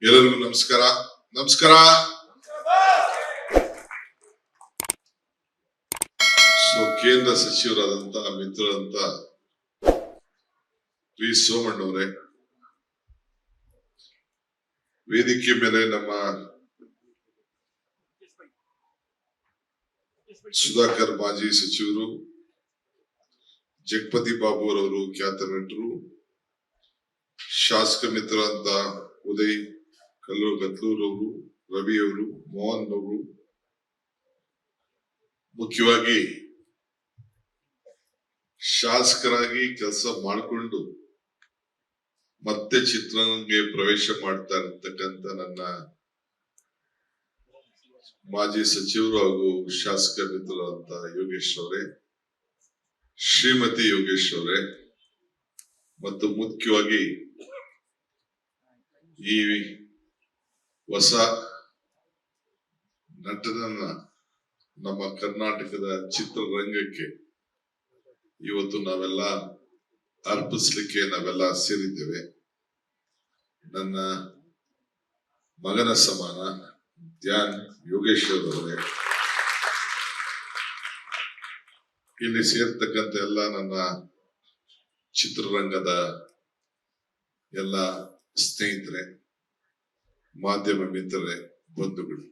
ಎಲ್ಲರಿಗೂ ನಮಸ್ಕಾರ. ನಮಸ್ಕಾರ. ಕೇಂದ್ರ ಸಚಿವರಾದಂತ ಮಿತ್ರರಂತ ವಿ ಸೋಮಣ್ಣವರೇ, ವೇದಿಕೆ ಮೇಲೆ ನಮ್ಮ ಸುಧಾಕರ್ ಮಾಜಿ ಸಚಿವರು, ಜಗಪತಿ ಬಾಬು ಅವರವರು ಖ್ಯಾತ ನಟರು, ಶಾಸಕ ಮಿತ್ರ ಅಂತ ಉದಯ್ ಕಲ್ಲೂರ್ ಅವರು, ರವಿ ಅವರು, ಮೋಹನ್ ಅವರು, ಮುಖ್ಯವಾಗಿ ಶಾಸಕರಾಗಿ ಕೆಲಸ ಮಾಡಿಕೊಂಡು ಮತ್ತೆ ಚಿತ್ರರಂಗಕ್ಕೆ ಪ್ರವೇಶ ಮಾಡ್ತಾ ಇರತಕ್ಕಂತ ನನ್ನ ಮಾಜಿ ಸಚಿವರು ಹಾಗೂ ಶಾಸಕ ಮಿತ್ರರಾದಂತ ಯೋಗೇಶ್ ಅವರೇ, ಶ್ರೀಮತಿ ಯೋಗೇಶ್ ಅವರೇ, ಮತ್ತು ಮುಖ್ಯವಾಗಿ ಈ ಹೊಸ ನಟನನ್ನ ನಮ್ಮ ಕರ್ನಾಟಕದ ಚಿತ್ರರಂಗಕ್ಕೆ ಇವತ್ತು ನಾವೆಲ್ಲ ಅರ್ಪಿಸ್ಲಿಕ್ಕೆ ನಾವೆಲ್ಲ ಸೇರಿದ್ದೇವೆ. ನನ್ನ ಮಗನ ಸಮಾನ ಧ್ಯಾನ್ ಯೋಗೇಶ್ ಅವರೇ, ಇಲ್ಲಿ ಸೇರ್ತಕ್ಕಂಥ ಎಲ್ಲ ನನ್ನ ಚಿತ್ರರಂಗದ ಎಲ್ಲ ಸ್ನೇಹಿತರೆ, ಮಾಧ್ಯಮ ಮಿತ್ರರೇ, ಬಂಧುಗಳು,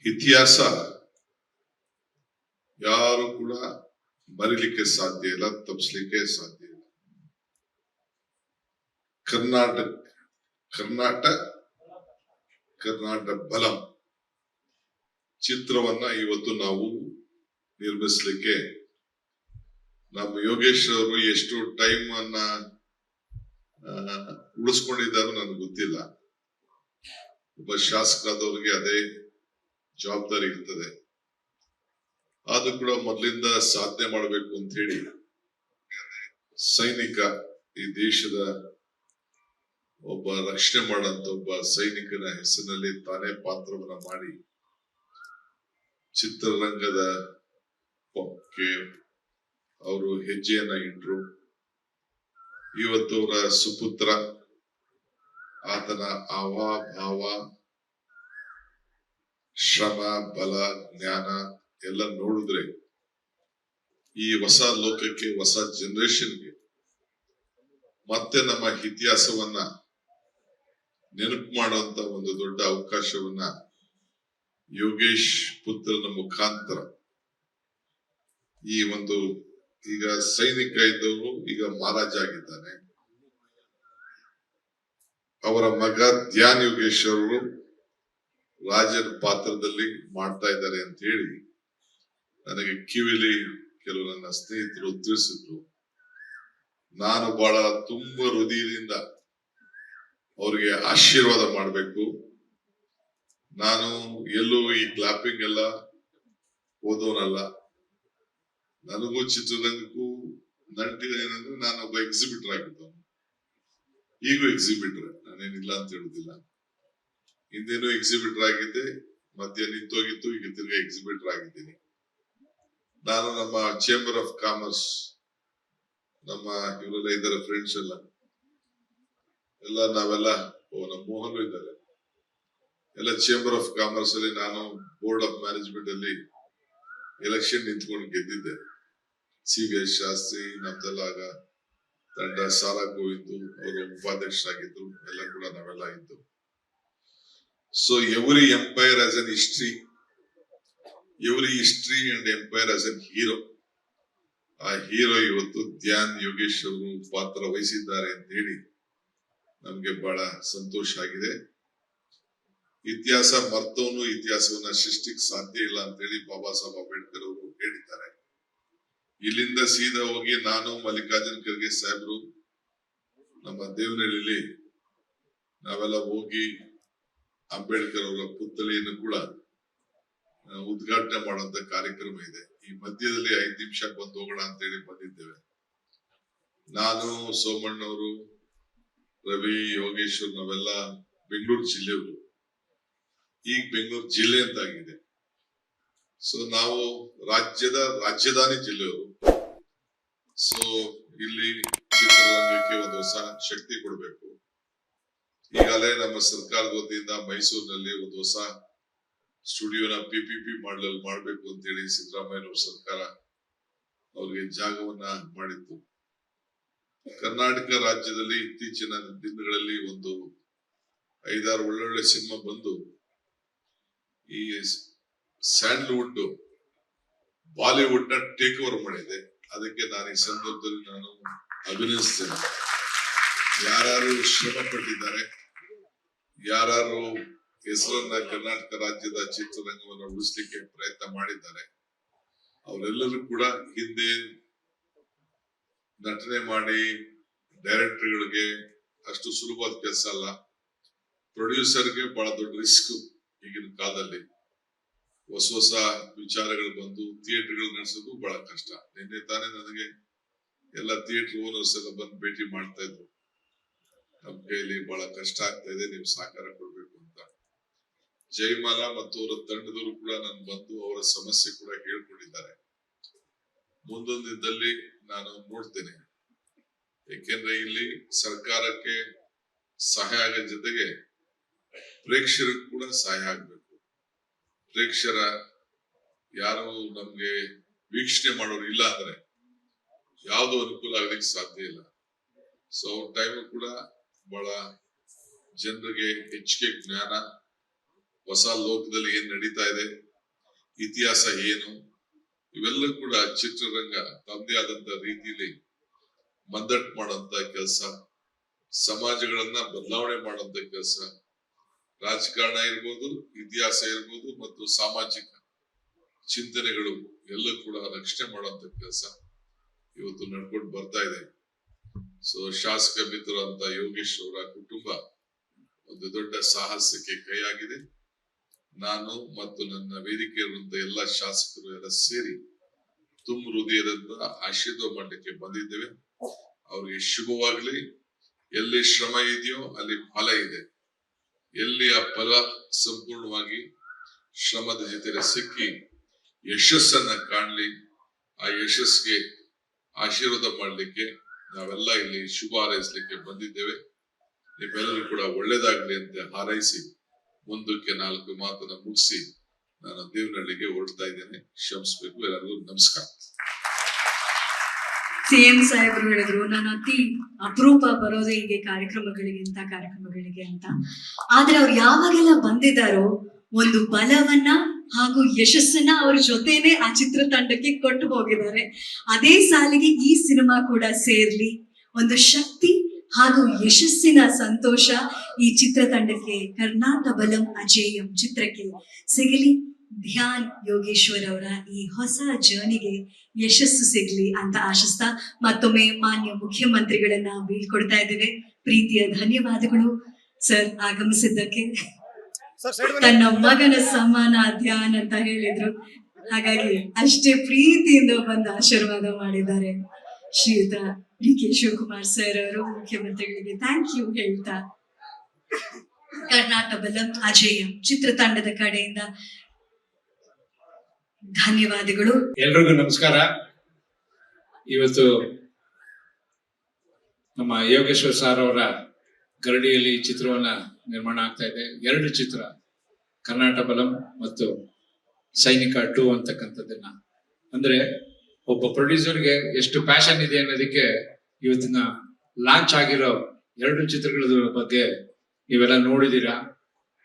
ಇತಿಹಾಸ ಯಾರು ಕೂಡ ಮರಿಲಿಕ್ಕೆ ಸಾಧ್ಯ ಇಲ್ಲ, ತಪ್ಪಿಸ್ಲಿಕ್ಕೆ ಸಾಧ್ಯ ಇಲ್ಲ. ಕರ್ನಾಟಕ ಬಲಂ ಚಿತ್ರವನ್ನ ಇವತ್ತು ನಾವು ನಿರ್ಮಿಸ್ಲಿಕ್ಕೆ ನಮ್ಮ ಯೋಗೇಶ್ ಅವರು ಎಷ್ಟು ಟೈಮ್ ಅನ್ನ ಉಳಿಸ್ಕೊಂಡಿದ್ದಾರೋ ನನಗೆ ಗೊತ್ತಿಲ್ಲ. ಒಬ್ಬ ಶಾಸಕರಾದವ್ರಿಗೆ ಅದೇ ಜವಾಬ್ದಾರಿ ಇರ್ತದೆ. ಆದ್ರೂ ಕೂಡ ಮೊದಲಿಂದ ಸಾಧನೆ ಮಾಡಬೇಕು ಅಂತ ಹೇಳಿ ಸೈನಿಕ, ಈ ದೇಶದ ಒಬ್ಬ ರಕ್ಷಣೆ ಮಾಡಂತ ಒಬ್ಬ ಸೈನಿಕನ ಹೆಸರಿನಲ್ಲಿ ತಾನೇ ಪಾತ್ರವನ್ನ ಮಾಡಿ ಚಿತ್ರರಂಗದ ಅವರು ಹೆಜ್ಜೆಯನ್ನ ಇಟ್ರು. ಇವತ್ತು ಅವರ ಸುಪುತ್ರ, ಆತನ ಭಾವ, ಶ್ರಮ, ಬಲ, ಜ್ಞಾನ ಎಲ್ಲ ನೋಡಿದ್ರೆ ಈ ಹೊಸ ಲೋಕಕ್ಕೆ, ಹೊಸ ಜನರೇಷನ್ಗೆ ಮತ್ತೆ ನಮ್ಮ ಇತಿಹಾಸವನ್ನ ನೆನಪು ಮಾಡುವಂತ ಒಂದು ದೊಡ್ಡ ಅವಕಾಶವನ್ನ ಯೋಗೇಶ್ ಪುತ್ರನ ಮುಖಾಂತರ ಈ ಒಂದು, ಈಗ ಸೈನಿಕ ಇದ್ದವರು ಈಗ ಮಹಾರಾಜ ಆಗಿದ್ದಾನೆ, ಅವರ ಮಗ ಧ್ಯಾನ್ ಯೋಗೇಶ್ ಅವರು ರಾಜನ ಪಾತ್ರದಲ್ಲಿ ಮಾಡ್ತಾ ಇದ್ದಾರೆ ಅಂತ ಹೇಳಿ ನನಗೆ ಕಿವಿಲಿ ಕೆಲವು ನನ್ನ ಸ್ನೇಹಿತರು ತಿಳಿಸಿದ್ರು. ನಾನು ಬಹಳ ತುಂಬಾ ಹೃದಯದಿಂದ ಅವ್ರಿಗೆ ಆಶೀರ್ವಾದ ಮಾಡ್ಬೇಕು. ನಾನು ಎಲ್ಲೂ ಈ ಕ್ಲಾಪಿಂಗ್ ಎಲ್ಲ ಓದೋನಲ್ಲ. ನನಗೂ ಚಿತ್ರರಂಗಕ್ಕೂ ನಂಟಿದೆ ಏನಂದ್ರೆ ನಾನು ಒಬ್ಬ ಎಕ್ಸಿಬಿಟರ್ ಆಗಿದ್ದವನು, ಈಗೂ ಎಕ್ಸಿಬಿಟರ್, ನಾನೇನಿಲ್ಲ ಅಂತ ಹೇಳುದಿಲ್ಲ. ಹಿಂದೇನು ಎಕ್ಸಿಬಿಟರ್ ಆಗಿದ್ದೆ, ಮಧ್ಯ ನಿಂತೋಗಿತ್ತು, ಈಗ ತಿರ್ಗಿ ಎಕ್ಸಿಬಿಟರ್ ಆಗಿದ್ದೀನಿ. ನಾನು ನಮ್ಮ ಚೇಂಬರ್ ಆಫ್ ಕಾಮರ್ಸ್, ನಮ್ಮ ಇವರೆಲ್ಲ ಇದ್ದಾರೆ ಫ್ರೆಂಡ್ಸ್ ಎಲ್ಲ ನಾವೆಲ್ಲ, ನಮ್ಮ ಮೋಹನ್ ಇದ್ದಾರೆ, ಎಲ್ಲ ಚೇಂಬರ್ ಆಫ್ ಕಾಮರ್ಸ್ ಅಲ್ಲಿ ನಾನು ಬೋರ್ಡ್ ಆಫ್ ಮ್ಯಾನೇಜ್ಮೆಂಟ್ ಅಲ್ಲಿ ಎಲೆಕ್ಷನ್ ನಿಂತ್ಕೊಂಡು ಗೆದ್ದಿದ್ದೆ. CVS ಶಾಸ್ತ್ರಿ ನಮ್ದೆಲ್ಲ ಆಗ ತಂಡ, ಸಾರಾ ಗೋವಿಂದು ಅವರು ಉಪಾಧ್ಯಕ್ಷರಾಗಿದ್ರು, ಎಲ್ಲ ಕೂಡ ನಾವೆಲ್ಲ ಇದ್ದು. So every empire as an history, every history and empire as an hero. ಆ ಹೀರೋ ಇವತ್ತು ಧ್ಯಾನ್ ಯೋಗೇಶ್ ಅವರು ಪಾತ್ರ ವಹಿಸಿದ್ದಾರೆ ಅಂತ ಹೇಳಿ ನಮ್ಗೆ ಬಹಳ ಸಂತೋಷ ಆಗಿದೆ. ಇತಿಹಾಸ ಮರ್ತವನು ಇತಿಹಾಸವನ್ನ ಸೃಷ್ಟಿಕ್ ಸಾಧ್ಯ ಇಲ್ಲ ಅಂತ ಹೇಳಿ ಬಾಬಾ ಸಾಹೇಬ್ ಅಂಬೇಡ್ಕರ್ ಅವರು ಹೇಳಿದ್ದಾರೆ. ಇಲ್ಲಿಂದ ಸೀದಾ ಹೋಗಿ ನಾನು, ಮಲ್ಲಿಕಾರ್ಜುನ್ ಖರ್ಗೆ ಸಾಹೇಬ್ರು, ನಮ್ಮ ದೇವನಹಳ್ಳಿಲಿ ನಾವೆಲ್ಲ ಹೋಗಿ ಅಂಬೇಡ್ಕರ್ ಅವರ ಪುತ್ಥಳಿಯನ್ನು ಕೂಡ ಉದ್ಘಾಟನೆ ಮಾಡುವಂತ ಕಾರ್ಯಕ್ರಮ ಇದೆ. ಈ ಮಧ್ಯದಲ್ಲಿ 5 ನಿಮಿಷ ಬಂದು ಹೋಗೋಣ ಅಂತ ಹೇಳಿ ಬಂದಿದ್ದೇವೆ. ನಾನು, ಸೋಮಣ್ಣವರು, ರವಿ, ಯೋಗೇಶ್ವರ್, ನಾವೆಲ್ಲ ಬೆಂಗಳೂರು ಜಿಲ್ಲೆಯವರು. ಈಗ ಬೆಂಗಳೂರು ಜಿಲ್ಲೆ ಅಂತ ಆಗಿದೆ. ಸೊ ನಾವು ರಾಜಧಾನಿ ಜಿಲ್ಲೆಯವರು. ಸೊ ಇಲ್ಲಿ ಚಿತ್ರರಂಗಕ್ಕೆ ಒಂದು ಹೊಸ ಶಕ್ತಿ ಕೊಡಬೇಕು. ಈಗಾಗಲೇ ನಮ್ಮ ಸರ್ಕಾರದ ವತಿಯಿಂದ ಮೈಸೂರಿನಲ್ಲಿ ಒಂದು ಹೊಸ ಸ್ಟುಡಿಯೋನ PPP ಮಾಡಲ್ ಮಾಡಬೇಕು ಅಂತೇಳಿ ಸಿದ್ದರಾಮಯ್ಯ ಸರ್ಕಾರ ಅವ್ರಿಗೆ ಜಾಗವನ್ನ ಮಾಡಿತ್ತು. ಕರ್ನಾಟಕ ರಾಜ್ಯದಲ್ಲಿ ಇತ್ತೀಚಿನ ದಿನಗಳಲ್ಲಿ ಒಂದು 5-6 ಒಳ್ಳೊಳ್ಳೆ ಸಿನಿಮಾ ಬಂದು ಈ ಸ್ಯಾಂಡಲ್ವುಡ್ ಬಾಲಿವುಡ್ ನ ಟೇಕ್ ಓವರ್ ಮಾಡಿದೆ. ಅದಕ್ಕೆ ನಾನು ಈ ಸಂದರ್ಭದಲ್ಲಿ ನಾನು ಅಭಿನಂದಿಸ್ತೇನೆ. ಯಾರು ಶ್ರಮ ಪಟ್ಟಿದ್ದಾರೆ, ಯಾರು ಹೆಸರನ್ನ ಕರ್ನಾಟಕ ರಾಜ್ಯದ ಚಿತ್ರರಂಗವನ್ನು ಉಳಿಸ್ಲಿಕ್ಕೆ ಪ್ರಯತ್ನ ಮಾಡಿದ್ದಾರೆ, ಅವರೆಲ್ಲರೂ ಕೂಡ ಹಿಂದೆ ನಟನೆ ಮಾಡಿ ಡೈರೆಕ್ಟರ್ಗಳಿಗೆ ಅಷ್ಟು ಸುಲಭವಾದ ಕೆಲಸ ಅಲ್ಲ. ಪ್ರೊಡ್ಯೂಸರ್ಗೆ ಬಹಳ ದೊಡ್ಡ ರಿಸ್ಕ್. ಈಗಿನ ಕಾಲದಲ್ಲಿ ಹೊಸ ವಿಚಾರಗಳು ಬಂದು ಥಿಯೇಟರ್ಗಳು ನಡೆಸೋದು ಬಹಳ ಕಷ್ಟ. ನಿನ್ನೆ ತಾನೇ ನನಗೆ ಎಲ್ಲ ಥಿಯೇಟರ್ ಓನರ್ಸ್ ಎಲ್ಲ ಬಂದು ಭೇಟಿ ಮಾಡ್ತಾ ಇದ್ರು. ನಮ್ಮ ಕೈಯಲ್ಲಿ ಬಹಳ ಕಷ್ಟ ಆಗ್ತಾ ಇದೆ, ನೀವು ಸಹಕಾರ ಕೊಡ್ಬೇಕು ಅಂತ. ಜಯಮಾಲಾ ಮತ್ತು ಅವರ ತಂಡದವರು ಕೂಡ ನಾನು ಬಂದು ಅವರ ಸಮಸ್ಯೆ ಕೂಡ ಹೇಳ್ಕೊಂಡಿದ್ದಾರೆ. ಮುಂದೊಂದು ದಿನದಲ್ಲಿ ನಾನು ನೋಡ್ತೇನೆ. ಏಕೆಂದ್ರೆ ಇಲ್ಲಿ ಸರ್ಕಾರಕ್ಕೆ ಸಹಾಯ ಆಗೋ ಜೊತೆಗೆ ಪ್ರೇಕ್ಷಕರಿಗೆ ಕೂಡ ಸಹಾಯ ಆಗ್ಬೇಕು. ಪ್ರೇಕ್ಷರ ಯಾರು ನಮ್ಗೆ ವೀಕ್ಷಣೆ ಮಾಡೋರು ಇಲ್ಲ ಅಂದ್ರೆ ಯಾವ್ದು ಅನುಕೂಲ ಆಗ್ಲಿಕ್ಕೆ ಸಾಧ್ಯ ಇಲ್ಲ. ಸೊ ಟೈಮ್ ಕೂಡ ಬಹಳ ಜನರಿಗೆ ಹೆಚ್ಚಿಗೆ ಜ್ಞಾನ, ಹೊಸ ಲೋಕದಲ್ಲಿ ಏನ್ ನಡೀತಾ ಇದೆ, ಇತಿಹಾಸ ಏನು, ಇವೆಲ್ಲ ಕೂಡ ಚಿತ್ರರಂಗ ತಮ್ಮದೇ ಆದಂತ ರೀತಿಯಲ್ಲಿ ಮಂದಟ್ ಮಾಡುವಂತ ಕೆಲಸ, ಸಮಾಜಗಳನ್ನ ಬದಲಾವಣೆ ಮಾಡುವಂತ ಕೆಲಸ, ರಾಜಕಾರಣ ಇರ್ಬೋದು, ಇತಿಹಾಸ ಇರ್ಬೋದು ಮತ್ತು ಸಾಮಾಜಿಕ ಚಿಂತನೆಗಳು ಎಲ್ಲ ಕೂಡ ರಕ್ಷಣೆ ಮಾಡುವಂತ ಕೆಲಸ ಇವತ್ತು ನಡ್ಕೊಂಡು ಬರ್ತಾ ಇದೆ. ಸೊ ಶಾಸಕ ಮಿತ್ರರಂತ ಯೋಗೇಶ್ ಅವರ ಕುಟುಂಬ ಒಂದು ದೊಡ್ಡ ಸಾಹಸಕ್ಕೆ ಕೈಯಾಗಿದೆ. ನಾನು ಮತ್ತು ನನ್ನ ವೇದಿಕೆ ಇರುವಂತ ಎಲ್ಲ ಶಾಸಕರು ಎಲ್ಲ ಸೇರಿ ತುಂಬ ಹೃದಯದಿಂದ ಆಶೀರ್ವಾದ ಮಾಡಲಿಕ್ಕೆ ಬಂದಿದ್ದೇವೆ. ಅವ್ರಿಗೆ ಶುಭವಾಗ್ಲಿ. ಎಲ್ಲಿ ಶ್ರಮ ಇದೆಯೋ ಅಲ್ಲಿ ಫಲ ಇದೆ. ಎಲ್ಲಿ ಆ ಫಲ ಸಂಪೂರ್ಣವಾಗಿ ಶ್ರಮದ ಜೊತೆ ಸಿಕ್ಕಿ ಯಶಸ್ಸನ್ನ ಕಾಣ್ಲಿ. ಆ ಯಶಸ್ಸಿಗೆ ಆಶೀರ್ವಾದ ಮಾಡ್ಲಿಕ್ಕೆ ನಾವೆಲ್ಲ ಇಲ್ಲಿ ಶುಭ ಹಾರೈಸ್ಲಿಕ್ಕೆ ಬಂದಿದ್ದೇವೆ. ನಿಮ್ಮೆಲ್ಲರೂ ಕೂಡ ಒಳ್ಳೇದಾಗ್ಲಿ ಅಂತ ಹಾರೈಸಿ ಮುಂದಕ್ಕೆ 4 ಮಾತನ್ನ ಮುಗಿಸಿ ನಾನು ದೇವನಹಳ್ಳಿಗೆ ಹೊರಡ್ತಾ ಇದ್ದೇನೆ. ಕ್ಷಮಿಸ್ಬೇಕು. ಎಲ್ಲರಿಗೂ ನಮಸ್ಕಾರ. CM ಸಾಹೇಬರು ಹೇಳಿದ್ರು, ನಾನು ಅತಿ ಅಪರೂಪ ಬರೋದೇ ಹೀಗೆ ಕಾರ್ಯಕ್ರಮಗಳಿಗೆ ಅಂತ. ಆದ್ರೆ ಅವ್ರು ಯಾವಾಗೆಲ್ಲ ಬಂದಿದ್ದಾರೋ ಒಂದು ಬಲವನ್ನ ಹಾಗೂ ಯಶಸ್ಸನ್ನ ಅವ್ರ ಜೊತೆನೆ ಆ ಚಿತ್ರತಂಡಕ್ಕೆ ಕೊಟ್ಟು ಹೋಗಿದ್ದಾರೆ. ಅದೇ ಸಾಲಿಗೆ ಈ ಸಿನಿಮಾ ಕೂಡ ಸೇರ್ಲಿ. ಒಂದು ಶಕ್ತಿ ಹಾಗೂ ಯಶಸ್ಸಿನ ಸಂತೋಷ ಈ ಚಿತ್ರತಂಡಕ್ಕೆ, ಕರ್ನಾಟಕ ಬಲಂ ಅಜೇಯಂ ಚಿತ್ರಕ್ಕೆ ಸಿಗಲಿ. ಧ್ಯಾನ್ ಯೋಗೇಶ್ವರ್ ಅವರ ಈ ಹೊಸ ಜರ್ನಿಗೆ ಯಶಸ್ಸು ಸಿಗ್ಲಿ ಅಂತ ಆಶಿಸ್ತಾ ಮತ್ತೊಮ್ಮೆ ಮಾನ್ಯ ಮುಖ್ಯಮಂತ್ರಿಗಳನ್ನ ಬೀಳ್ಕೊಡ್ತಾ ಇದ್ದೇವೆ. ಪ್ರೀತಿಯ ಧನ್ಯವಾದಗಳು ಸರ್ ಆಗಮಿಸಿದ್ದಕ್ಕೆ. ತನ್ನ ಮಗನ ಸಮಾನ ಧ್ಯಾನ್ ಅಂತ ಹೇಳಿದ್ರು, ಹಾಗಾಗಿ ಅಷ್ಟೇ ಪ್ರೀತಿಯಿಂದ ಬಂದು ಆಶೀರ್ವಾದ ಮಾಡಿದ್ದಾರೆ ಶ್ರೀಯುತ DK ಶಿವಕುಮಾರ್ ಸರ್ ಅವರು. ಮುಖ್ಯಮಂತ್ರಿಗಳಿಗೆ ಥ್ಯಾಂಕ್ ಯು ಹೇಳ್ತಾ ಕರ್ನಾಟಕ ಬಲಂ ಅಜೇಯಂ ಚಿತ್ರತಂಡದ ಕಡೆಯಿಂದ ಧನ್ಯವಾದಗಳು. ಎಲ್ರಿಗೂ ನಮಸ್ಕಾರ. ಇವತ್ತು ನಮ್ಮ ಯೋಗೇಶ್ವರ್ ಸಾರ್ ಅವರ ಗರಡಿಯಲ್ಲಿ ಚಿತ್ರವನ್ನ ನಿರ್ಮಾಣ ಆಗ್ತಾ ಇದೆ. 2 ಚಿತ್ರ, ಕರ್ನಾಟಕ ಬಲಂ ಮತ್ತು ಸೈನಿಕ 2 ಅಂತಕ್ಕಂಥದ್ದನ್ನ. ಅಂದ್ರೆ ಒಬ್ಬ ಪ್ರೊಡ್ಯೂಸರ್ಗೆ ಎಷ್ಟು ಪ್ಯಾಷನ್ ಇದೆ ಅನ್ನೋದಕ್ಕೆ ಇವತ್ತಿನ ಲಾಂಚ್ ಆಗಿರೋ 2 ಚಿತ್ರಗಳ ಬಗ್ಗೆ ನೀವೆಲ್ಲ ನೋಡಿದೀರಾ.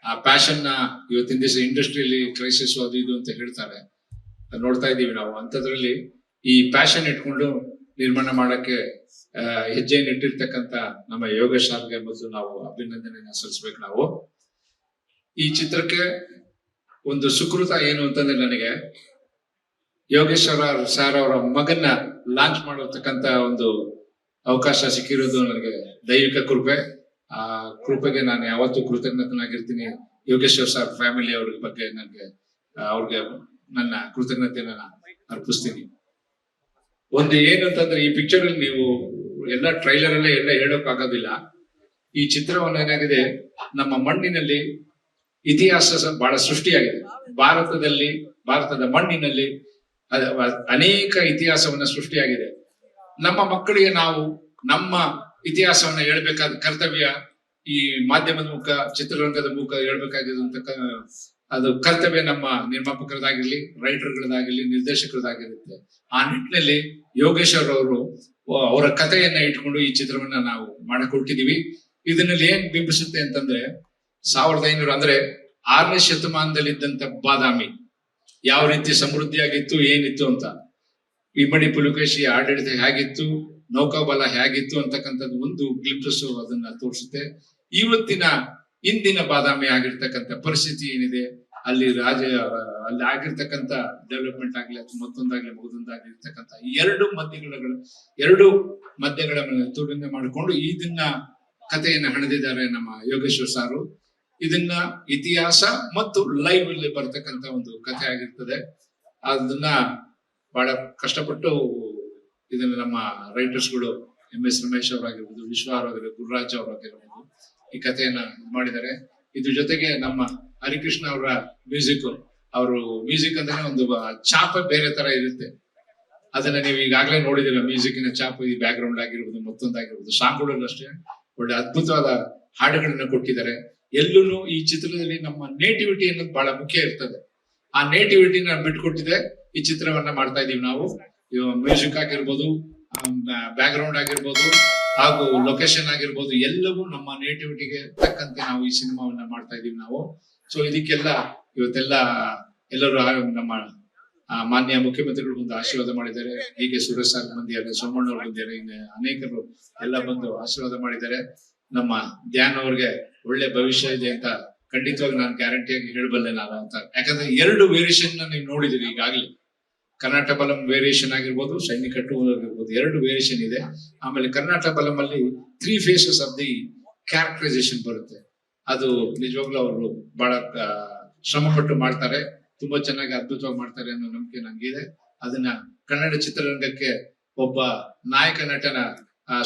ಆ ಪ್ಯಾಷನ್ ನ ಇವತ್ತಿನ ದಿವಸ ಇಂಡಸ್ಟ್ರಿಯಲ್ಲಿ ಕ್ರೈಸಿಸ್ ಅದು ಇದು ಅಂತ ಹೇಳ್ತಾರೆ, ನೋಡ್ತಾ ಇದೀವಿ ನಾವು. ಅಂಥದ್ರಲ್ಲಿ ಈ ಪ್ಯಾಷನ್ ಇಟ್ಕೊಂಡು ನಿರ್ಮಾಣ ಮಾಡಕ್ಕೆ ಹೆಜ್ಜೆ ಇಟ್ಟಿರ್ತಕ್ಕಂಥ ನಮ್ಮ ಯೋಗೇಶ್ ಸಾರ್ಗೆ ಮೊದಲು ನಾವು ಅಭಿನಂದನೆಯನ್ನ ಸಲ್ಲಿಸ್ಬೇಕು. ನಾವು ಈ ಚಿತ್ರಕ್ಕೆ ಒಂದು ಸುಕೃತ ಏನು ಅಂತಂದ್ರೆ, ನನಗೆ ಯೋಗೇಶ್ವರ ಸಾರ್ ಅವರ ಮಗನ್ನ ಲಾಂಚ್ ಮಾಡಿರ್ತಕ್ಕಂಥ ಒಂದು ಅವಕಾಶ ಸಿಕ್ಕಿರೋದು ನನಗೆ ದೈವಿಕ ಕೃಪೆ. ಆ ಕೃಪೆಗೆ ನಾನು ಯಾವತ್ತೂ ಕೃತಜ್ಞತನಾಗಿರ್ತೀನಿ. ಯೋಗೇಶ್ವರ್ ಸಾರ್ ಫ್ಯಾಮಿಲಿ ಅವ್ರ ಬಗ್ಗೆ ಅವ್ರಿಗೆ ನನ್ನ ಕೃತಜ್ಞತೆಯನ್ನ ಅರ್ಪಿಸ್ತೀನಿ. ಒಂದು ಏನು ಅಂತಂದ್ರೆ, ಈ ಪಿಕ್ಚರ್ ಅಲ್ಲಿ ನೀವು ಎಲ್ಲ ಟ್ರೈಲರ್ ಅಲ್ಲೇ ಎಲ್ಲ ಹೇಳೋಕ್ ಆಗೋದಿಲ್ಲ. ಈ ಚಿತ್ರವನ್ನು ಏನಾಗಿದೆ, ನಮ್ಮ ಮಣ್ಣಿನಲ್ಲಿ ಇತಿಹಾಸ ಬಹಳ ಸೃಷ್ಟಿಯಾಗಿದೆ. ಭಾರತದ ಮಣ್ಣಿನಲ್ಲಿ ಅನೇಕ ಇತಿಹಾಸವನ್ನ ಸೃಷ್ಟಿಯಾಗಿದೆ. ನಮ್ಮ ಮಕ್ಕಳಿಗೆ ನಾವು ನಮ್ಮ ಇತಿಹಾಸವನ್ನ ಹೇಳ್ಬೇಕಾದ ಕರ್ತವ್ಯ ಈ ಮಾಧ್ಯಮದ ಮುಖ, ಚಿತ್ರರಂಗದ ಮುಖ ಹೇಳ್ಬೇಕಾಗಿರುವಂತ ಅದು ಕರ್ತವ್ಯ ನಮ್ಮ ನಿರ್ಮಾಪಕರದಾಗಿರ್ಲಿ, ರೈಟರ್ಗಳದಾಗಿರ್ಲಿ, ನಿರ್ದೇಶಕರದಾಗಿರುತ್ತೆ. ಆ ನಿಟ್ಟಿನಲ್ಲಿ ಯೋಗೇಶ್ ಅವರು ಅವರ ಕಥೆಯನ್ನ ಇಟ್ಕೊಂಡು ಈ ಚಿತ್ರವನ್ನ ನಾವು ಮಾಡಕೊಟ್ಟಿದೀವಿ. ಇದನ್ನಲ್ಲಿ ಏನ್ ಬಿಂಬಿಸುತ್ತೆ ಅಂತಂದ್ರೆ 1500 ಅಂದ್ರೆ 6ನೇ ಶತಮಾನದಲ್ಲಿದ್ದಂತ ಬಾದಾಮಿ ಯಾವ ರೀತಿ ಸಮೃದ್ಧಿಯಾಗಿತ್ತು, ಏನಿತ್ತು ಅಂತ, ಇಮ್ಮಡಿ ಪುಲಕೇಶಿ ಆಡಳಿತ ಹೇಗಿತ್ತು, ನೌಕಾಬಲ ಹೇಗಿತ್ತು ಅಂತಕ್ಕಂಥದ್ದು ಒಂದು ಗ್ಲಿಪ್ಸ್ ಅದನ್ನ ತೋರಿಸುತ್ತೆ. ಇವತ್ತಿನ ಇಂದಿನ ಬಾದಾಮಿ ಆಗಿರ್ತಕ್ಕಂಥ ಪರಿಸ್ಥಿತಿ ಏನಿದೆ, ಅಲ್ಲಿ ಅಲ್ಲಿ ಆಗಿರ್ತಕ್ಕಂಥ ಡೆವಲಪ್ಮೆಂಟ್ ಆಗ್ಲಿ ಅಥವಾ ಮತ್ತೊಂದಾಗ್ಲಿ ಮಗದೊಂದಾಗ್ಲಿ ಇರ್ತಕ್ಕಂಥ ಎರಡು ಮಧ್ಯಗಳ ಮೇಲೆ ತುಲನೆ ಮಾಡಿಕೊಂಡು ಇದನ್ನ ಕಥೆಯನ್ನ ಹಣದಿದ್ದಾರೆ ನಮ್ಮ ಯೋಗೇಶ್ವರ್ ಸಾರು. ಇದನ್ನ ಇತಿಹಾಸ ಮತ್ತು ಲೈವ್ ಅಲ್ಲಿ ಬರ್ತಕ್ಕಂಥ ಒಂದು ಕಥೆ ಆಗಿರ್ತದೆ. ಅದನ್ನ ಬಹಳ ಕಷ್ಟಪಟ್ಟು ಇದನ್ನ ನಮ್ಮ ರೈಟರ್ಸ್ಗಳು MS ರಮೇಶ್ ಅವರಾಗಿರ್ಬೋದು, ವಿಶ್ವ ಅವರಾಗಿರ್ಬೋದು, ಗುರುರಾಜ್ ಅವರಾಗಿರ್ಬೋದು ಈ ಕಥೆಯನ್ನ ಮಾಡಿದ್ದಾರೆ. ಇದ್ರ ಜೊತೆಗೆ ನಮ್ಮ ಹರಿಕೃಷ್ಣ ಅವರ ಮ್ಯೂಸಿಕ್, ಅವರು ಮ್ಯೂಸಿಕ್ ಅಂದ್ರೆ ಒಂದು ಚಾಪ ಬೇರೆ ತರ ಇರುತ್ತೆ. ಅದನ್ನ ನೀವು ಈಗಾಗಲೇ ನೋಡಿದಿರ, ಮ್ಯೂಸಿಕ್ನ ಚಾಪ್, ಈ ಬ್ಯಾಕ್ ಗ್ರೌಂಡ್ ಆಗಿರ್ಬೋದು, ಮತ್ತೊಂದಾಗಿರ್ಬೋದು, ಸಾಂಗ್ಗಳು ಅಷ್ಟೇ ಒಳ್ಳೆ ಅದ್ಭುತವಾದ ಹಾಡುಗಳನ್ನ ಕೊಟ್ಟಿದ್ದಾರೆ. ಎಲ್ಲೂ ಈ ಚಿತ್ರದಲ್ಲಿ ನಮ್ಮ ನೇಟಿವಿಟಿ ಅನ್ನೋದು ಬಹಳ ಮುಖ್ಯ ಇರ್ತದೆ. ಆ ನೇಟಿವಿಟಿನ ಬಿಟ್ಕೊಟ್ಟಿದೆ ಈ ಚಿತ್ರವನ್ನ ಮಾಡ್ತಾ ಇದೀವಿ ನಾವು. ಮ್ಯೂಸಿಕ್ ಆಗಿರ್ಬೋದು, ಬ್ಯಾಕ್ ಗ್ರೌಂಡ್ ಆಗಿರ್ಬೋದು, ಹಾಗೂ ಲೊಕೇಶನ್ ಆಗಿರ್ಬೋದು, ಎಲ್ಲವೂ ನಮ್ಮ ನೇಟಿವಿಟಿಗೆ ತಕ್ಕಂತೆ ನಾವು ಈ ಸಿನಿಮಾವನ್ನ ಮಾಡ್ತಾ ಇದೀವಿ ನಾವು. ಸೊ ಇದಕ್ಕೆಲ್ಲ ಇವತ್ತೆಲ್ಲ ಎಲ್ಲರೂ ನಮ್ಮ ಮಾನ್ಯ ಮುಖ್ಯಮಂತ್ರಿಗಳು ಬಂದು ಆಶೀರ್ವಾದ ಮಾಡಿದ್ದಾರೆ. ಹೀಗೆ ಸುರೇಶ್ ಸರ್ ಬಂದಿದ್ದಾರೆ, ಸೋಮಣ್ಣ ಅವರು ಬಂದಿದ್ದಾರೆ, ಇನ್ನು ಅನೇಕರು ಎಲ್ಲ ಬಂದು ಆಶೀರ್ವಾದ ಮಾಡಿದ್ದಾರೆ. ನಮ್ಮ ಧ್ಯಾನ್ ಅವ್ರಿಗೆ ಒಳ್ಳೆ ಭವಿಷ್ಯ ಇದೆ ಅಂತ ಖಂಡಿತವಾಗಿ ನಾನು ಗ್ಯಾರಂಟಿಯಾಗಿ ಹೇಳಬಲ್ಲೆ ನಾನು ಅಂತ. ಯಾಕಂದ್ರೆ 2 ವೇರಿಯೇಷನ್ ನೀವು ನೋಡಿದಿರಿ ಈಗಾಗಲೇ. ಕರ್ನಾಟಕ ಬಲಂ ವೇರಿಯೇಷನ್ ಆಗಿರ್ಬೋದು, ಸೈನಿಕ 2 ಆಗಿರ್ಬೋದು, 2 ವೇರಿಯೇಷನ್ ಇದೆ. ಆಮೇಲೆ ಕರ್ನಾಟಕ ಬಲಂ ಅಲ್ಲಿ 3 phases ಆಫ್ ದಿ ಕ್ಯಾರೆಕ್ಟರೈಸೇಷನ್ ಬರುತ್ತೆ. ಅದು ನಿಜವಾಗ್ಲೂ ಅವರು ಬಹಳ ಶ್ರಮ ಪಟ್ಟು ಮಾಡ್ತಾರೆ, ತುಂಬಾ ಚೆನ್ನಾಗಿ ಅದ್ಭುತವಾಗಿ ಮಾಡ್ತಾರೆ ಅನ್ನೋ ನಂಬಿಕೆ ನಂಗಿದೆ. ಅದನ್ನ ಕನ್ನಡ ಚಿತ್ರರಂಗಕ್ಕೆ ಒಬ್ಬ ನಾಯಕ ನಟನ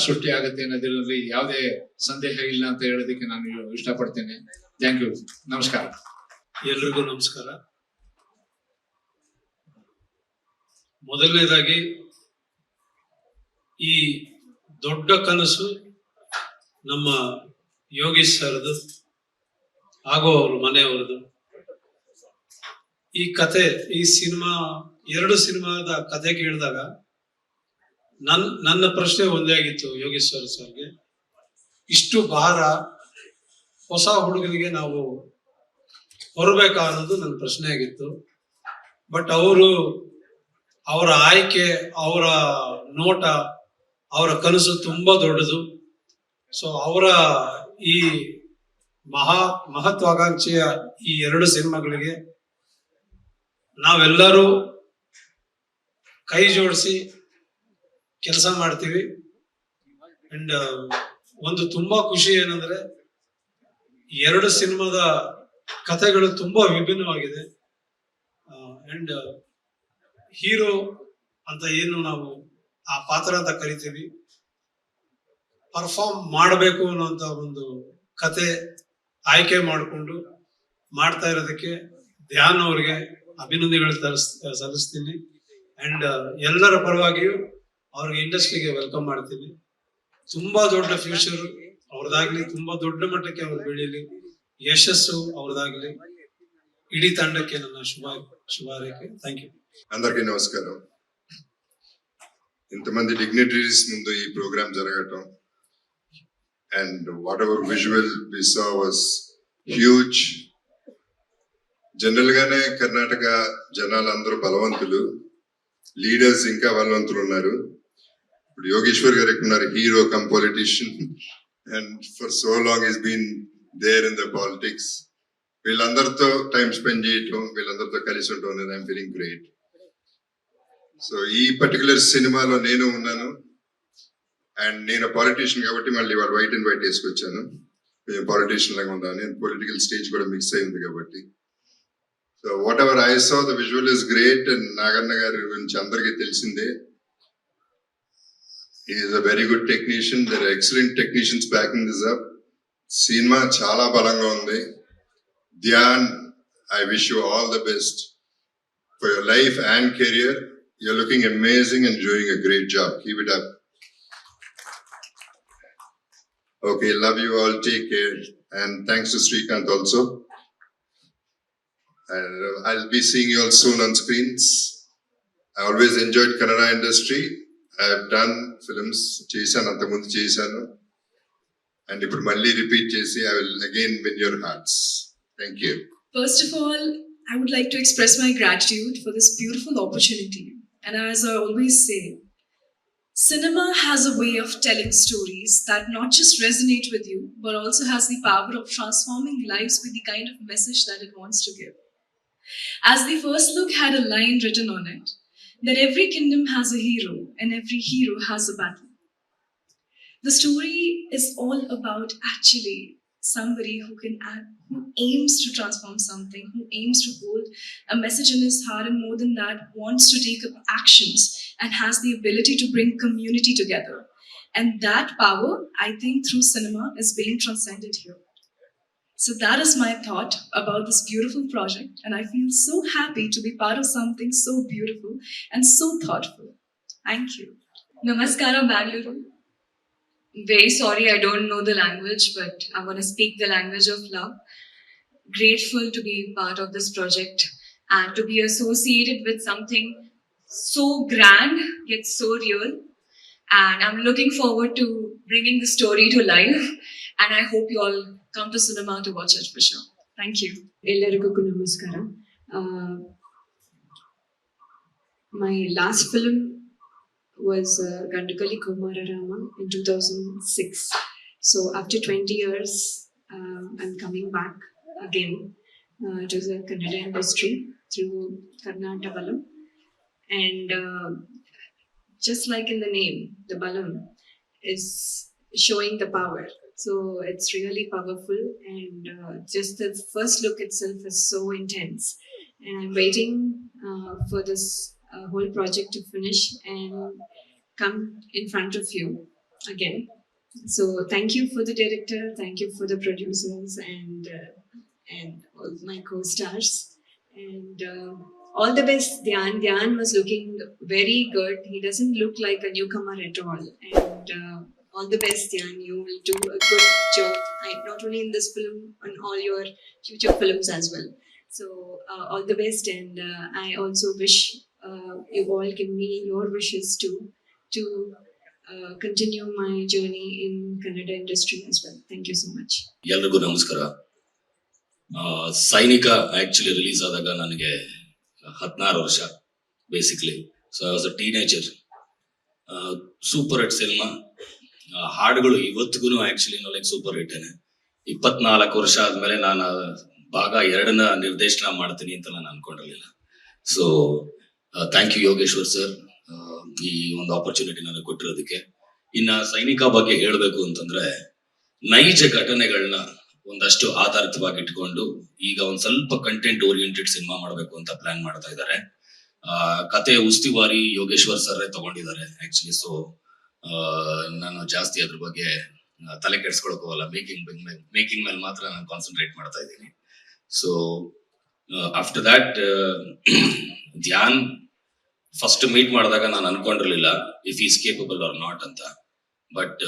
ಸೃಷ್ಟಿ ಆಗುತ್ತೆ ಅನ್ನೋದ್ರಲ್ಲಿ ಯಾವುದೇ ಸಂದೇಹ ಇಲ್ಲ ಅಂತ ಹೇಳೋದಕ್ಕೆ ನಾನು ಇಷ್ಟಪಡ್ತೇನೆ. Thank you. ನಮಸ್ಕಾರ. ಎಲ್ರಿಗೂ ನಮಸ್ಕಾರ. ಮೊದಲನೇದಾಗಿ ಈ ದೊಡ್ಡ ಕನಸು ನಮ್ಮ ಯೋಗೀಶ್ ಸರ್ದು ಹಾಗೂ ಅವ್ರ ಮನೆಯವ್ರದ್ದು. ಈ ಕತೆ, ಈ ಸಿನಿಮಾ 2 ಸಿನಿಮಾದ ಕತೆ ಕೇಳಿದಾಗ ನನ್ನ ಪ್ರಶ್ನೆ ಒಂದೇ ಆಗಿತ್ತು ಯೋಗೇಶ್ವರ್ ಸರ್ಗೆ. ಇಷ್ಟು ಭಾರ ಹೊಸ ಹುಡುಗನಿಗೆ ನಾವು ಹೊರಬೇಕಾ ಅನ್ನೋದು ನನ್ನ ಪ್ರಶ್ನೆ ಆಗಿತ್ತು. ಬಟ್ ಅವರ ಆಯ್ಕೆ, ಅವರ ನೋಟ, ಅವರ ಕನಸು ತುಂಬಾ ದೊಡ್ಡದು. ಸೊ ಅವರ ಈ ಮಹತ್ವಾಕಾಂಕ್ಷೆಯ ಈ 2 ಸಿನಿಮಾಗಳಿಗೆ ನಾವೆಲ್ಲರೂ ಕೈ ಜೋಡಿಸಿ ಕೆಲಸ ಮಾಡ್ತೀವಿ. ಅಂಡ್ ಒಂದು ತುಂಬಾ ಖುಷಿ ಏನಂದ್ರೆ 2 ಸಿನಿಮಾದ ಕಥೆಗಳು ತುಂಬಾ ವಿಭಿನ್ನವಾಗಿದೆ. ಅಂಡ್ ಹೀರೋ ಅಂತ ಏನು ನಾವು ಆ ಪಾತ್ರ ಅಂತ ಕರಿತೀವಿ, ಪರ್ಫಾರ್ಮ್ ಮಾಡಬೇಕು ಅನ್ನೋಂತ ಒಂದು ಕತೆ ಆಯ್ಕೆ ಮಾಡಿಕೊಂಡು ಮಾಡ್ತಾ ಇರೋದಕ್ಕೆ ಧ್ಯಾನ್ ಅವ್ರಿಗೆ ಅಭಿನಂದನೆಗಳು ಸಲ್ಲಿಸ್ತೀನಿ. ಅಂಡ್ ಎಲ್ಲರ ಪರವಾಗಿಯೂ ಅವ್ರಿಗೆ ಇಂಡಸ್ಟ್ರಿಗೆ ವೆಲ್ಕಮ್ ಮಾಡ್ತೀನಿ. ತುಂಬಾ ದೊಡ್ಡ ಫ್ಯೂಚರ್ ಅವ್ರದಾಗ್ಲಿ, ತುಂಬಾ ದೊಡ್ಡ ಮಟ್ಟಕ್ಕೆ ಅವ್ರು ಬೆಳೀಲಿ, ಯಶಸ್ಸು ಅವ್ರದಾಗ್ಲಿ. ಇಡೀ ತಂಡಕ್ಕೆ ನನ್ನ ಶುಭಾರೈಕೆ. Thank you. అందరికీ నమస్కారం. ఇంతమంది డిగ్నిటరీస్ ముందు ఈ ప్రోగ్రామ్ జరగటం, and whatever visual we saw was huge. General గానే కర్ణాటక జనాలు అందరూ బలవంతులు, లీడర్స్ ఇంకా బలవంతులు ఉన్నారు. ఇప్పుడు యోగేశ్వర్ గారు ఉన్నారు, hero cum politician, and for so long is been there in the politics. వీళ్ళందరితో టైం స్పెండ్ చేయటం, వీళ్ళందరితో కలిసి ఉండటం అనేది ఐఎమ్ ఫీలింగ్ గ్రేట్. సో ఈ పర్టికులర్ సినిమాలో నేను ఉన్నాను, అండ్ నేను పాలిటీషియన్ కాబట్టి మళ్ళీ వాళ్ళు వైట్ అండ్ వైట్ వేసుకొచ్చాను. నేను పాలిటీషియన్ లాగా ఉన్నాను, నేను పొలిటికల్ స్టేజ్ కూడా మిక్స్ అయింది కాబట్టి. So whatever I saw the visual is great. And Naganna గారి గురించి అందరికీ తెలిసిందే. He is a very good technician. There are excellent technicians backing this up. Cinema చాలా బలంగా ఉంది. Dhyan, I wish you all the best for your life and career. You're looking amazing and doing a great job. Keep it up. Okay, love you all. Take care. And thanks to Srikanth also. And I'll be seeing you all soon on screens. I always enjoyed Kannada industry. I have done films, Chesanu, Antamundu Chesanu. And if Malli repeat Chesi, I will again win your hearts. Thank you. First of all, I would like to express my gratitude for this beautiful opportunity. And as I always say, cinema has a way of telling stories that not just resonate with you, but also has the power of transforming lives with the kind of message that it wants to give. As the first look had a line written on it, that every kingdom has a hero and every hero has a battle. The story is all about actually somebody who aims to transform something, who aims to hold a message in his heart, and more than that, wants to take up actions and has the ability to bring community together. And that power, I think, through cinema is being transcended here. So that is my thought about this beautiful project, and I feel so happy to be part of something so beautiful and so thoughtful. Thank you. Namaskara, Bangalore. Very sorry, I don't know the language, but I want to speak the language of love. Grateful to be part of this project and to be associated with something so grand yet so real. And I'm looking forward to bringing the story to life. And I hope you all come to cinema to watch it for sure. Thank you. ಎಲ್ಲರಿಗೂ ನಮಸ್ಕಾರ. My last film was Gandakali Kumararama in 2006. So after 20 years, I'm coming back again to the Kannada industry through Karnataka Balam. And just like in the name, the Balam is showing the power. So it's really powerful, and just the first look itself is so intense. And I'm waiting for this whole project to finish and come in front of you again. So thank you for the director, thank you for the producers, and all my co-stars, and all the best. Dhyan was looking very good. He doesn't look like a newcomer at all, and all the best, Dhyan. You will do a good job, not only in this film, on all your future films as well. So all the best, and I also wish you all give me your wishes to continue my journey in Kannada industry as well. Thank you so much. ಎಲ್ರಿಗೂ ನಮಸ್ಕಾರ. ಸೈನಿಕ actually release ಆದಾಗ ನನಗೆ 16 ವರ್ಷ basically. So I was a teenager. Super hit cinema. ಹಾಡುಗಳು ಇವತ್ತಿಗೂ actually like super hit. 24 ವರ್ಷ ಆದ್ಮೇಲೆ ನಾನು ಭಾಗ 2ನ ನಿರ್ದೇಶನ ಮಾಡ್ತೀನಿ ಅಂತ ನಾನು ಅನ್ಕೊಂಡಿರ್ಲಿಲ್ಲ. So thank you Yogeshwar sir, ಈ ಒಂದು ಆಪರ್ಚುನಿಟಿ ನನಗೆ ಕೊಟ್ಟಿರೋದಕ್ಕೆ. ಇನ್ನ ಸೈನಿಕ ಬಗ್ಗೆ ಹೇಳ್ಬೇಕು ಅಂತಂದ್ರೆ, ನೈಜ ಘಟನೆಗಳನ್ನ ಒಂದಷ್ಟು ಆಧಾರಿತವಾಗಿ ಇಟ್ಕೊಂಡು ಈಗ ಒಂದ್ ಸ್ವಲ್ಪ ಕಂಟೆಂಟ್ ಓರಿಯೆಂಟೆಡ್ ಸಿನಿಮಾ ಮಾಡ್ಬೇಕು ಅಂತ ಪ್ಲಾನ್ ಮಾಡ್ತಾ ಇದ್ದಾರೆ. ಕತೆ ಉಸ್ತುವಾರಿ ಯೋಗೇಶ್ವರ್ ಸರ್ ತಗೊಂಡಿದ್ದಾರೆ ಆಕ್ಚುಲಿ. ಸೊ ನಾನು ಜಾಸ್ತಿ ಅದ್ರ ಬಗ್ಗೆ ತಲೆ ಕೆಡ್ಸ್ಕೊಳಕ್ ಹೋಗಲ್ಲ. ಮೇಕಿಂಗ್ ಮೇಲೆ ಮಾತ್ರ ನಾನು ಕಾನ್ಸಂಟ್ರೇಟ್ ಮಾಡ್ತಾ ಇದ್ದೀನಿ. So after that Dhyan first meet ಮಾಡಿದಾಗ ನಾನು ಅನ್ಕೊಂಡಿರ್ಲಿಲ್ಲ if is capable or not ಅಂತ. ಬಟ್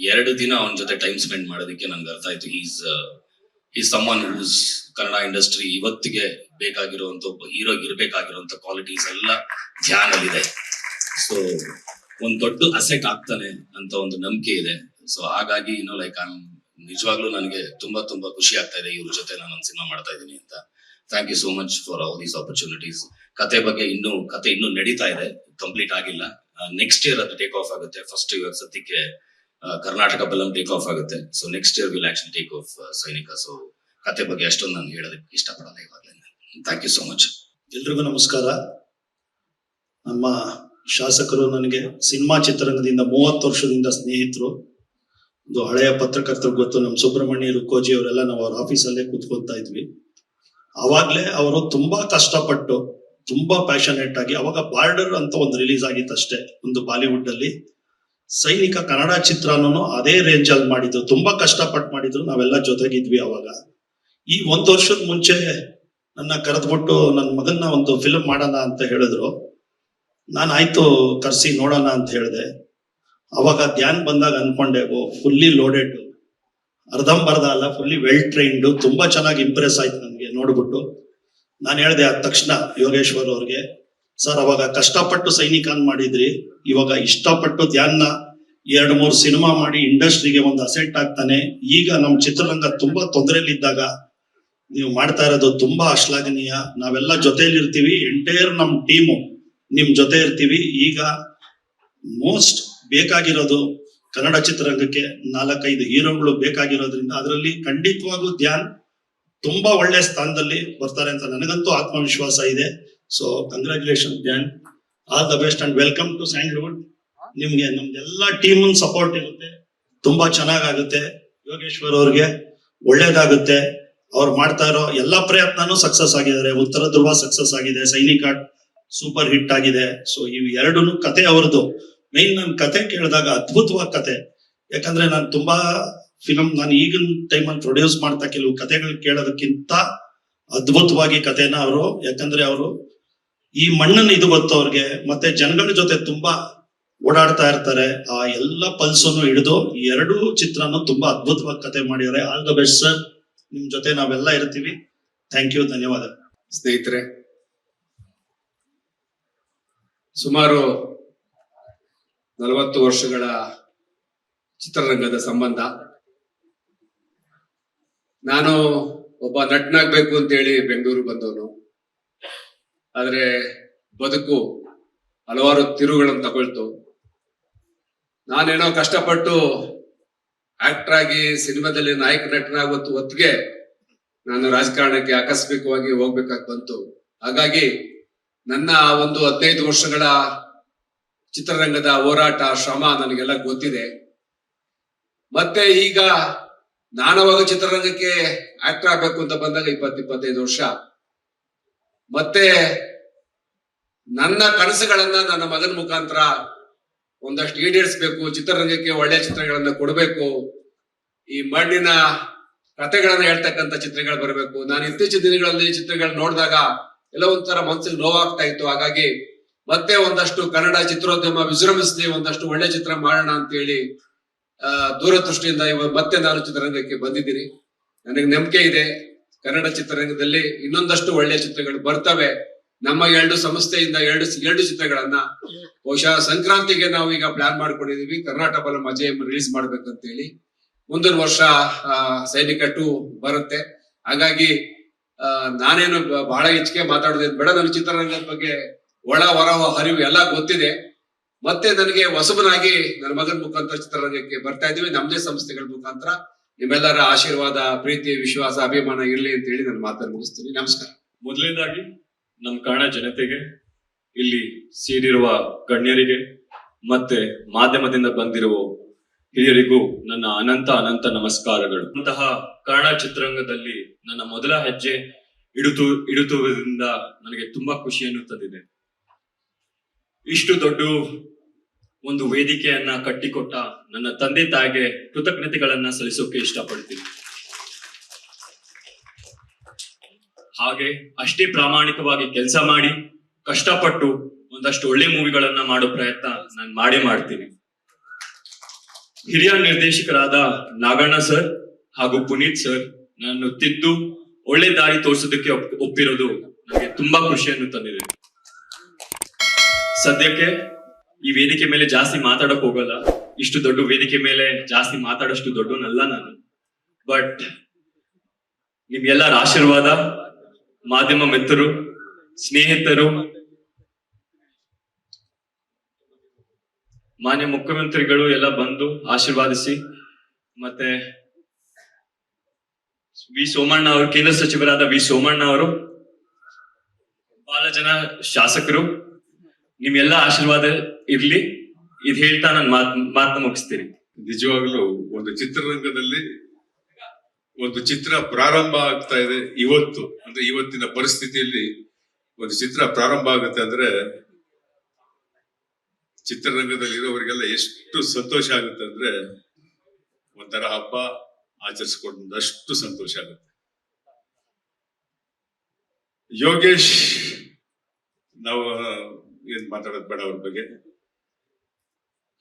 2 ದಿನ ಅವನ ಜೊತೆ ಟೈಮ್ ಸ್ಪೆಂಡ್ ಮಾಡೋದಕ್ಕೆ ನನ್ಗೆ ಅರ್ಥ ಆಯ್ತು is someone whose Kannada industry ಇವತ್ತಿಗೆ ಬೇಕಾಗಿರುವಂತ ಒಬ್ಬ ಹೀರೋಗೆ ಇರ್ಬೇಕಾಗಿರುವಂತ ಕ್ವಾಲಿಟೀಸ್ ಎಲ್ಲ ಧ್ಯಾನಲ್ಲಿದೆ. ಸೊ ಒಂದ್ ದೊಡ್ಡ ಅಸೆಟ್ ಆಗ್ತಾನೆ ಅಂತ ಒಂದು ನಂಬಿಕೆ ಇದೆ. ಸೊ ಹಾಗಾಗಿ ಲೈಕ್ ನಿಜವಾಗ್ಲೂ ನನಗೆ ತುಂಬಾ ತುಂಬಾ ಖುಷಿ ಆಗ್ತಾ ಇದೆ ಇವ್ರ ಜೊತೆ ನಾನು ಒಂದು ಸಿನಿಮಾ ಮಾಡ್ತಾ ಇದ್ದೀನಿ ಅಂತ. Thank you so much for all these opportunities. ಕತೆ ಬಗ್ಗೆ ಕತೆ ಇನ್ನೂ ನಡೀತಾ ಇದೆ, ಕಂಪ್ಲೀಟ್ ಆಗಿಲ್ಲ. ನೆಕ್ಸ್ಟ್ ಇಯರ್ ಅದು ಟೇಕ್ ಆಫ್ ಆಗುತ್ತೆ. ಫಸ್ಟ್ ಇವಾಗ ಸದ್ಯಕ್ಕೆ ಕರ್ನಾಟಕ ಬಲಂ ಟೇಕ್ ಆಫ್ ಆಗುತ್ತೆ. So next year will actually take off Sainika. So ಕತೆ ಬಗ್ಗೆ ಅಷ್ಟೊಂದು ನಾನು ಹೇಳೋದಕ್ಕೆ ಇಷ್ಟಪಡಲ್ಲ ಇವಾಗಲೇ. Thank you so much. ಎಲ್ರಿಗೂ ನಮಸ್ಕಾರ. ನಮ್ಮ ಶಾಸಕರು ನನಗೆ ಸಿನಿಮಾ ಚಿತ್ರರಂಗದಿಂದ 30 ವರ್ಷದಿಂದ ಸ್ನೇಹಿತರು. ಒಂದು ಹಳೆಯ ಪತ್ರಕರ್ತರು ಗೊತ್ತು, ನಮ್ಮ ಸುಬ್ರಹ್ಮಣ್ಯ ರುಕ್ಕೋಜಿ ಅವರೆಲ್ಲ ನಾವು ಅವ್ರ ಆಫೀಸಲ್ಲೇ ಕೂತ್ಕೊಳ್ತಾ ಇದ್ವಿ. ಅವಾಗ್ಲೇ ಅವರು ತುಂಬಾ ಕಷ್ಟಪಟ್ಟು ತುಂಬಾ ಪ್ಯಾಷನೇಟ್ ಆಗಿ, ಅವಾಗ ಬಾರ್ಡರ್ ಅಂತ ಒಂದು ರಿಲೀಸ್ ಆಗಿತ್ತು ಅಷ್ಟೇ ಒಂದು ಬಾಲಿವುಡ್ ಅಲ್ಲಿ. ಸೈನಿಕ ಕನ್ನಡ ಚಿತ್ರನೂ ಅದೇ ರೇಂಜ್ ಅಲ್ಲಿ ಮಾಡಿದ್ರು, ತುಂಬಾ ಕಷ್ಟಪಟ್ಟು ಮಾಡಿದ್ರು. ನಾವೆಲ್ಲ ಜೊತೆಗಿದ್ವಿ ಅವಾಗ. ಈ 1 ವರ್ಷದ ಮುಂಚೆ ನನ್ನ ಕರೆದ್ಬಿಟ್ಟು ನನ್ನ ಮಗನ್ನ ಒಂದು ಫಿಲ್ಮ್ ಮಾಡೋಣ ಅಂತ ಹೇಳಿದ್ರು. ನಾನು ಆಯ್ತು ಕರ್ಸಿ ನೋಡೋಣ ಅಂತ ಹೇಳಿದೆ. ಅವಾಗ ಧ್ಯಾನ್ ಬಂದಾಗ ಅನ್ಕೊಂಡೆ ಫುಲ್ಲಿ ಲೋಡೆಡ್, ಅರ್ಧಂಬರ್ಧ ಅಲ್ಲ, ಫುಲ್ಲಿ ವೆಲ್ ಟ್ರೈನ್ಡ್, ತುಂಬಾ ಚೆನ್ನಾಗಿ ಇಂಪ್ರೆಸ್ ಆಯ್ತು ನನಗೆ ನೋಡ್ಬಿಟ್ಟು. ನಾನು ಹೇಳಿದೆ ಆದ ತಕ್ಷಣ ಯೋಗೇಶ್ವರ್ ಅವ್ರಿಗೆ, ಸರ್ ಅವಾಗ ಕಷ್ಟಪಟ್ಟು ಸೈನಿಕಾನ್ ಮಾಡಿದ್ರಿ, ಇವಾಗ ಇಷ್ಟಪಟ್ಟು ಧ್ಯಾನ್ನ 2-3 ಸಿನಿಮಾ ಮಾಡಿ ಇಂಡಸ್ಟ್ರಿಗೆ ಒಂದು ಅಸೆಟ್ ಆಗ್ತಾನೆ. ಈಗ ನಮ್ಮ ಚಿತ್ರರಂಗ ತುಂಬಾ ತೊಂದರೆಯಲ್ಲಿದ್ದಾಗ ನೀವು ಮಾಡ್ತಾ ಇರೋದು ತುಂಬಾ ಅಶ್ಲಾಘನೀಯ. ನಾವೆಲ್ಲ ಜೊತೆಯಲ್ಲಿ ಇರ್ತೀವಿ, ಎಂಟೈರ್ ನಮ್ ಟೀಮು ನಿಮ್ ಜೊತೆ ಇರ್ತೀವಿ. ಈಗ ಮೋಸ್ಟ್ ಬೇಕಾಗಿರೋದು ಕನ್ನಡ ಚಿತ್ರರಂಗಕ್ಕೆ 4-5 ಹೀರೋಗಳು ಬೇಕಾಗಿರೋದ್ರಿಂದ ಅದರಲ್ಲಿ ಖಂಡಿತವಾಗೂ ಧ್ಯಾನ್ ತುಂಬಾ ಒಳ್ಳೆ ಸ್ಥಾನದಲ್ಲಿ ಬರ್ತಾರೆ ಅಂತ ನನಗಂತೂ ಆತ್ಮವಿಶ್ವಾಸ ಇದೆ. So congratulation Dhyan, all the best and welcome to Sandalwood. ನಿಮ್ಗೆ ನಮ್ದೆಲ್ಲ ಟೀಮ್ ಸಪೋರ್ಟ್ ಇರುತ್ತೆ, ತುಂಬಾ ಚೆನ್ನಾಗಾಗುತ್ತೆ. ಯೋಗೇಶ್ವರ್ ಅವ್ರಿಗೆ ಒಳ್ಳೇದಾಗುತ್ತೆ. ಅವ್ರು ಮಾಡ್ತಾ ಇರೋ ಎಲ್ಲಾ ಪ್ರಯತ್ನನೂ ಸಕ್ಸಸ್ ಆಗಿದ್ದಾರೆ. ಉತ್ತರ ಧ್ರುವ ಸಕ್ಸಸ್ ಆಗಿದೆ, ಸೈನಿಕ ಸೂಪರ್ ಹಿಟ್ ಆಗಿದೆ. ಸೊ ಇವು ಎರಡೂನು ಕತೆ ಅವ್ರದ್ದು. ಮೈನ್ ನನ್ ಕತೆ ಕೇಳಿದಾಗ ಅದ್ಭುತವಾದ ಕತೆ. ಯಾಕಂದ್ರೆ ನಾನು ತುಂಬಾ ಫಿಲಂ ನಾನು ಈಗಿನ ಟೈಮಲ್ಲಿ ಪ್ರೊಡ್ಯೂಸ್ ಮಾಡ್ತಾ ಕೆಲವು ಕತೆಗಳು ಕೇಳೋದಕ್ಕಿಂತ ಅದ್ಭುತವಾಗಿ ಕತೆನ ಅವರು, ಯಾಕಂದ್ರೆ ಅವರು ಈ ಮಣ್ಣನ್ನು ಇದು ಗೊತ್ತು ಅವ್ರಿಗೆ, ಮತ್ತೆ ಜನಗಳ ಜೊತೆ ತುಂಬಾ ಓಡಾಡ್ತಾ ಇರ್ತಾರೆ. ಆ ಎಲ್ಲ ಪಲ್ಸನ್ನು ಹಿಡಿದು ಈ ಎರಡೂ ಚಿತ್ರನು ತುಂಬಾ ಅದ್ಭುತವಾಗಿ ಕತೆ ಮಾಡಿದ್ದಾರೆ. ಆಲ್ ದ ಬೆಸ್ಟ್ ಸರ್, ನಿಮ್ ಜೊತೆ ನಾವೆಲ್ಲ ಇರ್ತೀವಿ. ಥ್ಯಾಂಕ್ ಯು, ಧನ್ಯವಾದ. ಸ್ನೇಹಿತರೆ, ಸುಮಾರು 40 ವರ್ಷಗಳ ಚಿತ್ರರಂಗದ ಸಂಬಂಧ. ನಾನು ಒಬ್ಬ ನಟನಾಗ್ಬೇಕು ಅಂತೇಳಿ ಬೆಂಗಳೂರು ಬಂದವನು. ಆದ್ರೆ ಬದುಕು ಹಲವಾರು ತಿರುವುಗಳನ್ನು ತಗೊಳ್ತು. ನಾನೇನೋ ಕಷ್ಟಪಟ್ಟು ಆಕ್ಟರ್ ಆಗಿ ಸಿನಿಮಾದಲ್ಲಿ ನಾಯಕ ನಟನಾಗುವ ಹೊತ್ತಿಗೆ ನಾನು ರಾಜಕಾರಣಕ್ಕೆ ಆಕಸ್ಮಿಕವಾಗಿ ಹೋಗ್ಬೇಕಾಗಿ ಬಂತು. ಹಾಗಾಗಿ ನನ್ನ ಒಂದು 15 ವರ್ಷಗಳ ಚಿತ್ರರಂಗದ ಹೋರಾಟ, ಶ್ರಮ ನನಗೆಲ್ಲ ಗೊತ್ತಿದೆ. ಮತ್ತೆ ಈಗ ನಾನವಾಗ ಚಿತ್ರರಂಗಕ್ಕೆ ಆಕ್ಟರ್ ಆಗ್ಬೇಕು ಅಂತ ಬಂದಾಗ 20-25 ವರ್ಷ. ಮತ್ತೆ ನನ್ನ ಕನಸುಗಳನ್ನ ನನ್ನ ಮಗನ ಮುಖಾಂತರ ಒಂದಷ್ಟು ಈಡೇರಿಸಬೇಕು, ಚಿತ್ರರಂಗಕ್ಕೆ ಒಳ್ಳೆಯ ಚಿತ್ರಗಳನ್ನ ಕೊಡಬೇಕು, ಈ ಮಣ್ಣಿನ ಕಥೆಗಳನ್ನ ಹೇಳ್ತಕ್ಕಂಥ ಚಿತ್ರಗಳು ಬರಬೇಕು. ನಾನು ಇತ್ತೀಚಿನ ದಿನಗಳಲ್ಲಿ ಚಿತ್ರಗಳನ್ನ ನೋಡಿದಾಗ ಎಲ್ಲ ಒಂಥರ ಮನಸ್ಸಿಗೆ ನೋವಾಗ್ತಾ ಇತ್ತು. ಹಾಗಾಗಿ ಮತ್ತೆ ಒಂದಷ್ಟು ಕನ್ನಡ ಚಿತ್ರೋದ್ಯಮ ವಿಜೃಂಭಿಸಲಿ, ಒಂದಷ್ಟು ಒಳ್ಳೆ ಚಿತ್ರ ಮಾಡೋಣ ಅಂತ ಹೇಳಿ ದೂರದೃಷ್ಟಿಯಿಂದ ಮತ್ತೆ ನಾನು ಚಿತ್ರರಂಗಕ್ಕೆ ಬಂದಿದ್ದೀನಿ. ನನಗೆ ನಂಬಿಕೆ ಇದೆ ಕನ್ನಡ ಚಿತ್ರರಂಗದಲ್ಲಿ ಇನ್ನೊಂದಷ್ಟು ಒಳ್ಳೆಯ ಚಿತ್ರಗಳು ಬರ್ತವೆ. ನಮ್ಮ 2 ಸಂಸ್ಥೆಯಿಂದ 2 ಚಿತ್ರಗಳನ್ನ ಬಹುಶಃ ಸಂಕ್ರಾಂತಿಗೆ ನಾವು ಈಗ ಪ್ಲಾನ್ ಮಾಡ್ಕೊಂಡಿದೀವಿ. ಕರ್ನಾಟಕ ಬಲ ಅಜಯ್ ರಿಲೀಸ್ ಮಾಡ್ಬೇಕಂತ ಹೇಳಿ. ಮುಂದಿನ ವರ್ಷ ಸೈನಿಕ 2 ಬರುತ್ತೆ. ಹಾಗಾಗಿ ನಾನೇನು ಬಹಳ ಹೆಚ್ಚಿಗೆ ಮಾತಾಡೋದೇನು ಬೇಡ. ನನ್ನ ಚಿತ್ರರಂಗದ ಬಗ್ಗೆ ಒಳ ಹೊರ ಹರಿವು ಎಲ್ಲ ಗೊತ್ತಿದೆ. ಮತ್ತೆ ನನಗೆ ಹೊಸಬನಾಗಿ ನನ್ನ ಮಗನ ಮುಖಾಂತರ ಚಿತ್ರರಂಗಕ್ಕೆ ಬರ್ತಾ ಇದೀವಿ. ನಮ್ಮದೇ ಸಂಸ್ಥೆಗಳ ಮುಖಾಂತರ ನಿಮ್ಮೆಲ್ಲರ ಆಶೀರ್ವಾದ, ಪ್ರೀತಿ, ವಿಶ್ವಾಸ, ಅಭಿಮಾನ ಇರ್ಲಿ ಅಂತ ಹೇಳಿ ನಾನು ಮಾತನ್ನು ಮುಗಿಸ್ತೀನಿ. ನಮಸ್ಕಾರ. ಮೊದಲನೇದಾಗಿ ನಮ್ಮ ಕನ್ನಡ ಜನತೆಗೆ, ಇಲ್ಲಿ ಸೇರಿರುವ ಗಣ್ಯರಿಗೆ ಮತ್ತೆ ಮಾಧ್ಯಮದಿಂದ ಬಂದಿರುವ ಹಿರಿಯರಿಗೂ ನನ್ನ ಅನಂತ ಅನಂತ ನಮಸ್ಕಾರಗಳು. ಅಂತಹ ಕನ್ನಡ ಚಿತ್ರರಂಗದಲ್ಲಿ ನನ್ನ ಮೊದಲ ಹೆಜ್ಜೆ ಇಡುತ್ತಿರುವುದರಿಂದ ನನಗೆ ತುಂಬಾ ಖುಷಿಯನ್ನು ತಂದಿದೆ. ಇಷ್ಟು ದೊಡ್ಡ ಒಂದು ವೇದಿಕೆಯನ್ನ ಕಟ್ಟಿಕೊಟ್ಟ ನನ್ನ ತಂದೆ ತಾಯಿಗೆ ಕೃತಜ್ಞತೆಗಳನ್ನ ಸಲ್ಲಿಸೋಕೆ ಇಷ್ಟಪಡ್ತೀನಿ. ಹಾಗೆ ಅಷ್ಟೇ ಪ್ರಾಮಾಣಿಕವಾಗಿ ಕೆಲಸ ಮಾಡಿ ಕಷ್ಟಪಟ್ಟು ಒಂದಷ್ಟು ಒಳ್ಳೆ ಮೂವಿಗಳನ್ನ ಮಾಡೋ ಪ್ರಯತ್ನ ನಾನು ಮಾಡ್ತೀನಿ. ಹಿರಿಯ ನಿರ್ದೇಶಕರಾದ ನಾಗಣ್ಣ ಸರ್ ಹಾಗೂ ಪುನೀತ್ ಸರ್ ನಾನು ತಿದ್ದು ಒಳ್ಳೆ ದಾರಿ ತೋರಿಸೋದಕ್ಕೆ ಒಪ್ಪಿರೋದು ನನಗೆ ತುಂಬಾ ಖುಷಿಯನ್ನು ತಂದಿದೆ. ಸದ್ಯಕ್ಕೆ ಈ ವೇದಿಕೆ ಮೇಲೆ ಜಾಸ್ತಿ ಮಾತಾಡಕ್ ಹೋಗಲ್ಲ. ಇಷ್ಟು ದೊಡ್ಡ ವೇದಿಕೆ ಮೇಲೆ ಜಾಸ್ತಿ ಮಾತಾಡೋಷ್ಟು ದೊಡ್ಡವನಲ್ಲ ನಾನು. ಬಟ್ ನಿಮ್ಗೆಲ್ಲರ ಆಶೀರ್ವಾದ, ಮಾಧ್ಯಮ ಮಿತ್ರರು, ಸ್ನೇಹಿತರು, ಮಾನ್ಯ ಮುಖ್ಯಮಂತ್ರಿಗಳು ಎಲ್ಲ ಬಂದು ಆಶೀರ್ವಾದಿಸಿ, ಮತ್ತೆ ವಿ ಸೋಮಣ್ಣ ಅವರು, ಕೇಂದ್ರ ಸಚಿವರಾದ ವಿ ಸೋಮಣ್ಣ ಅವರು, ಬಹಳ ಜನ ಶಾಸಕರು, ನಿಮ್ಮೆಲ್ಲ ಆಶೀರ್ವಾದ ಇರ್ಲಿ. ಇದು ಹೇಳ್ತಾ ನಾನು ಮಾತನ್ನ ಮುಗಿಸ್ತೀನಿ. ನಿಜವಾಗ್ಲೂ ಒಂದು ಚಿತ್ರರಂಗದಲ್ಲಿ ಒಂದು ಚಿತ್ರ ಪ್ರಾರಂಭ ಆಗ್ತಾ ಇದೆ ಇವತ್ತು. ಅಂದ್ರೆ ಇವತ್ತಿನ ಪರಿಸ್ಥಿತಿಯಲ್ಲಿ ಒಂದು ಚಿತ್ರ ಪ್ರಾರಂಭ ಆಗುತ್ತೆ ಅಂದ್ರೆ ಚಿತ್ರರಂಗದಲ್ಲಿ ಇರೋವರಿಗೆಲ್ಲ ಎಷ್ಟು ಸಂತೋಷ ಆಗುತ್ತೆ ಅಂದ್ರೆ ಒಂಥರ ಹಬ್ಬ ಆಚರಿಸ್ಕೊಂಡಷ್ಟು ಸಂತೋಷ ಆಗುತ್ತೆ. ಯೋಗೇಶ್, ನಾವು ಏನ್ ಮಾತಾಡೋದು ಬೇಡ ಅವ್ರ ಬಗ್ಗೆ.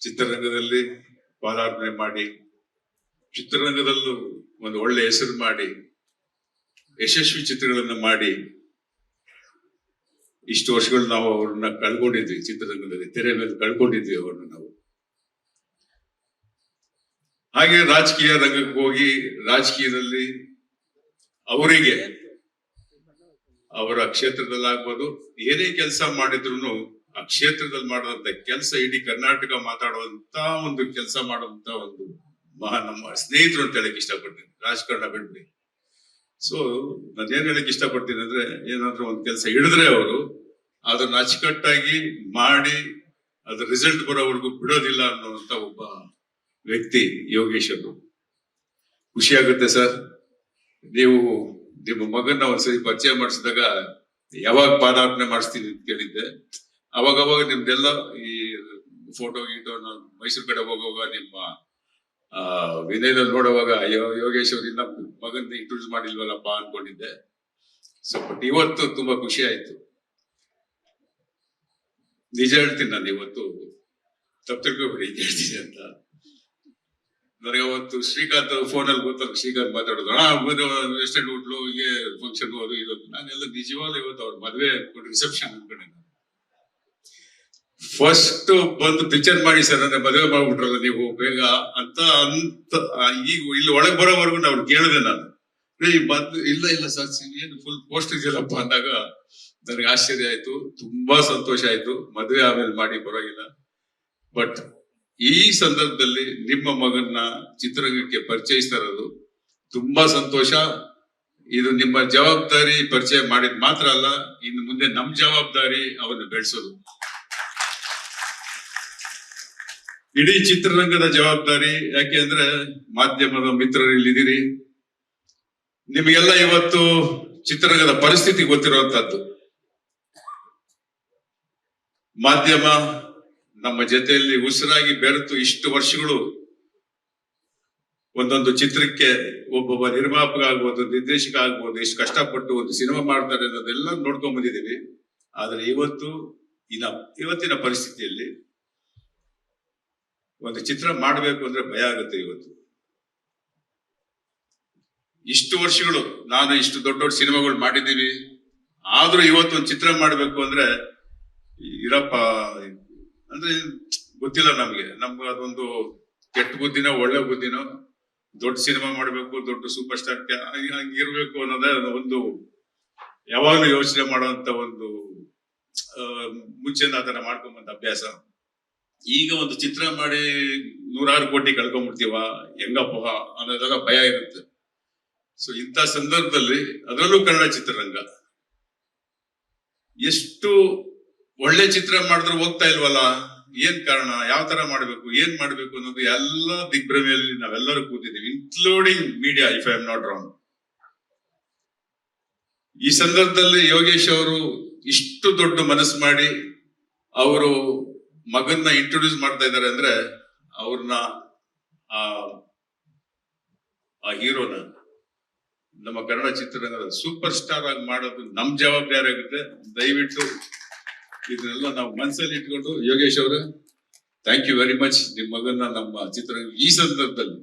ಚಿತ್ರರಂಗದಲ್ಲಿ ಪಾದಾರ್ಪಣೆ ಮಾಡಿ, ಚಿತ್ರರಂಗದಲ್ಲೂ ಒಂದು ಒಳ್ಳೆ ಹೆಸರು ಮಾಡಿ, ಯಶಸ್ವಿ ಚಿತ್ರಗಳನ್ನ ಮಾಡಿ, ಇಷ್ಟು ವರ್ಷಗಳು ನಾವು ಅವ್ರನ್ನ ಕಳ್ಕೊಂಡಿದ್ವಿ. ಚಿತ್ರರಂಗದಲ್ಲಿ ತೆರೆ ಮೇಲೆ ಕಳ್ಕೊಂಡಿದ್ವಿ ಅವ್ರನ್ನ ನಾವು. ಹಾಗೆ ರಾಜಕೀಯ ರಂಗಕ್ಕೆ ಹೋಗಿ ರಾಜಕೀಯದಲ್ಲಿ ಅವರಿಗೆ ಅವರ ಕ್ಷೇತ್ರದಲ್ಲಾಗ್ಬೋದು ಏನೇ ಕೆಲಸ ಮಾಡಿದ್ರು ಆ ಕ್ಷೇತ್ರದಲ್ಲಿ ಮಾಡುವಂತ ಕೆಲಸ ಇಡೀ ಕರ್ನಾಟಕ ಮಾತಾಡುವಂತ ಒಂದು ಕೆಲಸ ಮಾಡುವಂತ ಒಂದು ನಮ್ಮ ಸ್ನೇಹಿತರು ಅಂತ ಹೇಳಕ್ ಇಷ್ಟಪಡ್ತೀನಿ. ರಾಜಕಾರಣ ಬಿಡ್ಬಿಡಿ. ಸೊ ನಾನು ಏನ್ ಹೇಳಕ್ ಇಷ್ಟಪಡ್ತೀನಿ ಅಂದ್ರೆ, ಏನಾದ್ರೂ ಒಂದು ಕೆಲಸ ಹಿಡಿದ್ರೆ ಅವರು ಅದನ್ನ ಅಚ್ಚುಕಟ್ಟಾಗಿ ಮಾಡಿ ಅದ್ರ ರಿಸಲ್ಟ್ ಬರೋವರೆಗೂ ಬಿಡೋದಿಲ್ಲ ಅನ್ನುವಂತ ಒಬ್ಬ ವ್ಯಕ್ತಿ ಯೋಗೇಶ್ ಅವರು. ಖುಷಿ ಆಗುತ್ತೆ ಸರ್. ನೀವು ನಿಮ್ಮ ಮಗನ್ನ ಒಂದ್ಸರಿ ಪರಿಚಯ ಮಾಡಿಸಿದಾಗ ಯಾವಾಗ ಪಾದಾರ್ಪಣೆ ಮಾಡಿಸ್ತೀನಿ ಅಂತ ಕೇಳಿದ್ದೆ. ಅವಾಗ ನಿಮ್ದೆಲ್ಲ ಈ ಫೋಟೋ ಗೀಟೋ ನಾನು ಮೈಸೂರು ಕಡೆ ಹೋಗುವಾಗ ನಿಮ್ಮ ವಿನಯದಲ್ಲಿ ನೋಡುವಾಗ ಯೋಗೇಶ್ ಅವ್ರ ಇನ್ನ ಮಗನ್ ಇಂಟ್ರೊಡ್ಯೂಸ್ ಮಾಡಿಲ್ವಲ್ಲಪ್ಪ ಅನ್ಕೊಂಡಿದ್ದೆ. ಸೊ ಬಟ್ ಇವತ್ತು ತುಂಬಾ ಖುಷಿ ಆಯ್ತು. ನಿಜ ಹೇಳ್ತೀನಿ, ನಾನು ಇವತ್ತು ತಪ್ಪು ತಿಳ್ಕೊಬೇಡಿ ಹೇಳ್ತೀನಿ ಅಂತ. ನನಗೆ ಅವತ್ತು ಶ್ರೀಕಾಂತ್ ಫೋನಲ್ಲಿ ಗೊತ್ತಲ್ಲ, ಶ್ರೀಕಾಂತ್ ಮಾತಾಡೋದು ವೆಸ್ಟರ್ನ್ ಹೋಟ್ಲು ಹೀಗೆ ಫಂಕ್ಷನ್ ಅದು ಇದು. ನಾನೆಲ್ಲ ನಿಜವಾಗ್ಲೂ ಇವತ್ತು ಅವ್ರ ಮದುವೆ ರಿಸೆಪ್ಷನ್ ಅನ್ಕೊಂಡೆ. ಫಸ್ಟ್ ಬಂದು ಪಿಕ್ಚರ್ ಮಾಡಿ ಸರ್ ನನ್ನ ಮದುವೆ ಮಾಡ್ಬಿಟ್ರಲ್ಲ ನೀವು ಬೇಗ ಅಂತ ಈಗ ಇಲ್ಲಿ ಒಳಗೆ ಬರೋವರೆಗೂ ನಾವು ಕೇಳಿದೆ ನಾನು. ಇಲ್ಲ ಸರ್ ಏನು ಫುಲ್ ಪೋಸ್ಟ್ ಇದೆಯಲ್ಲಪ್ಪ ಅಂದಾಗ ನನಗೆ ಆಶ್ಚರ್ಯ ಆಯ್ತು, ತುಂಬಾ ಸಂತೋಷ ಆಯ್ತು. ಮದುವೆ ಆಮೇಲೆ ಮಾಡಿ ಪರವಾಗಿಲ್ಲ. ಬಟ್ ಈ ಸಂದರ್ಭದಲ್ಲಿ ನಿಮ್ಮ ಮಗನ್ನ ಚಿತ್ರರಂಗಕ್ಕೆ ಪರಿಚಯಿಸ್ತಾ ಇರೋದು ತುಂಬಾ ಸಂತೋಷ. ಇದು ನಿಮ್ಮ ಜವಾಬ್ದಾರಿ. ಪರಿಚಯ ಮಾಡಿದ್ ಮಾತ್ರ ಅಲ್ಲ, ಇನ್ನು ಮುಂದೆ ನಮ್ ಜವಾಬ್ದಾರಿ ಅವನ್ನ ಬೆಳೆಸೋದು. ಇಡೀ ಚಿತ್ರರಂಗದ ಜವಾಬ್ದಾರಿ. ಯಾಕೆ ಅಂದ್ರೆ ಮಾಧ್ಯಮದ ಮಿತ್ರರು ಇಲ್ಲಿದ್ದೀರಿ. ನಿಮಗೆಲ್ಲ ಇವತ್ತು ಚಿತ್ರರಂಗದ ಪರಿಸ್ಥಿತಿ ಗೊತ್ತಿರುವಂತದ್ದು. ಮಾಧ್ಯಮ ನಮ್ಮ ಜೊತೆಯಲ್ಲಿ ಉಸಿರಾಗಿ ಬೆರೆತು ಇಷ್ಟು ವರ್ಷಗಳು ಒಂದೊಂದು ಚಿತ್ರಕ್ಕೆ ಒಬ್ಬೊಬ್ಬ ನಿರ್ಮಾಪಕ ಆಗ್ಬೋದು, ನಿರ್ದೇಶಕ ಆಗ್ಬೋದು, ಎಷ್ಟು ಕಷ್ಟಪಟ್ಟು ಒಂದು ಸಿನಿಮಾ ಮಾಡ್ತಾರೆ ಅನ್ನೋದೆಲ್ಲ ನೋಡ್ಕೊಂಡ್ ಬಂದಿದ್ದೀವಿ. ಆದ್ರೆ ಇವತ್ತಿನ ಪರಿಸ್ಥಿತಿಯಲ್ಲಿ ಒಂದು ಚಿತ್ರ ಮಾಡಬೇಕು ಅಂದ್ರೆ ಭಯ ಆಗುತ್ತೆ. ಇವತ್ತು ಇಷ್ಟು ವರ್ಷಗಳು ನಾನು ಇಷ್ಟು ದೊಡ್ಡ ದೊಡ್ಡ ಸಿನಿಮಾಗಳು ಮಾಡಿದ್ದೀವಿ. ಆದ್ರೂ ಇವತ್ತು ಒಂದು ಚಿತ್ರ ಮಾಡ್ಬೇಕು ಅಂದ್ರೆ ಇರಪ್ಪ ಅಂದ್ರೆ ಗೊತ್ತಿಲ್ಲ ನಮ್ಗೆ ಅದೊಂದು ಕೆಟ್ಟ ಬುದ್ಧಿನೋ ಒಳ್ಳೆ ಬುದ್ಧಿನೋ. ದೊಡ್ಡ ಸಿನಿಮಾ ಮಾಡ್ಬೇಕು, ದೊಡ್ಡ ಸೂಪರ್ ಸ್ಟಾರ್ ಹಂಗಿರ್ಬೇಕು ಅನ್ನೋದೇ ಒಂದು ಯಾವಾಗ್ಲೂ ಯೋಚನೆ ಮಾಡುವಂತ ಒಂದು ಮುಂಚೆನ ಅದನ್ನ ಮಾಡ್ಕೊಂಡ್ ಬಂದ ಅಭ್ಯಾಸ. ಈಗ ಒಂದು ಚಿತ್ರ ಮಾಡಿ 100 ಕೋಟಿ ಕಳ್ಕೊಂಡ್ಬಿಡ್ತೀವ ಹೆಂಗಪ್ಪ ಅನ್ನೋದೆಲ್ಲ ಭಯ ಇರುತ್ತೆ. ಸೊ ಇಂಥ ಸಂದರ್ಭದಲ್ಲಿ ಅದರಲ್ಲೂ ಕನ್ನಡ ಚಿತ್ರರಂಗ ಎಷ್ಟು ಒಳ್ಳೆ ಚಿತ್ರ ಮಾಡಿದ್ರು ಹೋಗ್ತಾ ಇಲ್ವಲ್ಲ, ಏನ್ ಕಾರಣ, ಯಾವ ತರ ಮಾಡ್ಬೇಕು, ಏನ್ ಮಾಡ್ಬೇಕು ಅನ್ನೋದು ಎಲ್ಲ ದಿಗ್ಭ್ರಮೆಯಲ್ಲಿ ನಾವೆಲ್ಲರೂ ಕೂತಿದ್ದೀವಿ, including media, if I am not wrong. ಈ ಸಂದರ್ಭದಲ್ಲಿ ಯೋಗೇಶ್ ಅವರು ಇಷ್ಟು ದೊಡ್ಡ ಮನಸ್ಸು ಮಾಡಿ ಅವರು ಮಗನ್ನ ಇಂಟ್ರೊಡ್ಯೂಸ್ ಮಾಡ್ತಾ ಇದ್ದಾರೆ ಅಂದ್ರೆ ಅವ್ರನ್ನ ಆ ಹೀರೋನ ನಮ್ಮ ಕನ್ನಡ ಚಿತ್ರರಂಗದ ಸೂಪರ್ ಸ್ಟಾರ್ ಆಗಿ ಮಾಡೋದು ನಮ್ ಜವಾಬ್ದಾರಿ ಆಗುತ್ತೆ. ದಯವಿಟ್ಟು ಇದನ್ನೆಲ್ಲ ನಾವು ಮನಸ್ಸಲ್ಲಿ ಇಟ್ಕೊಂಡು, ಯೋಗೇಶ್ ಅವರೇ ಥ್ಯಾಂಕ್ ಯು ವೆರಿ ಮಚ್. ನಿಮ್ ಮಗನ್ನ ನಮ್ಮ ಚಿತ್ರರಂಗ ಈ ಸಂದರ್ಭದಲ್ಲಿ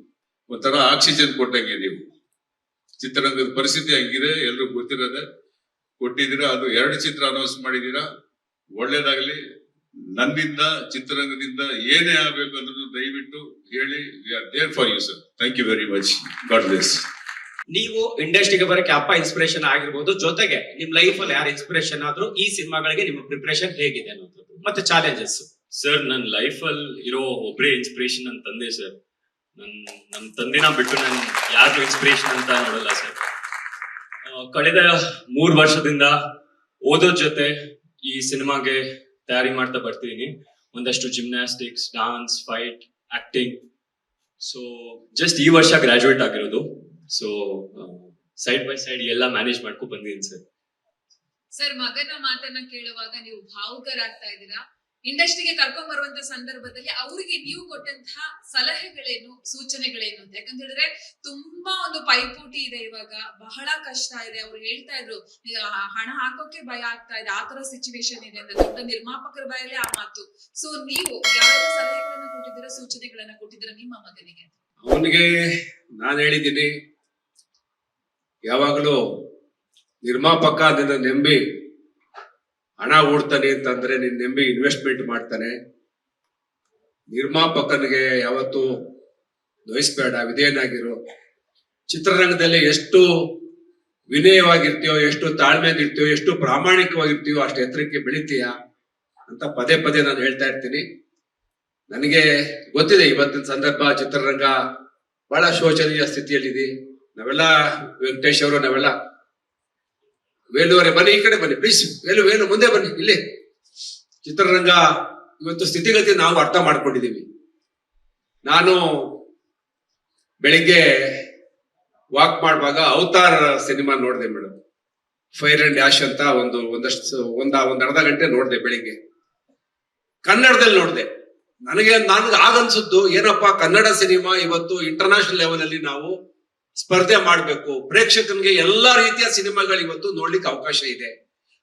ಒಂಥರ ಆಕ್ಸಿಜನ್ ಕೊಟ್ಟಂಗೆ. ನೀವು ಚಿತ್ರರಂಗದ ಪರಿಸ್ಥಿತಿ ಹಂಗಿದೆ, ಎಲ್ರು ಗೊತ್ತಿರೋದೆ. ಕೊಟ್ಟಿದ್ದೀರಾ, ಅದು 2 ಚಿತ್ರ ಅನೌನ್ಸ್ ಮಾಡಿದೀರಾ, ಒಳ್ಳೇದಾಗ್ಲಿ. ನನ್ನಿಂದ ಚಿತ್ರರಂಗದಿಂದ ಏನೇ ಆಗ್ಬೇಕು ಅಂದ್ರೂ ದಯವಿಟ್ಟು ಹೇಳಿ. We are there for you sir. Thank you very much. God bless. ನೀವು ಇಂಡಸ್ಟ್ರಿಗೆ ಬರಕ್ಕೆ ಅಪ್ಪ ಇನ್ಸ್ಪಿರೇಷನ್ ಆಗಿರ್ಬೋದು, ಜೊತೆಗೆ ನಿಮ್ ಲೈಫ್ ಅಲ್ಲಿ ಯಾರು ಇನ್ಸ್ಪಿರೇಷನ್ ಆದ್ರೂ, ಈ ಸಿನಿಮಾಗಳಿಗೆ ನಿಮ್ಮ ಪ್ರಿಪರೇಷನ್ ಹೇಗಿದೆ ಅನ್ನೋದು ಮತ್ತೆ ಚಾಲೆಂಜಸ್? ಸರ್, ನನ್ನ ಲೈಫ್ ಅಲ್ಲಿ ಇರೋ ಒಬ್ಬರೇ ಇನ್ಸ್ಪಿರೇಷನ್ ನನ್ನ ತಂದೆ ಸರ್. ನಮ್ ತಂದೆನ ಬಿಟ್ಟು ನಾನು ಯಾರು ಇನ್ಸ್ಪಿರೇಷನ್ ಅಂತ ನೋಡಲ್ಲ ಸರ್. ಕಳೆದ 3 ವರ್ಷದಿಂದ ಓದೋದ್ ಜೊತೆ ಈ ಸಿನಿಮಾಗೆ ತಯಾರಿ ಮಾಡ್ತಾ ಬರ್ತೀನಿ. ಒಂದಷ್ಟು gymnastics, dance, fight, acting. So just ಈ ವರ್ಷ ಗ್ರಾಜುಯೇಟ್ ಆಗಿರೋದು. ಸೊ ಸೈಡ್ ಬೈ ಸೈಡ್ ಎಲ್ಲ ಮ್ಯಾನೇಜ್ ಮಾಡ್ಕೊಂಡು ಬಂದಿದ್ದೀನಿ ಸರ್. ಸರ್, ಮಗನ ಮಾತನ್ನ ಕೇಳುವಾಗ ನೀವು ಭಾವುಕರಾಗ್ತಾ ಇದ್ದೀರಾ. ಇಂಡಸ್ಟ್ರಿಗೆ ಕರ್ಕೊಂಡ್ ಬರುವಂತ ಸಂದರ್ಭದಲ್ಲಿ ಅವರಿಗೆ ನೀವು ಕೊಟ್ಟಂತಹ ಸಲಹೆಗಳೇನು, ಸೂಚನೆಗಳೇನು ಅಂತ? ಯಾಕಂತ ಹೇಳಿದ್ರೆ ತುಂಬಾ ಒಂದು ಪೈಪೋಟಿ ಇದೆ ಇವಾಗ, ಬಹಳ ಕಷ್ಟ ಇದೆ. ಅವ್ರು ಹೇಳ್ತಾ ಇದ್ರು ಹಣ ಹಾಕೋಕೆ ಭಯ ಆಗ್ತಾ ಇದೆ, ಆತರ ಸಿಚುವೇಶನ್ ಇದೆ ಅಂತ. ದೊಡ್ಡ ನಿರ್ಮಾಪಕರ ಬಾಯಲ್ಲಿ ಆ ಮಾತು. ಸೊ ನೀವು ಯಾವ ಸಲಹೆಗಳನ್ನ ಕೊಟ್ಟಿದ್ದೀರಾ, ಸೂಚನೆಗಳನ್ನ ಕೊಟ್ಟಿದ್ದೀರಾ ನಿಮ್ಮ ಮಗನಿಗೆ? ಅವನಿಗೆ ನಾನು ಹೇಳಿದ್ದೀನಿ, ಯಾವಾಗಲೂ ನಿರ್ಮಾಪಕ ಅದನ್ನ ನಂಬಿ ಹಣ ಓಡ್ತಾನೆ ಅಂತಂದ್ರೆ ನೀನ್ ನಂಬಿ ಇನ್ವೆಸ್ಟ್ಮೆಂಟ್ ಮಾಡ್ತಾನೆ. ನಿರ್ಮಾಪಕನಿಗೆ ಯಾವತ್ತು ನೋಯಿಸ್ಬೇಡ, ವಿಧೇಯನಾಗಿರು. ಚಿತ್ರರಂಗದಲ್ಲಿ ಎಷ್ಟು ವಿನಯವಾಗಿರ್ತೀಯೋ, ಎಷ್ಟು ತಾಳ್ಮೆಯಾಗಿರ್ತೀಯೋ, ಎಷ್ಟು ಪ್ರಾಮಾಣಿಕವಾಗಿರ್ತೀಯೋ ಅಷ್ಟು ಎತ್ತರಕ್ಕೆ ಬೆಳಿತೀಯ ಅಂತ ಪದೇ ಪದೇ ನಾನು ಹೇಳ್ತಾ ಇರ್ತೀನಿ. ನನಗೆ ಗೊತ್ತಿದೆ ಇವತ್ತಿನ ಸಂದರ್ಭ ಚಿತ್ರರಂಗ ಬಹಳ ಶೋಚನೀಯ ಸ್ಥಿತಿಯಲ್ಲಿದೆ. ನಾವೆಲ್ಲ ವೆಂಕಟೇಶ್ ಅವರು, ನಾವೆಲ್ಲ ವೇಲುವರೆ ಬನ್ನಿ, ಈ ಕಡೆ ಬನ್ನಿ ಪ್ಲೀಸ್, ವೇಲು ಮುಂದೆ ಬನ್ನಿ. ಇಲ್ಲಿ ಚಿತ್ರರಂಗ ಇವತ್ತು ಸ್ಥಿತಿಗತಿ ನಾವು ಅರ್ಥ ಮಾಡ್ಕೊಂಡಿದೀವಿ. ನಾನು ಬೆಳಿಗ್ಗೆ ವಾಕ್ ಮಾಡುವಾಗ ಅವತಾರ್ ಸಿನಿಮಾ ನೋಡಿದೆ ಮೇಡಮ್, ಫೈರ್ ಅಂಡ್ ಡ್ಯಾಶ್ ಅಂತ ಒಂದ್ ಅರ್ಧ ಗಂಟೆ ನೋಡಿದೆ ಬೆಳಿಗ್ಗೆ. ಕನ್ನಡದಲ್ಲಿ ನೋಡಿದೆ. ನನಗೆ ಆಗನ್ಸುದ್ದು ಏನಪ್ಪಾ, ಕನ್ನಡ ಸಿನಿಮಾ ಇವತ್ತು ಇಂಟರ್ನ್ಯಾಷನಲ್ ಲೆವೆಲ್ ಅಲ್ಲಿ ನಾವು ಸ್ಪರ್ಧೆ ಮಾಡ್ಬೇಕು. ಪ್ರೇಕ್ಷಕನಿಗೆ ಎಲ್ಲಾ ರೀತಿಯ ಸಿನಿಮಾಗಳು ಇವತ್ತು ನೋಡ್ಲಿಕ್ಕೆ ಅವಕಾಶ ಇದೆ.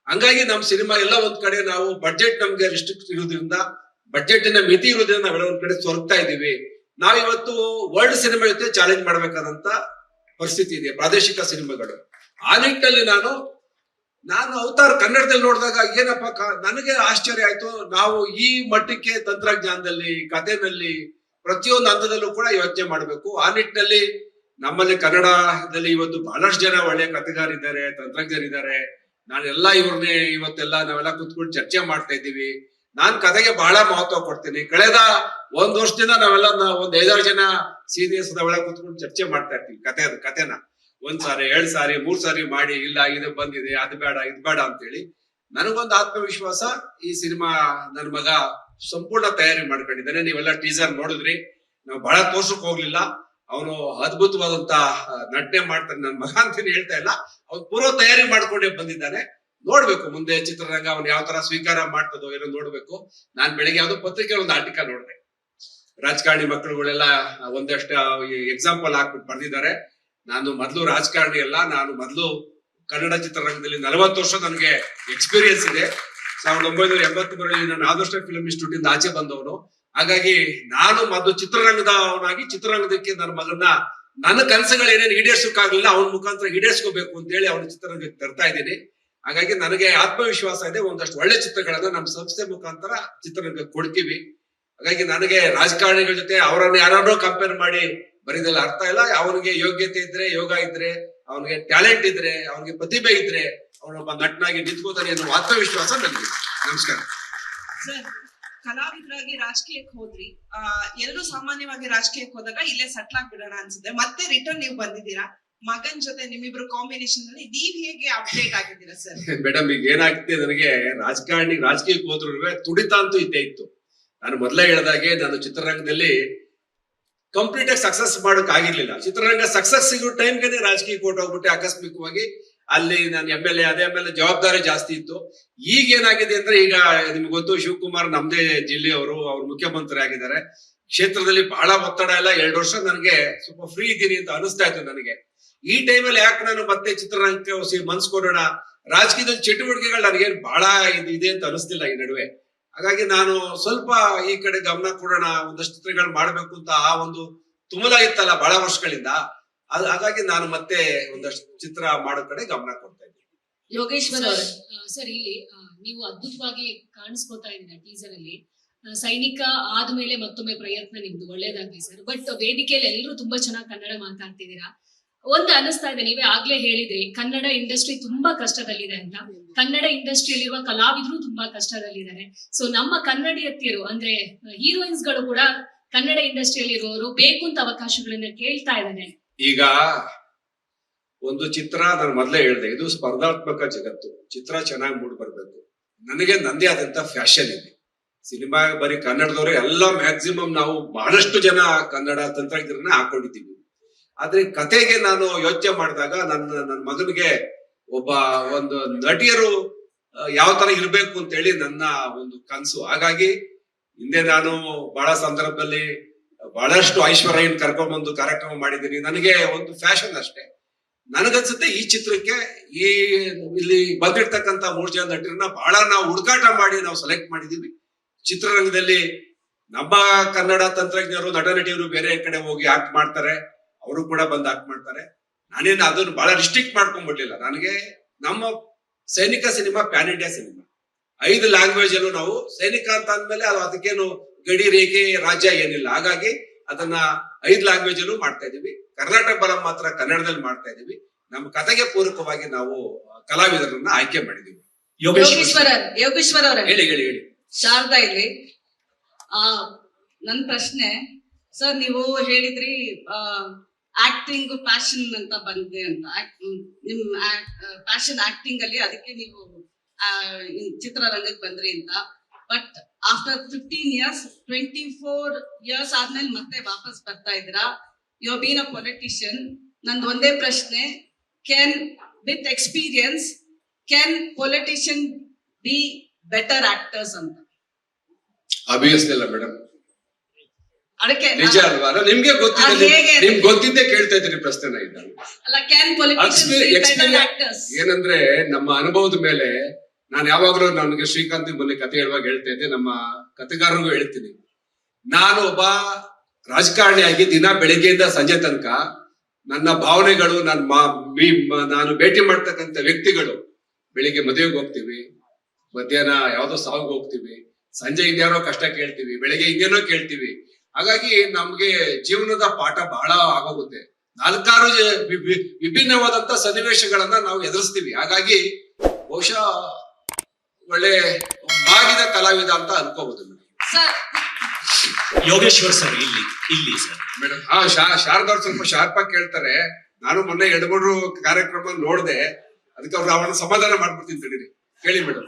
ಹಂಗಾಗಿ ನಮ್ ಸಿನಿಮಾ ಎಲ್ಲ ಒಂದ್ ಕಡೆ ನಾವು ಬಡ್ಜೆಟ್ ನಮ್ಗೆ ರಿಸ್ಟ್ರಿಕ್ಟ್ ಇರೋದ್ರಿಂದ, ಬಡ್ಜೆಟ್ನ ಮಿತಿ ಇರೋದ್ರಿಂದ ನಾವೆಲ್ಲ ಒಂದ್ ಕಡೆ ಸೊರಗ್ತಾ ಇದೀವಿ. ನಾವಿವತ್ತು ವರ್ಲ್ಡ್ ಸಿನಿಮಾ ಜೊತೆ ಚಾಲೆಂಜ್ ಮಾಡ್ಬೇಕಾದಂತ ಪರಿಸ್ಥಿತಿ ಇದೆ, ಪ್ರಾದೇಶಿಕ ಸಿನಿಮಾಗಳು. ಆ ನಿಟ್ಟಿನಲ್ಲಿ ನಾನು ಅವತಾರ್ ಕನ್ನಡದಲ್ಲಿ ನೋಡಿದಾಗ ಏನಪ್ಪಾ ನನಗೆ ಆಶ್ಚರ್ಯ ಆಯ್ತು. ನಾವು ಈ ಮಟ್ಟಕ್ಕೆ ತಂತ್ರಜ್ಞಾನದಲ್ಲಿ, ಕಥೆನಲ್ಲಿ, ಪ್ರತಿಯೊಂದು ಹಂತದಲ್ಲೂ ಕೂಡ ಯೋಚನೆ ಮಾಡ್ಬೇಕು. ಆ ನಿಟ್ಟಿನಲ್ಲಿ ನಮ್ಮಲ್ಲಿ ಕನ್ನಡದಲ್ಲಿ ಇವತ್ತು ಬಹಳಷ್ಟು ಜನ ಒಳ್ಳೆ ಕಥೆಗಾರಿದ್ದಾರೆ, ತಂತ್ರಜ್ಞರಿದ್ದಾರೆ. ನಾನೆಲ್ಲ ಇವ್ರನ್ನೇ ಇವತ್ತೆಲ್ಲ ನಾವೆಲ್ಲ ಕುತ್ಕೊಂಡು ಚರ್ಚೆ ಮಾಡ್ತಾ ಇದ್ದೀವಿ. ನಾನ್ ಕಥೆಗೆ ಬಹಳ ಮಹತ್ವ ಕೊಡ್ತೀನಿ. ಕಳೆದ ಒಂದ್ ವರ್ಷದಿಂದ ನಾವೆಲ್ಲ ಒಂದ್ 5-6 ಜನ ಸೀನಿಯರ್ಸ್ ನಾವೆಲ್ಲ ಕುತ್ಕೊಂಡು ಚರ್ಚೆ ಮಾಡ್ತಾ ಇರ್ತೀವಿ ಕಥೆನ 1 ಸಾರಿ 2 ಸಾರಿ 3 ಸಾರಿ ಮಾಡಿ, ಇಲ್ಲ ಇದು ಬಂದಿದೆ, ಅದು ಬೇಡ ಇದು ಬೇಡ ಅಂತೇಳಿ. ನನಗೊಂದು ಆತ್ಮವಿಶ್ವಾಸ, ಈ ಸಿನಿಮಾ ನನ್ನ ಮಗ ಸಂಪೂರ್ಣ ತಯಾರಿ ಮಾಡ್ಕೊಂಡಿದ್ದಾನೆ. ನೀವೆಲ್ಲ ಟೀಸರ್ ನೋಡಿದ್ರಿ, ನಾವು ಬಹಳ ತೋರ್ಸಕ್ ಹೋಗ್ಲಿಲ್ಲ. ಅವನು ಅದ್ಭುತವಾದಂತ ನಟನೆ ಮಾಡ್ತಾನೆ ನನ್ನ ಮಗ ಅಂತಾನೆ ಹೇಳ್ತಾ ಇಲ್ಲ, ಅವ್ನು ಪೂರ್ವ ತಯಾರಿ ಮಾಡ್ಕೊಂಡೇ ಬಂದಿದ್ದಾನೆ. ನೋಡ್ಬೇಕು ಮುಂದೆ ಚಿತ್ರರಂಗ ಅವ್ನು ಯಾವ ತರ ಸ್ವೀಕಾರ ಮಾಡ್ತದೋ ಏನೋ ನೋಡ್ಬೇಕು. ನಾನ್ ಬೆಳಿಗ್ಗೆ ಯಾವ್ದೋ ಪತ್ರಿಕೆ ಒಂದು ಆರ್ಟಿಕಲ್ ನೋಡಿದೆ, ರಾಜಕಾರಣಿ ಮಕ್ಕಳುಗಳೆಲ್ಲ ಒಂದಷ್ಟು ಎಕ್ಸಾಂಪಲ್ ಹಾಕ್ಬಿಟ್ಟು ಬರ್ದಿದ್ದಾರೆ. ನಾನು ಮೊದ್ಲು ರಾಜಕಾರಣಿ ಅಲ್ಲ, ನಾನು ಮೊದ್ಲು ಕನ್ನಡ ಚಿತ್ರರಂಗದಲ್ಲಿ 40 ವರ್ಷ ನನಗೆ ಎಕ್ಸ್ಪೀರಿಯನ್ಸ್ ಇದೆ. 1983ರಲ್ಲಿ ನಾನು ಆದರ್ಶ ಫಿಲ್ಮ್ ಇನ್ಸ್ಟಿಟ್ಯೂಟ್ ಇಂದ ಆಚೆ ಬಂದವನು. ಹಾಗಾಗಿ ನಾನು ಮೊದಲು ಚಿತ್ರರಂಗದವನಾಗಿ ಚಿತ್ರರಂಗದಕ್ಕೆ ನನ್ನ ಮಗನ್ನ, ನನ್ನ ಕನಸುಗಳು ಏನೇನು ಈಡೇರ್ಸೋಕ್ಕಾಗ್ಲಿಲ್ಲ ಅವನ ಮುಖಾಂತರ ಈಡೇರ್ಸ್ಕೋಬೇಕು ಅಂತ ಹೇಳಿ ಅವನ ಚಿತ್ರರಂಗಕ್ಕೆ ತರ್ತಾ ಇದ್ದೀನಿ. ಹಾಗಾಗಿ ನನಗೆ ಆತ್ಮವಿಶ್ವಾಸ ಇದೆ, ಒಂದಷ್ಟು ಒಳ್ಳೆ ಚಿತ್ರಗಳನ್ನ ನಮ್ಮ ಸಂಸ್ಥೆ ಮುಖಾಂತರ ಚಿತ್ರರಂಗಕ್ಕೆ ಕೊಡ್ತೀವಿ. ಹಾಗಾಗಿ ನನಗೆ ರಾಜಕಾರಣಿಗಳ ಜೊತೆ ಅವರನ್ನು ಯಾರನ್ನೋ ಕಂಪೇರ್ ಮಾಡಿ ಬರೀದೆಲ್ಲ ಅರ್ಥ ಇಲ್ಲ. ಅವನಿಗೆ ಯೋಗ್ಯತೆ ಇದ್ರೆ, ಯೋಗ ಇದ್ರೆ, ಅವನಿಗೆ ಟ್ಯಾಲೆಂಟ್ ಇದ್ರೆ, ಅವನಿಗೆ ಪ್ರತಿಭೆ ಇದ್ರೆ ಅವನೊಬ್ಬ ನಟನಾಗಿ ನಿಂತ್ಕೋತಾನೆ ಅನ್ನೋ ಆತ್ಮವಿಶ್ವಾಸ ನನಗೆ. ನಮಸ್ಕಾರ ಸರ್. ಕಲಾವಿದರಾಗಿ ರಾಜಕೀಯಕ್ಕೆ ಹೋದ್ರಿ, ಎಲ್ಲರೂ ಸಾಮಾನ್ಯವಾಗಿ ರಾಜಕೀಯಕ್ಕೆ ಹೋದಾಗ ಇಲ್ಲೇ ಸೆಟ್ಲ್ ಆಗ್ಬಿಡೋಣ ಅನ್ಸುತ್ತೆ. ಮತ್ತೆ ರಿಟರ್ನ್ ನೀವು ಬಂದಿದ್ದೀರಾ, ಮಗನ್ ಜೊತೆ ನಿಮ್ಮಿಬ್ರು ಕಾಂಬಿನೇಷನ್ ಅಲ್ಲಿ ನೀವ್ ಹೇಗೆ ಅಪ್ಡೇಟ್ ಆಗಿದ್ದೀರಾ ಸರ್? ಮೇಡಮ್, ಈಗ ಏನಾಗ್ತಿದೆ, ನನಗೆ ರಾಜಕೀಯಕ್ಕೆ ಹೋದ್ರು ತುಡಿತ ಅಂತೂ ಇದ್ದೇ ಇತ್ತು. ನಾನು ಮೊದಲೇ ಹೇಳಿದಾಗೆ ನಾನು ಚಿತ್ರರಂಗದಲ್ಲಿ ಕಂಪ್ಲೀಟ್ ಆಗಿ ಸಕ್ಸಸ್ ಮಾಡೋಕ್ ಆಗಿರ್ಲಿಲ್ಲ. ಚಿತ್ರರಂಗ ಸಕ್ಸಸ್ ಸಿಗೋ ಟೈಮ್ಗೆ ರಾಜಕೀಯಕ್ಕೆ ಹೊರಟೋಗ್ಬಿಟ್ಟೆ ಆಕಸ್ಮಿಕವಾಗಿ. ಅಲ್ಲಿ ನಾನು MLA, ಅದೇ MLA ಜವಾಬ್ದಾರಿ ಜಾಸ್ತಿ ಇತ್ತು. ಈಗ ಏನಾಗಿದೆ ಅಂದ್ರೆ, ಈಗ ನಿಮ್ಗೆ ಗೊತ್ತು, ಶಿವಕುಮಾರ್ ನಮ್ದೇ ಜಿಲ್ಲೆಯವರು, ಅವ್ರು ಮುಖ್ಯಮಂತ್ರಿ ಆಗಿದ್ದಾರೆ. ಕ್ಷೇತ್ರದಲ್ಲಿ ಬಹಳ ಒತ್ತಡ ಇಲ್ಲ. 2 ವರ್ಷ ನನಗೆ ಸ್ವಲ್ಪ ಫ್ರೀ ಇದ್ದೀನಿ ಅಂತ ಅನಿಸ್ತಾ ಇತ್ತು ನನಗೆ. ಈ ಟೈಮಲ್ಲಿ ಯಾಕೆ ನಾನು ಮತ್ತೆ ಚಿತ್ರರಂಗಕ್ಕೆ ಮನ್ಸ್ಕೊಡೋಣ, ರಾಜಕೀಯದ ಚಟುವಟಿಕೆಗಳು ನನಗೇನು ಬಹಳ ಇದೆ ಅಂತ ಅನಿಸ್ತಿಲ್ಲ ಈ ನಡುವೆ. ಹಾಗಾಗಿ ನಾನು ಸ್ವಲ್ಪ ಈ ಕಡೆ ಗಮನ ಕೊಡೋಣ, ಒಂದಷ್ಟು ಚಿತ್ರಗಳು ಮಾಡ್ಬೇಕು ಅಂತ ಆ ಒಂದು ತುಮಲ ಇತ್ತಲ್ಲ ಬಹಳ ವರ್ಷಗಳಿಂದ. ಹಾಗಾಗಿ ನಾನು ಮತ್ತೆ ಒಂದಷ್ಟು ಚಿತ್ರ ಮಾಡೋ ಕಡೆ ಗಮನ ಕೊಡ್ತಾ ಇದ್ದೀನಿ. ಯೋಗೇಶ್ವರ ಸರ್, ಇಲ್ಲಿ ನೀವು ಅದ್ಭುತವಾಗಿ ಕಾಣಿಸ್ಕೊತಾ ಇದ್ದೀರಾ ಟೀಸರ್ ಅಲ್ಲಿ. ಸೈನಿಕ ಆದ್ಮೇಲೆ ಮತ್ತೊಮ್ಮೆ ಪ್ರಯತ್ನ ನಿಮ್ದು, ಒಳ್ಳೇದಾಗ್ಲಿ ಸರ್. ಬಟ್ ವೇದಿಕೆಯಲ್ಲಿ ಎಲ್ಲರೂ ತುಂಬಾ ಚೆನ್ನಾಗಿ ಕನ್ನಡ ಮಾತಾಡ್ತಿದ್ದೀರಾ. ಒಂದು ಅನಿಸ್ತಾ ಇದೆ, ನೀವೇ ಆಗ್ಲೇ ಹೇಳಿದ್ರಿ ಕನ್ನಡ ಇಂಡಸ್ಟ್ರಿ ತುಂಬಾ ಕಷ್ಟದಲ್ಲಿದೆ ಅಂತ. ಕನ್ನಡ ಇಂಡಸ್ಟ್ರಿಯಲ್ಲಿರುವ ಕಲಾವಿದರು ತುಂಬಾ ಕಷ್ಟದಲ್ಲಿದ್ದಾರೆ. ಸೊ ನಮ್ಮ ಕನ್ನಡಿಯತ್ತಿರು ಅಂದ್ರೆ ಹೀರೋಯಿನ್ಸ್ ಗಳು ಕೂಡ ಕನ್ನಡ ಇಂಡಸ್ಟ್ರಿಯಲ್ಲಿ ಇರುವವರು ಬೇಕು ಅಂತ ಅವಕಾಶಗಳನ್ನ ಕೇಳ್ತಾ ಇದ್ದಾನೆ. ಈಗ ಒಂದು ಚಿತ್ರ, ನಾನು ಮೊದಲೇ ಹೇಳಿದೆ, ಇದು ಸ್ಪರ್ಧಾತ್ಮಕ ಜಗತ್ತು. ಚಿತ್ರ ಚೆನ್ನಾಗಿ ಮೂಡ್ ಬರ್ಬೇಕು. ನನಗೆ ನಂದೇ ಆದಂತ ಫ್ಯಾಷನ್ ಇದೆ. ಸಿನಿಮಾ ಬರೀ ಕನ್ನಡದವರು ಎಲ್ಲ ಮ್ಯಾಕ್ಸಿಮಮ್ ನಾವು ಬಹಳಷ್ಟು ಜನ ಕನ್ನಡ ತಂತ್ರಜ್ಞರನ್ನ ಹಾಕೊಂಡಿದ್ದೀವಿ. ಆದ್ರೆ ಕತೆಗೆ ನಾನು ಯೋಚನೆ ಮಾಡಿದಾಗ ನನ್ನ ಮಗನಿಗೆ ಒಂದು ನಟಿಯರು ಯಾವ ತರ ಇರ್ಬೇಕು ಅಂತ ಹೇಳಿ ನನ್ನ ಒಂದು ಕನಸು. ಹಾಗಾಗಿ ಹಿಂದೆ ನಾನು ಬಹಳ ಸಂದರ್ಭದಲ್ಲಿ ಬಹಳಷ್ಟು ಐಶ್ವರ್ಯನ್ ಕರ್ಕೊಂಡ್ಬಂದು ಕಾರ್ಯಕ್ರಮ ಮಾಡಿದ್ದೀನಿ. ನನಗೆ ಒಂದು ಫ್ಯಾಷನ್ ಅಷ್ಟೇ. ನನಗನ್ಸುತ್ತೆ ಈ ಚಿತ್ರಕ್ಕೆ ಇಲ್ಲಿ ಬಂದಿರ್ತಕ್ಕಂತ 3 ಜನ ನಟರನ್ನ ಬಹಳ ನಾವು ಹುಡುಕಾಟ ಮಾಡಿ ನಾವು ಸೆಲೆಕ್ಟ್ ಮಾಡಿದೀವಿ. ಚಿತ್ರರಂಗದಲ್ಲಿ ನಮ್ಮ ಕನ್ನಡ ತಂತ್ರಜ್ಞರು ನಟ ನಟಿಯರು ಬೇರೆ ಕಡೆ ಹೋಗಿ ಆಕ್ಟ್ ಮಾಡ್ತಾರೆ, ಅವರು ಕೂಡ ಬಂದು ಆಕ್ಟ್ ಮಾಡ್ತಾರೆ. ನಾನೇನು ಅದನ್ನು ಬಹಳ ರಿಸ್ಟ್ರಿಕ್ಟ್ ಮಾಡ್ಕೊಂಡ್ಬಿಡ್ಲಿಲ್ಲ. ನನಗೆ ನಮ್ಮ ಸೈನಿಕ cinema PAN India cinema, 5 language ಅಲ್ಲೂ ನಾವು ಸೈನಿಕ ಅಂತ ಅಂದ್ಮೇಲೆ ಅದಕ್ಕೇನು ಗಡಿ ರೇಖೆ ರಾಜ್ಯ ಏನಿಲ್ಲ. ಹಾಗಾಗಿ ಅದನ್ನ 5 ಲ್ಯಾಂಗ್ವೇಜ್ ಅಲ್ಲೂ ಮಾಡ್ತಾ ಇದೀವಿ. ಕರ್ನಾಟಕ ಬಲಂ ಮಾತ್ರ ಕನ್ನಡದಲ್ಲಿ ಮಾಡ್ತಾ ಇದೀವಿ. ನಮ್ಮ ಕಥೆಗೆ ಪೂರಕವಾಗಿ ನಾವು ಕಲಾವಿದರನ್ನ ಆಯ್ಕೆ ಮಾಡಿದೀವಿ. ಯೋಗೇಶ್ವರ ಅವರೇ, ಹೇಳಿ ಹೇಳಿ ಹೇಳಿ. ಶಾರದಾ ಇಲ್ಲಿ. ನನ್ ಪ್ರಶ್ನೆ ಸರ್, ನೀವು ಹೇಳಿದ್ರಿ ಆಕ್ಟಿಂಗ್ ಪ್ಯಾಷನ್ ಅಂತ ಬಂದಿದೆ ಅಂತ. ನಿಮ್ ಪ್ಯಾಷನ್ ಆಕ್ಟಿಂಗ್ ಅಲ್ಲಿ, ಅದಕ್ಕೆ ನೀವು ಚಿತ್ರರಂಗಕ್ಕೆ ಬಂದ್ರಿ ಅಂತ. ಬಟ್ ಆಫ್ಟರ್ 15 years, 24 years ಆದ್ಮೇಲೆ ಮತ್ತೆ ವಾಪಸ್ ಬರ್ತಾ ಇದ್ದೀರಾ. You have been a politician. ನಂದು ಒಂದೇ ಪ್ರಶ್ನೆ, with experience can politician be better actors ಅಂತ? ಅಭಿಯಸ್ಲಿ ಇಲ್ಲ ಮೇಡಮ್, ಅದಕ್ಕೆ ನಿಜ ಅಲ್ವಾ? ನಿಮ್ಗೆ ಗೊತ್ತಿದೆ, ನಿಮ್ಗೆ ಗೊತ್ತಿದ್ದೆ ಕೇಳ್ತಾ ಇದ್ದೀರಿ ಪ್ರಶ್ನೆನ. ಅಲ್ಲ, can politician be better actors? ಏನಂದ್ರೆ ನಮ್ಮ ಅನುಭವದ ಮೇಲೆ ನಾನು ಯಾವಾಗ್ಲೂ ನನಗೆ ಶ್ರೀಕಾಂತ್ ಮೊನ್ನೆ ಕತೆ ಹೇಳುವಾಗ ಹೇಳ್ತಾ ಇದ್ದೆ, ನಮ್ಮ ಕತೆಗಾರರಿಗೂ ಹೇಳ್ತೀನಿ. ನಾನು ಒಬ್ಬ ರಾಜಕಾರಣಿಯಾಗಿ ದಿನ ಬೆಳಿಗ್ಗೆಯಿಂದ ಸಂಜೆ ತನಕ ನನ್ನ ಭಾವನೆಗಳು, ನಾನು ಭೇಟಿ ಮಾಡ್ತಕ್ಕಂಥ ವ್ಯಕ್ತಿಗಳು, ಬೆಳಿಗ್ಗೆ ಮದುವೆಗೆ ಹೋಗ್ತೀವಿ, ಮಧ್ಯಾಹ್ನ ಯಾವ್ದೋ ಸಾವಿಗೆ ಹೋಗ್ತೀವಿ, ಸಂಜೆ ಇನ್ಯಾರೋ ಕಷ್ಟ ಕೇಳ್ತೀವಿ, ಬೆಳಿಗ್ಗೆ ಇನ್ನೇನೋ ಕೇಳ್ತೀವಿ. ಹಾಗಾಗಿ ನಮ್ಗೆ ಜೀವನದ ಪಾಠ ಬಹಳ ಆಗೋಗುತ್ತೆ. 4-6 ವಿಭಿನ್ನವಾದಂತ ಸನ್ನಿವೇಶಗಳನ್ನ ನಾವು ಎದುರಿಸ್ತೀವಿ. ಹಾಗಾಗಿ ಬಹುಶಃ ಒಳ್ಳೆ ಮಾಗಿದ ಕಲಾವಿದ ಅಂತ ಅನ್ಕೋಬಹುದು ಸರ್. ಯೋಗೇಶ್ವರ್ ಸರ್ ಇಲ್ಲಿ ಸರ್ ಮೇಡಮ್. ಶಾರದವ್ರು ಸ್ವಲ್ಪ ಶಾರ್ಪ್ ಆಗಿ ಕೇಳ್ತಾರೆ. ನಾನು ಮೊನ್ನೆ 2-3 ಕಾರ್ಯಕ್ರಮ ನೋಡ್ದೆ, ಅದಕ್ಕೆ ಅವ್ರು ಅವನ್ನ ಸಮಾಧಾನ ಮಾಡ್ಬಿಡ್ತೀನಿ ತಡೀರಿ. ಹೇಳಿ ಮೇಡಮ್.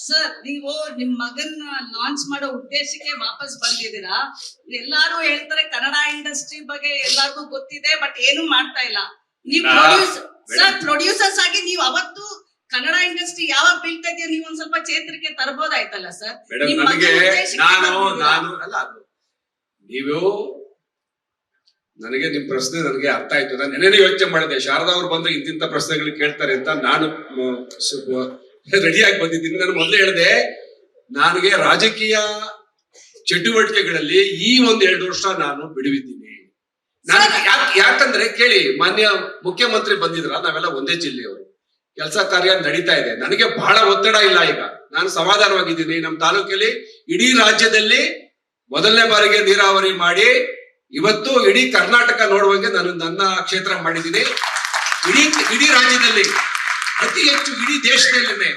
ಸರ್, ನೀವು ನಿಮ್ ಮಗನ್ನ ಲಾಂಚ್ ಮಾಡೋ ಉದ್ದೇಶಕ್ಕೆ ವಾಪಸ್ ಬಂದಿದ್ದೀರಾ. ಎಲ್ಲಾರು ಹೇಳ್ತಾರೆ ಕನ್ನಡ ಇಂಡಸ್ಟ್ರಿ ಬಗ್ಗೆ ಎಲ್ಲಾರ್ಗೂ ಗೊತ್ತಿದೆ, ಬಟ್ ಏನು ಮಾಡ್ತಾ ಇಲ್ಲ. ನೀವು ಪ್ರೊಡ್ಯೂಸರ್ಸ್ ಆಗಿ ನೀವು ಅವತ್ತು ಕನ್ನಡ ಇಂಡಸ್ಟ್ರಿ ಯಾವಾಗ ಬೀಳ್ತಾ ಇದೆಯೋ ನೀವು ಒಂದ್ ಸ್ವಲ್ಪ ಚೇತರಿಕೆ ತರಬಹುದಾಯ್ತಲ್ಲ ಸರ್. ನನಗೆ ನಿಮ್ ಪ್ರಶ್ನೆ ನನಗೆ ಅರ್ಥ ಆಯ್ತು. ನಾನು ನೆನೆನೇ ಯೋಚನೆ ಮಾಡಿದೆ, ಶಾರದಾ ಅವ್ರು ಬಂದ್ರೆ ಇಂತಿಂತ ಪ್ರಶ್ನೆಗಳು ಕೇಳ್ತಾರೆ ಅಂತ. ನಾನು ರೆಡಿಯಾಗಿ ಬಂದಿದ್ದೀನಿ. ನಾನು ಮೊದಲೇ ಹೇಳಿದೆ, ನನಗೆ ರಾಜಕೀಯ ಚಟುವಟಿಕೆಗಳಲ್ಲಿ ಈ 1-2 ವರ್ಷ ನಾನು ಬಿಡುವಿದ್ದೀನಿ. ಯಾಕಂದ್ರೆ ಕೇಳಿ, ಮಾನ್ಯ ಮುಖ್ಯಮಂತ್ರಿ ಬಂದಿದ್ರ, ನಾವೆಲ್ಲ ಒಂದೇ ಜಿಲ್ಲೆಯವರು, ಕೆಲಸ ಕಾರ್ಯ ನಡೀತಾ ಇದೆ. ನನಗೆ ಬಹಳ ಒತ್ತಡ ಇಲ್ಲ. ಈಗ ನಾನು ಸಮಾಧಾನವಾಗಿದ್ದೀನಿ. ನಮ್ಮ ತಾಲೂಕಲ್ಲಿ ಇಡೀ ರಾಜ್ಯದಲ್ಲಿ ಮೊದಲನೇ ಬಾರಿಗೆ ನೀರಾವರಿ ಮಾಡಿ ಇವತ್ತು ಇಡೀ ಕರ್ನಾಟಕ ನೋಡುವಂಗೆ ನಾನು ನನ್ನ ಕ್ಷೇತ್ರ ಮಾಡಿದ್ದೀನಿ. ಇಡೀ ರಾಜ್ಯದಲ್ಲಿ ಅತಿ ಹೆಚ್ಚು, ಇಡೀ ದೇಶದಲ್ಲೇ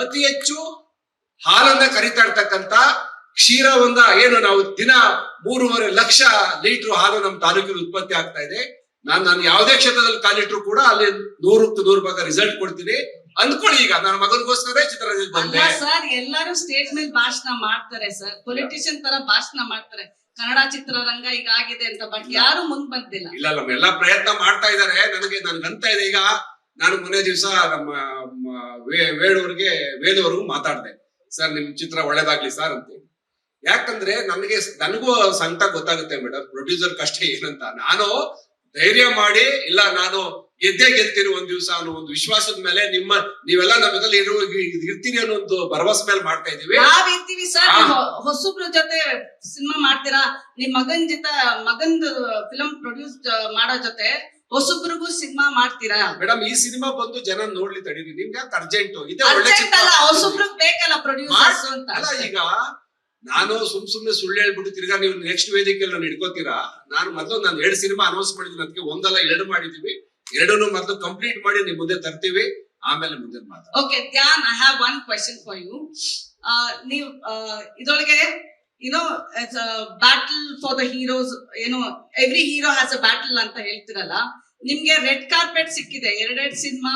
ಅತಿ ಹೆಚ್ಚು ಹಾಲನ್ನ ಕರಿತಾ ಇರ್ತಕ್ಕಂತ ಕ್ಷೀರವನ್ನ ಏನು ನಾವು ದಿನ 3.5 ಲಕ್ಷ ಲೀಟರ್ ಹಾಲು ನಮ್ಮ ತಾಲೂಕಿನ ಉತ್ಪತ್ತಿ ಆಗ್ತಾ ಇದೆ. ನಾನು ಯಾವುದೇ ಕ್ಷೇತ್ರದಲ್ಲಿ ಕಾಲಿಟ್ರು ಕೂಡ ಅಲ್ಲಿ 100ಕ್ಕೆ 100 ಭಾಗ ರಿಸಲ್ಟ್ ಕೊಡ್ತೀನಿ ಅಂದ್ಕೊಳ್ಳಿ. ಈಗ ನನ್ನ ಮಗನಿಗೋಸ್ಕರ ಚಿತ್ರರಂಗಕ್ಕೆ ಬಂದೆ ಸರ್. ಎಲ್ಲರೂ ಸ್ಟೇಜ್ ಮೇಲೆ ಭಾಷಣ ಮಾಡ್ತಾರೆ ಸರ್, ಪೊಲಿಟಿಷಿಯನ್ ತರ ಭಾಷಣ ಮಾಡ್ತಾರೆ, ಕನ್ನಡ ಚಿತ್ರರಂಗ ಈಗ ಆಗಿದೆ ಅಂತ. ಬಟ್ ಯಾರು ಮುಂದ್ ಬಂದಿಲ್ಲ. ಇಲ್ಲ, ಎಲ್ಲಾ ಪ್ರಯತ್ನ ಮಾಡ್ತಾ ಇದಾರೆ. ನನ್ಗಂತ ಇದೆ. ಈಗ ನಾನು ಮೊನ್ನೆ ದಿವಸ ನಮ್ಮ ವೇಲುವರೆಗೂ ಮಾತಾಡ್ದೆ, ಸರ್ ನಿಮ್ ಚಿತ್ರ ಒಳ್ಳೇದಾಗ್ಲಿ ಸರ್ ಅಂತ. ಯಾಕಂದ್ರೆ ನನಗೂ ಸಂಕಟ ಗೊತ್ತಾಗುತ್ತೆ ಮೇಡಮ್, ಪ್ರೊಡ್ಯೂಸರ್ ಕಷ್ಟ ಏನಂತ. ನಾನು ಧೈರ್ಯ ಮಾಡಿ, ಇಲ್ಲ ನಾನು ಗೆದ್ದೇ ಗೆಲ್ತೀನಿ ಒಂದ್ ದಿವಸ ಅನ್ನೋ ಒಂದು ವಿಶ್ವಾಸದ ಮೇಲೆ ನೀವೆಲ್ಲ ನಮ್ಮ ಜೊತೆ ಇರ್ತೀರಿ ಅನ್ನೋ ಒಂದು ಭರವಸೆ ಮೇಲೆ ಮಾಡ್ತಾ ಇದೀವಿ. ನಾವ್ ಇರ್ತೀವಿ ಸರ್. ಹೊಸಬ್ರ ಜೊತೆ ಸಿನಿಮಾ ಮಾಡ್ತೀರಾ, ನಿಮ್ ಮಗಂದು ಫಿಲಂ ಪ್ರೊಡ್ಯೂಸ್ ಮಾಡೋ ಜೊತೆ ಹೊಸಬ್ರಿಗೂ ಸಿನಿಮಾ ಮಾಡ್ತೀರಾ? ಮೇಡಮ್, ಈ ಸಿನಿಮಾ ಬಂದು ಜನ ನೋಡ್ಲಿ ತಡೀರಿ. ನಿಮ್ಗೆ ಯಾಕೆ ಅರ್ಜೆಂಟ್? ಇದೆ ಒಳ್ಳೆ ಹೊಸಬ್ರಿಗೆ ಬೇಕಲ್ಲ ಪ್ರೊಡ್ಯೂಸರ್ಸ್ ಅಂತ. ಅಲ್ಲ, ಈಗ ನಾನು ಸುಮ್ನೆ ಸುಳ್ಳು ಹೇಳ್ಬಿಟ್ಟು ತಿರ್ಗಾ ನೀವು ನೆಕ್ಸ್ಟ್ ವೇದಿಕೆಯಲ್ಲಿ ನಾನು ಹಿಡ್ಕೋತೀರಾ? ನಾನು 2 ಸಿನಿಮಾ ಅನೌನ್ಸ್ ಮಾಡಿದ್ದೀನಿ. ಅದಕ್ಕೆ 1 ಅಲ್ಲ 2 ಮಾಡಿದೀವಿ. 2 ಮೊದಲು ಕಂಪ್ಲೀಟ್ ಮಾಡಿ ನಿಮ್ ಮುಂದೆ ತರ್ತೀವಿ, ಆಮೇಲೆ ಮುಂದೆ ಮಾತಾಡ. Okay Dhyan, I have 1 question for you. ನೀವು ಇದರೊಳಗೆ it's a battle for the heroes, every hero has a battle ಅಂತ ಹೇಳ್ತಿರಲ್ಲ. ನಿಮ್ಗೆ ರೆಡ್ ಕಾರ್ಪೆಟ್ ಸಿಕ್ಕಿದೆ, 2 ಸಿನಿಮಾ,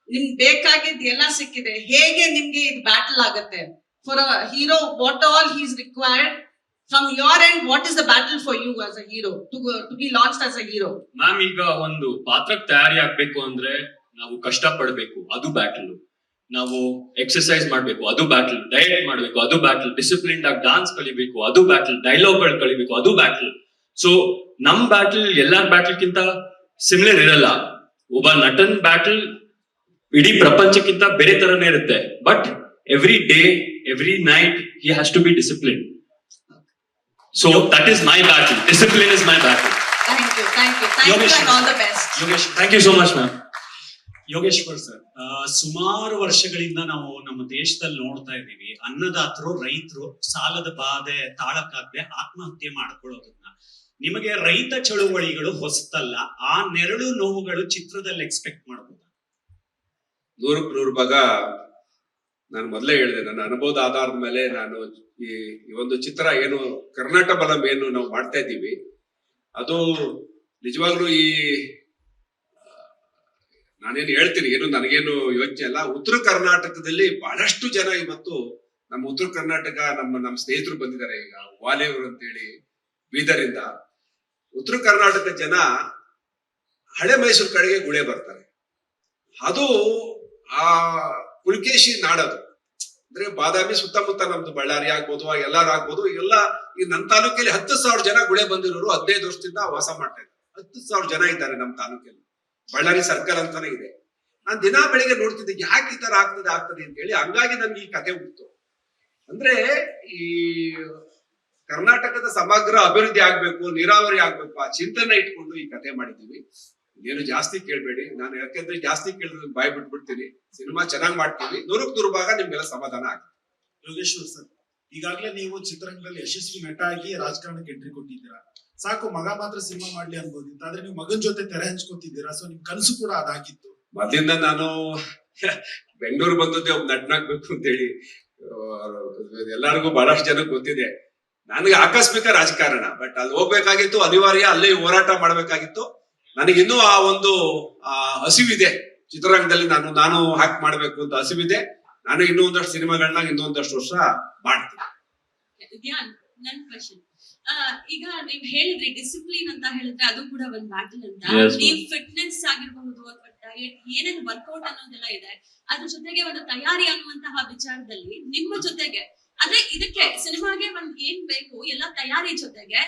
ನಿಮ್ಗೆ ಬೇಕಾಗಿದ್ದು ಎಲ್ಲ ಸಿಕ್ಕಿದೆ. ಹೇಗೆ ನಿಮ್ಗೆ ಇದು ಬ್ಯಾಟಲ್ ಆಗುತ್ತೆ? For a hero, what all he is required from your end? What is the battle for you as a hero to be launched as a hero? Ma'am, ಈಗ ಒಂದು ಪಾತ್ರಕ್ಕೆ ತಯಾರಿ ಆಗ್ಬೇಕು ಅಂದ್ರೆ ನಾವು ಕಷ್ಟ ಪಡ್ಬೇಕು, ಅದು ಬ್ಯಾಟಲ್. ನಾವು ಎಕ್ಸರ್ಸೈಸ್ ಮಾಡ್ಬೇಕು, ಅದು ಬ್ಯಾಟಲ್. ಡಯಟ್ ಮಾಡ್ಬೇಕು, ಅದು ಬ್ಯಾಟಲ್. ಡಿಸಿಪ್ಲಿನ್ ಆಗಿ ಡಾನ್ಸ್ ಕಲಿಬೇಕು, ಅದು ಬ್ಯಾಟಲ್. ಡೈಲಾಗ್ಗಳು ಕಲಿಬೇಕು, ಅದು ಬ್ಯಾಟಲ್. ಸೊ ನಮ್ ಬ್ಯಾಟಲ್ ಎಲ್ಲಾರ್ ಬ್ಯಾಟಲ್ಗಿಂತ ಸಿಮಿಲರ್ ಇರಲ್ಲ. ಒಬ್ಬ ನಟನ್ ಬ್ಯಾಟಲ್ ಇಡೀ ಪ್ರಪಂಚಕ್ಕಿಂತ ಬೇರೆ ತರನೇ ಇರುತ್ತೆ. But every day, every night he has to be discipline. So that is my battle. Discipline is my battle. Thank you and all the best. Yogesh, thank you so much ma'am. Yogeshwar sir, ಸುಮಾರು ವರ್ಷಗಳಿಂದ ನಾವು ನಮ್ಮ ದೇಶದಲ್ಲಿ ನೋಡ್ತಾ ಇದ್ದೀವಿ, ಅನ್ನದಾತರು, ರೈತರು ಸಾಲದ ಬಾಧೆ ತಾಳಕ್ಕಾಗದೆ ಆತ್ಮಹತ್ಯೆ ಮಾಡ್ಕೊಳ್ಳೋದನ್ನ. ನಿಮಗೆ ರೈತ ಚಳುವಳಿಗಳು ಹೊಸತಲ್ಲ, ಆ ನೆರಳು ನೋವುಗಳು ಚಿತ್ರದಲ್ಲಿ ಎಕ್ಸ್ಪೆಕ್ಟ್ ಮಾಡಬಹುದು? 100% ಭಾಗ ನಾನು ಮೊದಲೇ ಹೇಳಿದೆ, ನನ್ನ ಅನುಭವದ ಆಧಾರದ ಮೇಲೆ ನಾನು ಈ ಒಂದು ಚಿತ್ರ ಏನು ಕರ್ನಾಟಕ ಬಲಂ ಏನು ನಾವು ಮಾಡ್ತಾ ಇದ್ದೀವಿ, ಅದು ನಿಜವಾಗ್ಲೂ ನಾನೇನು ಹೇಳ್ತೀನಿ, ಏನು ನನಗೇನು ಯೋಚನೆ ಅಲ್ಲ. ಉತ್ತರ ಕರ್ನಾಟಕದಲ್ಲಿ ಬಹಳಷ್ಟು ಜನ ಇವತ್ತು ನಮ್ಮ ಉತ್ತರ ಕರ್ನಾಟಕ, ನಮ್ಮ ಸ್ನೇಹಿತರು ಬಂದಿದ್ದಾರೆ ಈಗ, ವಾಲೆಯವರು ಅಂತೇಳಿ ಬೀದರಿಂದ. ಉತ್ತರ ಕರ್ನಾಟಕ ಜನ ಹಳೆ ಮೈಸೂರು ಕಡೆಗೆ ಗುಳೆ ಬರ್ತಾರೆ. ಅದು ಆ ಪುಲಕೇಶಿ ನಾಡದು, ಅಂದ್ರೆ ಬಾದಾಮಿ ಸುತ್ತಮುತ್ತ ನಮ್ದು ಬಳ್ಳಾರಿ ಆಗ್ಬೋದು, ಎಲ್ಲಾರು ಆಗ್ಬೋದು, ಎಲ್ಲ ಈ ನನ್ನ ತಾಲೂಕಲ್ಲಿ 10,000 ಜನ ಗುಳೆ ಬಂದಿರೋರು 15 ವರ್ಷದಿಂದ ವಾಸ ಮಾಡ್ತಾ ಇದ್ದಾರೆ. 10,000 ಜನ ಇದ್ದಾರೆ ನಮ್ಮ ತಾಲೂಕಲ್ಲಿ. ಬಳ್ಳಾರಿ ಸರ್ಕಲ್ ಅಂತಾನೆ ಇದೆ. ನಾನ್ ದಿನಾ ಬೆಳಿಗ್ಗೆ ನೋಡ್ತಿದ್ದೆ ಯಾಕೆ ಈ ತರ ಆಗ್ತದೆ ಅಂತ ಹೇಳಿ. ಹಂಗಾಗಿ ನನ್ಗೆ ಈ ಕತೆ ಹುಟ್ಟಿತು. ಅಂದ್ರೆ ಈ ಕರ್ನಾಟಕದ ಸಮಗ್ರ ಅಭಿವೃದ್ಧಿ ಆಗ್ಬೇಕು, ನೀರಾವರಿ ಆಗ್ಬೇಕು, ಆ ಚಿಂತನೆ ಇಟ್ಕೊಂಡು ಈ ಕತೆ ಮಾಡಿದೀವಿ. ಏನು ಜಾಸ್ತಿ ಕೇಳ್ಬೇಡಿ, ನಾನು ಯಾಕೆಂದ್ರೆ ಜಾಸ್ತಿ ಕೇಳಿದ್ರೆ ಬಾಯ್ ಬಿಟ್ಬಿಡ್ತೀನಿ. ಸಿನಿಮಾ ಚೆನ್ನಾಗಿ ಮಾಡ್ತೀವಿ, 100% ಭಾಗ ನಿಮ್ಗೆಲ್ಲ ಸಮಾಧಾನ ಆಗುತ್ತೆ. ಯೋಗೇಶ್ವರ್ ಸರ್, ಈಗಾಗಲೇ ನೀವು ಚಿತ್ರರಂಗದಲ್ಲಿ ಯಶಸ್ವಿ ನಟ ಆಗಿ ರಾಜಕಾರಣಕ್ಕೆ ಎಂಟ್ರಿ ಕೊಟ್ಟಿದ್ದೀರಾ. ಸಾಕು ಮಗ ಮಾತ್ರ ಸಿನಿಮಾ ಮಾಡ್ಲಿ ಅನ್ಬೋದಿತ್ತು, ಆದ್ರೆ ನೀವು ಮಗನ್ ಜೊತೆ ತೆರೆ ಹಂಚ್ಕೊತಿದ್ದೀರಾ. ಸೊ ನಿಮ್ ಕನಸು ಕೂಡ ಅದಾಗಿತ್ತು. ಮೊದ್ಲಿಂದ ನಾನು ಬೆಂಗಳೂರು ಬಂದದ್ದೇ ಒಬ್ಬ ನಟನಾಗ್ಬೇಕು ಅಂತ ಹೇಳಿ. ಎಲ್ಲರಿಗೂ ಬಹಳಷ್ಟು ಜನಕ್ಕೆ ಗೊತ್ತಿದೆ. ನನಗೆ ಆಕಸ್ಮಿಕ ರಾಜಕಾರಣ, ಬಟ್ ಅಲ್ಲಿ ಹೋಗ್ಬೇಕಾಗಿತ್ತು, ಅನಿವಾರ್ಯ, ಅಲ್ಲೇ ಹೋರಾಟ ಮಾಡ್ಬೇಕಾಗಿತ್ತು. ನನಗಿನ್ನೂ ಆ ಒಂದು ಹಸಿವಿದೆ ಚಿತ್ರರಂಗದಲ್ಲಿ, ನಾನು ಹಾಕ್ ಮಾಡ್ಬೇಕು ಅಂತ ಹಸಿವಿದೆ. ನಾನು ಇನ್ನೂ ಒಂದಷ್ಟು ಸಿನಿಮಾಗಳನ್ನ ಇನ್ನೊಂದಷ್ಟು ವರ್ಷ ಮಾಡ್ತೀನಿ. ನನ್ ಕ್ವಶನ್, ಈಗ ನೀವ್ ಹೇಳಿದ್ರಿ ಡಿಸಿಪ್ಲಿನ್ ಅಂತ ಹೇಳಿದ್ರೆ ಅದು ಕೂಡ ಒಂದ್ ಬ್ಯಾಟಲ್ ಅಂತ. ನೀವ್ ಫಿಟ್ನೆಸ್ ಆಗಿರಬಹುದು ಅಥವಾ ಡಯಟ್ ಏನೇನು ವರ್ಕೌಟ್ ಅನ್ನೋದೆಲ್ಲ ಇದೆ, ಅದ್ರ ಜೊತೆಗೆ ಒಂದು ತಯಾರಿ ಅನ್ನುವಂತಹ ವಿಚಾರದಲ್ಲಿ ನಿಮ್ಮ ಜೊತೆಗೆ, ಅಂದ್ರೆ ಇದಕ್ಕೆ ಸಿನಿಮಾಗೆ ಒಂದ್ ಏನ್ ಬೇಕು ಎಲ್ಲ ತಯಾರಿ ಜೊತೆಗೆ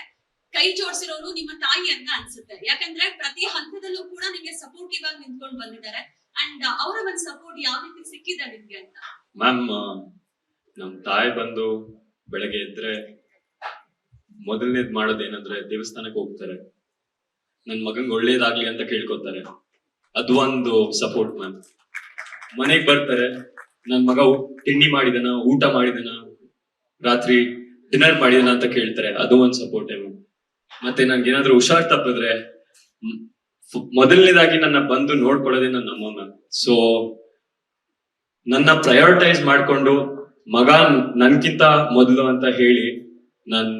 ಕೈ ಜೋಡಿಸಿರೋರು ನಿಮ್ಮ ತಾಯಿ ಅಂತ ಅನ್ಸುತ್ತೆ. ಯಾಕಂದ್ರೆ ಪ್ರತಿ ಹಂತದಲ್ಲೂ ಕೂಡ ನಿಮ್ಗೆ ಸಪೋರ್ಟಿವ್ ಆಗಿ ನಿಂತ್ಕೊಂಡು ಬಂದಿದ್ದಾರೆ. ಅಂಡ್ ಅವರ ಒಂದ್ ಸಪೋರ್ಟ್ ಯಾವ ರೀತಿ ಸಿಕ್ಕಿದೆ ನಿಮ್ಗೆ ಅಂತ? ಮ್ಯಾಮ್, ನಮ್ ತಾಯಿ ಬಂದು ಬೆಳಗ್ಗೆ ಎದ್ರೆ ಮೊದಲನೇದ್ ಮಾಡೋದೇನಂದ್ರೆ ದೇವಸ್ಥಾನಕ್ಕೆ ಹೋಗ್ತಾರೆ, ನನ್ ಮಗಂಗ್ ಒಳ್ಳೇದಾಗ್ಲಿ ಅಂತ ಕೇಳ್ಕೊತಾರೆ. ಅದು ಒಂದು ಸಪೋರ್ಟ್ ಮ್ಯಾಮ್. ಮನೆಗ್ ಬರ್ತಾರೆ, ನನ್ ಮಗ ತಿಂಡಿ ಮಾಡಿದನ, ಊಟ ಮಾಡಿದನ, ರಾತ್ರಿ ಡಿನ್ನರ್ ಮಾಡಿದನ ಅಂತ ಕೇಳ್ತಾರೆ. ಅದು ಒಂದ್ ಸಪೋರ್ಟ್ ಮ್ಯಾಮ್. ಮತ್ತೆ ನನ್ಗೇನಾದ್ರೂ ಹುಷಾರ್ ತಪ್ಪಿದ್ರೆ ಮೊದಲನೇದಾಗಿ ನನ್ನ ಬಂದು ನೋಡ್ಕೊಳ್ಳೋದೇ ನನ್ನ ಅಮ್ಮ ಮ್ಯಾಮ್. ಸೊ ನನ್ನ ಪ್ರಯಾರಿಟೈಸ್ ಮಾಡ್ಕೊಂಡು ಮಗ ನನ್ಕಿಂತ ಮೊದಲು ಅಂತ ಹೇಳಿ ನಾನ್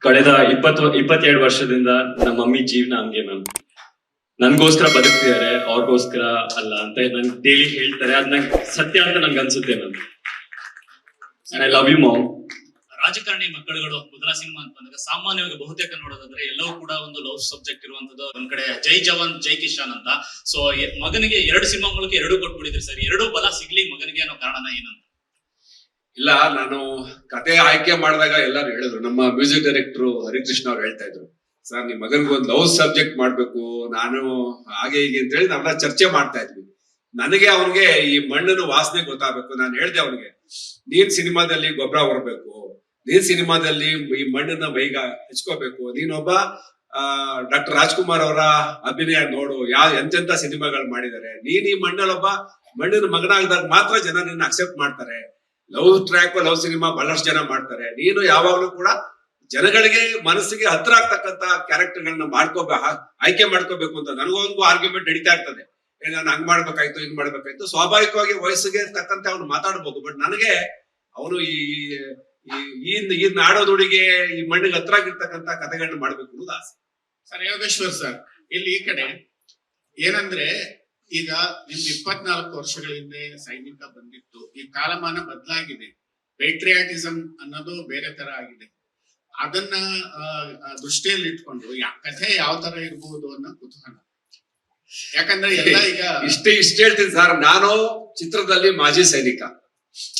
ಕಳೆದ 22 ವರ್ಷದಿಂದ ನಮ್ಮ ಮಮ್ಮಿ ಜೀವನ ಹಂಗೆ ಮ್ಯಾಮ್. ನನ್ಗೋಸ್ಕರ ಬದುಕ್ತಿದ್ದಾರೆ, ಅವ್ರಿಗೋಸ್ಕರ ಅಲ್ಲ ಅಂತ ನನ್ ಡೈಲಿ ಹೇಳ್ತಾರೆ. ಅದ್ ನಂಗೆ ಸತ್ಯ ಅಂತ ನಂಗೆ ಅನ್ಸುತ್ತೆ ma'am. I love you ma'am. ರಾಜಕಾರಣಿ ಮಕ್ಕಳುಗಳು ಮೊದಲ ಸಿನಿಮಾ ಅಂತ ಬಂದಾಗ ಸಾಮಾನ್ಯವಾಗಿ ಬಹುತೇಕ ನೋಡೋದಾದ್ರೆ ಎಲ್ಲವೂ ಕೂಡ ಒಂದು ಲವ್ ಸಬ್ಜೆಕ್ಟ್ ಇರುವಂತದ್ದು. ಒಂದ್ ಕಡೆ ಜೈ ಜವಾನ್ ಜೈ ಕಿಶಾನ್ ಅಂತ. ಸೊ ಮಗನಿಗೆ 2 ಸಿನಿಮಾ ಮೂಲಕ 2 ಕೊಟ್ಬಿಟ್ಟಿದ್ರಿ ಸರ್. 2 ಬಲ ಸಿಗ್ಲಿ ಮಗನಿಗೆ ಅನ್ನೋ ಕಾರಣ ಏನಂತ? ಇಲ್ಲ, ನಾನು ಕತೆ ಆಯ್ಕೆ ಮಾಡಿದಾಗ ಎಲ್ಲಾರು ಹೇಳಿದ್ರು. ನಮ್ಮ ಮ್ಯೂಸಿಕ್ ಡೈರೆಕ್ಟರ್ ಹರಿಕೃಷ್ಣ ಅವ್ರು ಹೇಳ್ತಾ ಇದ್ರು, ಸರ್ ನಿಮ್ ಮಗನ್ಗೆ ಒಂದು ಲವ್ ಸಬ್ಜೆಕ್ಟ್ ಮಾಡ್ಬೇಕು, ನಾನು ಹಾಗೆ ಹೀಗೆ ಅಂತ ಹೇಳಿ ನಾವೆಲ್ಲ ಚರ್ಚೆ ಮಾಡ್ತಾ ಇದ್ವಿ. ನನಗೆ ಅವನಿಗೆ ಈ ಮಣ್ಣಿನ ವಾಸನೆ ಗೊತ್ತಾಗಬೇಕು. ನಾನು ಹೇಳ್ದೆ ಅವನಿಗೆ, ನೀನ್ ಸಿನಿಮಾದಲ್ಲಿ ಗೊಬ್ಬರ ಹೊರಬೇಕು, ನೀನ್ ಸಿನಿಮಾದಲ್ಲಿ ಈ ಮಣ್ಣನ್ನ ಮೈಗ ಹೆಚ್ಕೋಬೇಕು, ನೀನೊಬ್ಬ ಡಾಕ್ಟರ್ ರಾಜ್ಕುಮಾರ್ ಅವರ ಅಭಿನಯ ನೋಡು, ಎಂತೆಂತ ಸಿನಿಮಾಗಳು ಮಾಡಿದ್ದಾರೆ. ನೀನ್ ಈ ಮಣ್ಣಲ್ಲೊಬ್ಬ ಮಣ್ಣಿನ ಮಗನಾಗದಾಗ ಮಾತ್ರ ಜನ ನಿನ್ನ ಅಕ್ಸೆಪ್ಟ್ ಮಾಡ್ತಾರೆ. ಲವ್ ಟ್ರ್ಯಾಕ್, ಲವ್ ಸಿನಿಮಾ ಬಹಳಷ್ಟು ಜನ ಮಾಡ್ತಾರೆ. ನೀನು ಯಾವಾಗ್ಲೂ ಕೂಡ ಜನಗಳಿಗೆ ಮನಸ್ಸಿಗೆ ಹತ್ರ ಆಗ್ತಕ್ಕಂತ ಕ್ಯಾರೆಕ್ಟರ್ಗಳನ್ನ ಆಯ್ಕೆ ಮಾಡ್ಕೋಬೇಕು ಅಂತ ನನಗೊಂದು ಆರ್ಗ್ಯುಮೆಂಟ್ ನಡೀತಾ ಇರ್ತದೆ. ನಾನು ಹಂಗ್ ಮಾಡ್ಬೇಕಾಯ್ತು, ಹಿಂಗ್ ಮಾಡ್ಬೇಕಾಯ್ತು. ಸ್ವಾಭಾವಿಕವಾಗಿ ವಯಸ್ಸಿಗೆ ತಕ್ಕಂತೆ ಅವ್ನು ಮಾತಾಡ್ಬೋದು. ಬಟ್ ನನಗೆ ಅವನು ಈ ನಾಡೋದುಡಿಗೆ ಈ ಮಣ್ಣಿಗೆ ಹತ್ರ ಆಗಿರ್ತಕ್ಕಂತ ಕಥೆಗಳನ್ನ ಮಾಡ್ಬೇಕು ಅನ್ನೋದು ಆಸೆ. ಸರ್ ಯೋಗೇಶ್ವರ್ ಸರ್, ಇಲ್ಲಿ ಈ ಕಡೆ ಏನಂದ್ರೆ ಈಗ ನಿಮ್ಗೆ 24 ವರ್ಷಗಳ ಹಿಂದೆ ಸೈನಿಕ ಬಂದಿತ್ತು. ಈ ಕಾಲಮಾನ ಬದಲಾಗಿದೆ, ಪೇಟ್ರಿಯಾಟಿಸಂ ಅನ್ನೋದು ಬೇರೆ ತರ ಆಗಿದೆ. ಅದನ್ನ ದೃಷ್ಟಿಯಲ್ಲಿ ಇಟ್ಕೊಂಡು ಕಥೆ ಯಾವ ತರ ಇರ್ಬೋದು ಅನ್ನೋ ಕುತೂಹಲ. ಯಾಕಂದ್ರೆ ಎಲ್ಲ ಈಗ ಇಷ್ಟ ಹೇಳ್ತೀನಿ ಸರ್. ನಾನು ಚಿತ್ರದಲ್ಲಿ ಮಾಜಿ ಸೈನಿಕ,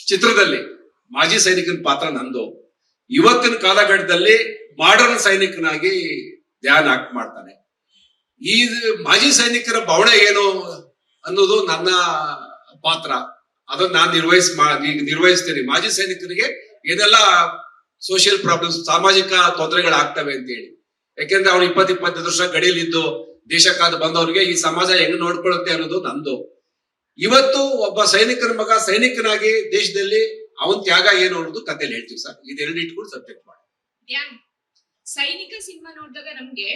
ಚಿತ್ರದಲ್ಲಿ ಮಾಜಿ ಸೈನಿಕನ ಪಾತ್ರ ನಂದು. ಇವತ್ತಿನ ಕಾಲಘಟ್ಟದಲ್ಲಿ ಮಾಡರ್ನ್ ಸೈನಿಕನಾಗಿ ಧ್ಯಾನ್ ಆಕ್ಟ್ ಮಾಡ್ತಾನೆ. ಈ ಮಾಜಿ ಸೈನಿಕರ ಭಾವನೆ ಏನು ಅನ್ನೋದು ನನ್ನ ಪಾತ್ರ, ಅದನ್ನ ನಾನು ನಿರ್ವಹಿಸ್ತೀನಿ. ಮಾಜಿ ಸೈನಿಕರಿಗೆ ಏನೆಲ್ಲ ಸೋಷಿಯಲ್ ಪ್ರಾಬ್ಲಮ್ಸ್, ಸಾಮಾಜಿಕ ತೊಂದರೆಗಳಾಗ್ತವೆ ಅಂತ ಹೇಳಿ. ಯಾಕೆಂದ್ರೆ ಅವ್ನು 20-25 ವರ್ಷ ಗಡಿಯಲ್ಲಿದ್ದು ದೇಶ ಕಾದು ಬಂದವ್ರಿಗೆ ಈ ಸಮಾಜ ಹೆಂಗ್ ನೋಡ್ಕೊಳ್ಳುತ್ತೆ ಅನ್ನೋದು ನಂದು. ಇವತ್ತು ಒಬ್ಬ ಸೈನಿಕನ ಮಗ ಸೈನಿಕನಾಗಿ ದೇಶದಲ್ಲಿ ಅವನ್ ತ್ಯಾಗ ಏನು ಅನ್ನೋದು ಕಥೆಯಲ್ಲಿ ಹೇಳ್ತೀವಿ ಸರ್. ಇದೆರಡು ಇಟ್ಕೊಂಡು ಸಬ್ಜೆಕ್ಟ್ ಮಾಡಿ. ಸೈನಿಕ ಸಿನಿಮಾ ನೋಡಿದಾಗ ನಮ್ಗೆ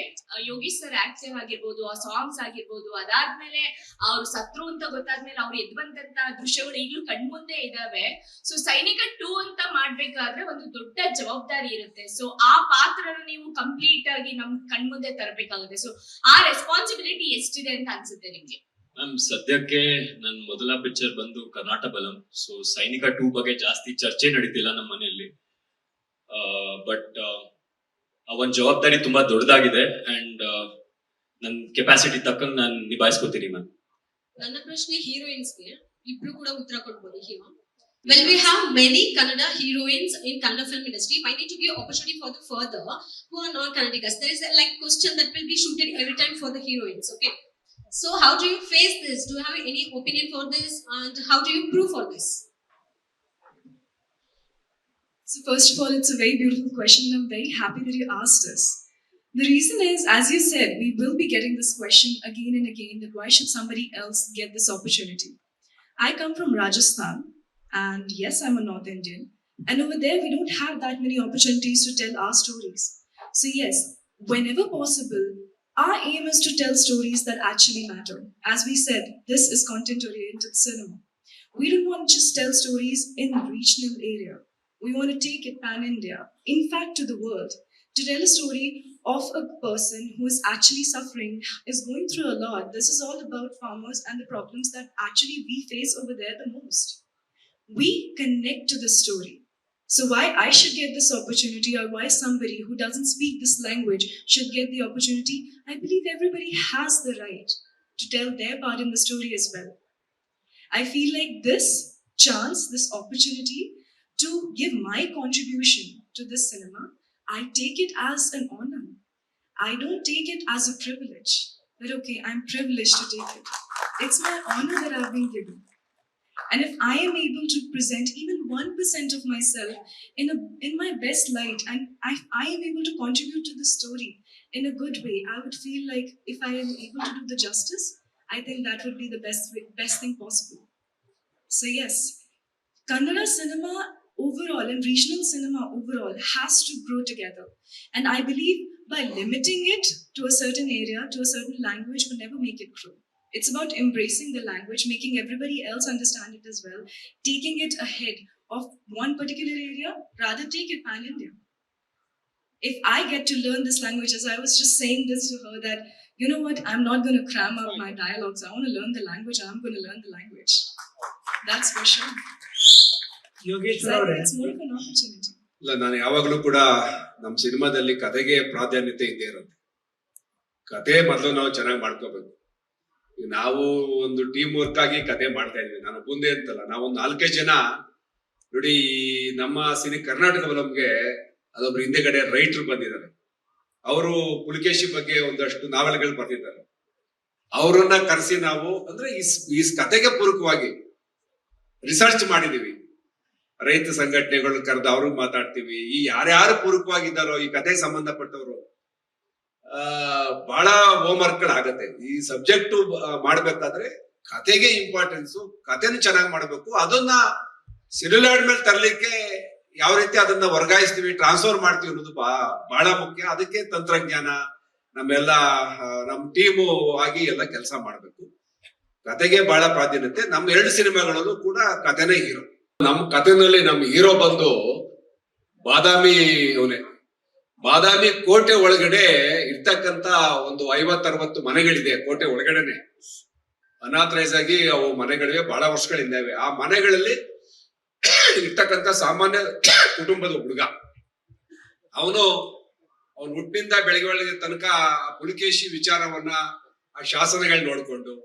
ಯೋಗೀಶ್ ಸರ್ ಆಕ್ಟಿವ್ ಆಗಿರ್ಬೋದು, ಆ ಸಾಂಗ್ಸ್ ಆಗಿರ್ಬೋದು, ಅದಾದ್ಮೇಲೆ ಅವ್ರು ಸತ್ರು ಅಂತ ಗೊತ್ತಾದ್ಮೇಲೆ ಅವ್ರು ಎದ್ ಬಂದಂತ ದೃಶ್ಯಗಳು ಈಗಲೂ ಕಣ್ಮುಂದೆ ಇದಾವೆ. ಸೊ ಸೈನಿಕ 2 ಅಂತ ಮಾಡ್ಬೇಕಾದ್ರೆ ಒಂದು ದೊಡ್ಡ ಜವಾಬ್ದಾರಿ ಇರುತ್ತೆ. ಸೊ ಆ ಪಾತ್ರನ ನೀವು ಕಂಪ್ಲೀಟ್ ಆಗಿ ನಮ್ ಕಣ್ಮುಂದೆ ತರಬೇಕಾಗುತ್ತೆ. ಸೊ ಆ ರೆಸ್ಪಾನ್ಸಿಬಿಲಿಟಿ ಎಷ್ಟಿದೆ ಅಂತ ಅನ್ಸುತ್ತೆ ನಿಮ್ಗೆ? ಮ್ಯಾಮ್, ಸದ್ಯಕ್ಕೆ ನನ್ನ ಮೊದಲ ಪಿಕ್ಚರ್ ಬಂದು ಕರ್ನಾಟಕ ಬಲಂ. ಸೊ ಸೈನಿಕ 2 ಬಗ್ಗೆ ಜಾಸ್ತಿ ಚರ್ಚೆ ನಡೀತಿಲ್ಲ ನಮ್ಮ ಮನೆಯಲ್ಲಿ. ಬಟ್ ಒಂದ್ ಜವಾಬ್ದಾರಿ ತುಂಬಾ ದೊಡ್ಡದಾಗಿದೆ ಅಂಡ್ ನನ್ ಕೆಪಾಸಿಟಿ ತಕ್ಕಂಗ್ ನಾನು ನಿಭಾಯಿಸ್ಕೊತೀನಿ ಮ್ಯಾಮ್. ನನ್ನ ಪ್ರಶ್ನೆ ಹೀರೋಯಿನ್ಸ್ಗೆ, ಇಬ್ರು ಕೂಡ ಉತ್ತರ ಕೊಡ್ಬೋದು. Hero, well, we have many Kannada heroines in Kannada film industry. Why need to give opportunity for the further who are non Kannadigas? There is a like question that will be shooted every time for the heroines. Okay, so how do you face this? Do you have any opinion for this, and how do you prove for this? So first of all, it's a very beautiful question. I'm very happy that you asked us. The reason is, as you said, we will be getting this question again and again, that why should somebody else get this opportunity? I come from Rajasthan, and yes, I'm a North Indian. And over there, we don't have that many opportunities to tell our stories. So yes, whenever possible, our aim is to tell stories that actually matter. As we said, this is content-oriented cinema. We don't want to just tell stories in regional area. We want to take it pan-India, in fact to the world, to tell a story of a person who is actually suffering, is going through a lot. This is all about farmers and the problems that actually we face over there the most. We connect to the story. So why I should get this opportunity, or why somebody who doesn't speak this language should get the opportunity, I believe everybody has the right to tell their part in the story as well. I feel like this chance, this opportunity, to give my contribution to this cinema, I take it as an honor. I don't take it as a privilege. But okay, I'm privileged to take it. It's my honor that I've been given. And if I am able to present even 1% of myself in my best light, and I am able to contribute to the story in a good way, I would feel like if I am able to do the justice, I think that would be the best thing possible. So yes, Kannada cinema overall and regional cinema overall has to grow together. And I believe by limiting it to a certain area, to a certain language, will never make it grow. It's about embracing the language, making everybody else understand it as well, taking it ahead of one particular area, rather take it pan-India. If I get to learn this language, as I was just saying this to her, that, you know what, I'm not going to cram up my dialogues. I want to learn the language, I'm going to learn the language. That's for sure. Yogeshwara ಅವರೇ, ಇಲ್ಲ, ನಾನು ಯಾವಾಗಲೂ ಕೂಡ ನಮ್ಮ ಸಿನಿಮಾದಲ್ಲಿ ಕಥೆಗೆ ಪ್ರಾಧಾನ್ಯತೆ ಇದ್ದೇ ಇರುತ್ತೆ. ಕತೆ ಮೊದಲು ನಾವು ಚೆನ್ನಾಗಿ ಮಾಡ್ಕೋಬೇಕು. ನಾವು ಒಂದು ಟೀಮ್ ವರ್ಕ್ ಆಗಿ ಕತೆ ಮಾಡ್ತಾ ಇದ್ವಿ. ನಾನು ಒಬ್ಬಂದೇ ಅಂತಲ್ಲ, ನಾವೊಂದು 4 ಜನ ನೋಡಿ. ನಮ್ಮ ಕರ್ನಾಟಕ ಫಿಲಂಗೆ ಅದೊಬ್ರು ಹಿಂದೆಗಡೆ ರೈಟರ್ ಬಂದಿದ್ದಾರೆ. ಅವರು ಪುಲಿಕೇಶಿ ಬಗ್ಗೆ ಒಂದಷ್ಟು ನಾವೆಲ್ಗಳು ಬರ್ತಿದ್ದಾರೆ. ಅವರನ್ನ ಕರೆಸಿ ನಾವು ಅಂದ್ರೆ ಈ ಕತೆಗೆ ಪೂರಕವಾಗಿ ರಿಸರ್ಚ್ ಮಾಡಿದೀವಿ. ರೈತ ಸಂಘಟನೆಗಳು ಕರೆದು ಅವ್ರಿಗೆ ಮಾತಾಡ್ತೀವಿ. ಈ ಯಾರ್ಯಾರು ಪೂರಕವಾಗಿದ್ದಾರೋ ಈ ಕತೆಗೆ ಸಂಬಂಧಪಟ್ಟವರು ಬಹಳ ಹೋಮ್ ವರ್ಕ್ ಗಳಾಗತ್ತೆ. ಈ ಸಬ್ಜೆಕ್ಟ್ ಮಾಡ್ಬೇಕಾದ್ರೆ ಕತೆಗೆ ಇಂಪಾರ್ಟೆನ್ಸ್, ಕತೆನೂ ಚೆನ್ನಾಗಿ ಮಾಡ್ಬೇಕು. ಅದನ್ನ ಸಿನಿಲಾಡ್ ಮೇಲೆ ತರಲಿಕ್ಕೆ ಯಾವ ರೀತಿ ಅದನ್ನ ವರ್ಗಾಯಿಸ್ತೀವಿ, ಟ್ರಾನ್ಸ್ಫರ್ ಮಾಡ್ತೀವಿ ಅನ್ನೋದು ಬಹಳ ಮುಖ್ಯ. ಅದಕ್ಕೆ ತಂತ್ರಜ್ಞಾನ, ನಮ್ ಟೀಮು ಆಗಿ ಎಲ್ಲ ಕೆಲಸ ಮಾಡ್ಬೇಕು. ಕತೆಗೆ ಬಹಳ ಪ್ರಾಧಾನ್ಯತೆ. ನಮ್ಮ 2 ಸಿನಿಮಾಗಳಲ್ಲೂ ಕೂಡ ಕತೆನೇ ಹೀರೋ. ನಮ್ಮ ಕಥೆನಲ್ಲಿ ನಮ್ಮ ಹೀರೋ ಬಂದು ಬಾದಾಮಿ ಅವನೇ. ಬಾದಾಮಿ ಕೋಟೆ ಒಳಗಡೆ ಇರ್ತಕ್ಕಂತ ಒಂದು 50-60 ಮನೆಗಳಿದೆ. ಕೋಟೆ ಒಳಗಡೆನೆ ಅನಾಥರೈಸ್ ಆಗಿ ಅವು ಮನೆಗಳಿವೆ, ಬಹಳ ವರ್ಷಗಳಿಂದಾವೆ. ಆ ಮನೆಗಳಲ್ಲಿ ಇರ್ತಕ್ಕಂತ ಸಾಮಾನ್ಯ ಕುಟುಂಬದ ಹುಡುಗ. ಅವನು ಹುಟ್ಟಿನಿಂದ ಬೆಳಗ್ಗೆ ತನಕ ಪುಲಿಕೇಶಿ ವಿಚಾರವನ್ನ, ಆ ಶಾಸನಗಳು ನೋಡ್ಕೊಂಡು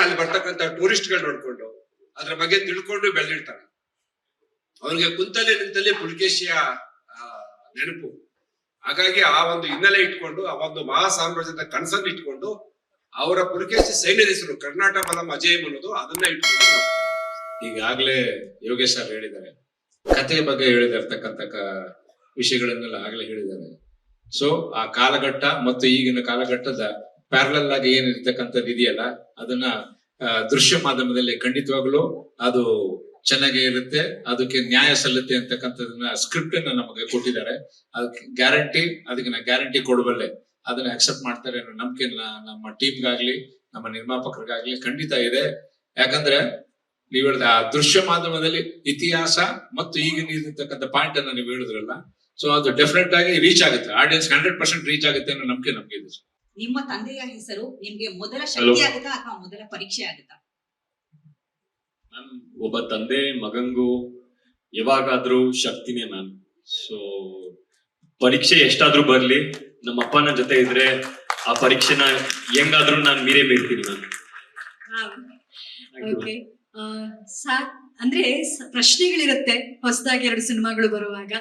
ಅಲ್ಲಿ ಬರ್ತಕ್ಕಂಥ ಟೂರಿಸ್ಟ್ಗಳು ನೋಡ್ಕೊಂಡು ಅದ್ರ ಬಗ್ಗೆ ತಿಳ್ಕೊಂಡು ಬೆಳೆದಿರ್ತಾರೆ. ಅವ್ರಿಗೆ ಕುಂತಲ್ಲಿ ನಿಂತಲ್ಲಿ ಪುಲಿಕೇಶಿಯ ನೆನಪು. ಹಾಗಾಗಿ ಆ ಒಂದು ಹಿನ್ನೆಲೆ ಇಟ್ಕೊಂಡು ಆ ಒಂದು ಮಹಾ ಸಾಮ್ರಾಜ್ಯದ ಕನಸನ್ನು ಇಟ್ಕೊಂಡು ಅವರ ಪುಲಿಕೇಶಿ ಸೈನ್ಯದ ಹೆಸರು ಕರ್ನಾಟಕ ಬಲಂ ಅಜೇಯಂ ಅನ್ನೋದು ಅದನ್ನ ಇಟ್ಕೊಂಡು ಈಗಾಗ್ಲೇ ಯೋಗೇಶ್ ಸರ್ ಹೇಳಿದ್ದಾರೆ, ಕಥೆಯ ಬಗ್ಗೆ ಹೇಳಿದಿರ್ತಕ್ಕಂಥ ವಿಷಯಗಳನ್ನೆಲ್ಲ ಆಗ್ಲೇ ಹೇಳಿದ್ದಾರೆ. ಸೊ ಆ ಕಾಲಘಟ್ಟ ಮತ್ತು ಈಗಿನ ಕಾಲಘಟ್ಟದ ಪ್ಯಾರಲಲ್ ಆಗಿ ಏನಿರ್ತಕ್ಕಂಥದ್ದು ಇದೆಯಲ್ಲ ಅದನ್ನ ದೃಶ್ಯ ಮಾಧ್ಯಮದಲ್ಲಿ ಖಂಡಿತವಾಗ್ಲೂ ಅದು ಚೆನ್ನಾಗೇ ಇರುತ್ತೆ, ಅದಕ್ಕೆ ನ್ಯಾಯ ಸಲ್ಲುತ್ತೆ ಅಂತಕ್ಕಂಥದನ್ನ ಸ್ಕ್ರಿಪ್ಟ್ ಅನ್ನ ನಮಗೆ ಕೊಟ್ಟಿದ್ದಾರೆ. ಅದಕ್ಕೆ ಗ್ಯಾರಂಟಿ, ಅದಕ್ಕೆ ನಾ ಗ್ಯಾರಂಟಿ ಕೊಡಬಲ್ಲೆ, ಅದನ್ನ ಅಕ್ಸೆಪ್ಟ್ ಮಾಡ್ತಾರೆ ಅನ್ನೋ ನಂಬಿಕೆ ನಮ್ಮ ಟೀಮ್ಗಾಗ್ಲಿ ನಮ್ಮ ನಿರ್ಮಾಪಕರಿಗಾಗ್ಲಿ ಖಂಡಿತ ಇದೆ. ಯಾಕಂದ್ರೆ ನೀವು ಹೇಳಿದ ಆ ದೃಶ್ಯ ಮಾಧ್ಯಮದಲ್ಲಿ ಇತಿಹಾಸ ಮತ್ತು ಈಗಿನ ಇರ್ತಕ್ಕಂಥ ಪಾಯಿಂಟ್ ಅನ್ನ ನೀವು ಹೇಳಿದ್ರಲ್ಲ, ಸೊ ಅದು ಡೆಫಿನೆಟ್ ಆಗಿ ರೀಚ್ ಆಗುತ್ತೆ, ಆಡಿಯನ್ಸ್ 100% ರೀಚ್ ಆಗುತ್ತೆ ಅನ್ನೋ ನಂಬಿಕೆ ನಮ್ಗೆ ಇದೆ. ನಿಮ್ಮ ತಂದೆಯ ಹೆಸರು ನಿಮ್ಗೆ ಮೊದಲ ಶಕ್ತಿ ಆಗುತ್ತಾ ಅಥವಾ ಮೊದಲ ಪರೀಕ್ಷೆ ಆಗುತ್ತಾ? ಮ್ಯಾಮ್, ಒಬ್ಬ ತಂದೆ ಮಗಂಗೂ ಯಾವಾಗಾದ್ರೂ ಶಕ್ತಿನೇ ಮ್ಯಾಮ್. ಸೊ ಪರೀಕ್ಷೆ ಎಷ್ಟಾದ್ರೂ ಬರ್ಲಿ, ನಮ್ಮ ಅಪ್ಪನ ಜೊತೆ ಇದ್ರೆ ಆ ಪರೀಕ್ಷೆನ ಹೆಂಗಾದ್ರೂ ನಾನು ಮೀರೇ ಬೀಳ್ತೀನಿ ಮ್ಯಾಮ್. ಓಕೆ, ಅಂದ್ರೆ ಪ್ರಶ್ನೆಗಳಿರುತ್ತೆ ಹೊಸದಾಗಿ 2 ಸಿನಿಮಾಗಳು ಬರುವಾಗ.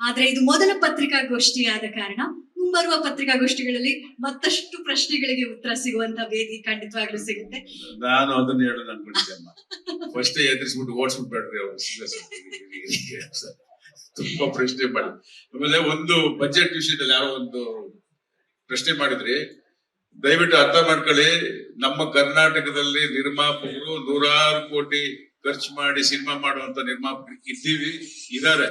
ಆದ್ರೆ ಇದು ಮೊದಲ ಪತ್ರಿಕಾಗೋಷ್ಠಿ ಆದ ಕಾರಣ ಮುಂಬರುವ ಪತ್ರಿಕಾಗೋಷ್ಠಿಗಳಲ್ಲಿ ಮತ್ತಷ್ಟು ಪ್ರಶ್ನೆಗಳಿಗೆ ಉತ್ತರ ಸಿಗುವಂತ ವೇದಿ ಖಂಡಿತವಾಗ್ಲೂ ಸಿಗುತ್ತೆ. ನಾನು ಅದನ್ನ ಹೇಳೋದು ಅನ್ಕೊಂಡಿದ್ದೆ ಅಮ್ಮ. ಫಸ್ಟ್ ಎದುರಿಸ್ಬಿಟ್ಟು ಓಡಿಸ್ಬಿಟ್ಬೇಡ್ರಿ ಅವರು, ತುಂಬಾ ಪ್ರಶ್ನೆ ಮಾಡಿ. ಆಮೇಲೆ ಒಂದು ಬಜೆಟ್ ವಿಷಯದಲ್ಲಿ ಯಾರೋ ಒಂದು ಪ್ರಶ್ನೆ ಮಾಡಿದ್ರಿ, ದಯವಿಟ್ಟು ಅರ್ಥ ಮಾಡ್ಕೊಳ್ಳಿ, ನಮ್ಮ ಕರ್ನಾಟಕದಲ್ಲಿ ನಿರ್ಮಾಪಕರು 100 ಕೋಟಿ ಖರ್ಚು ಮಾಡಿ ಸಿನಿಮಾ ಮಾಡುವಂತ ನಿರ್ಮಾಪಕರು ಇದ್ದಾರೆ.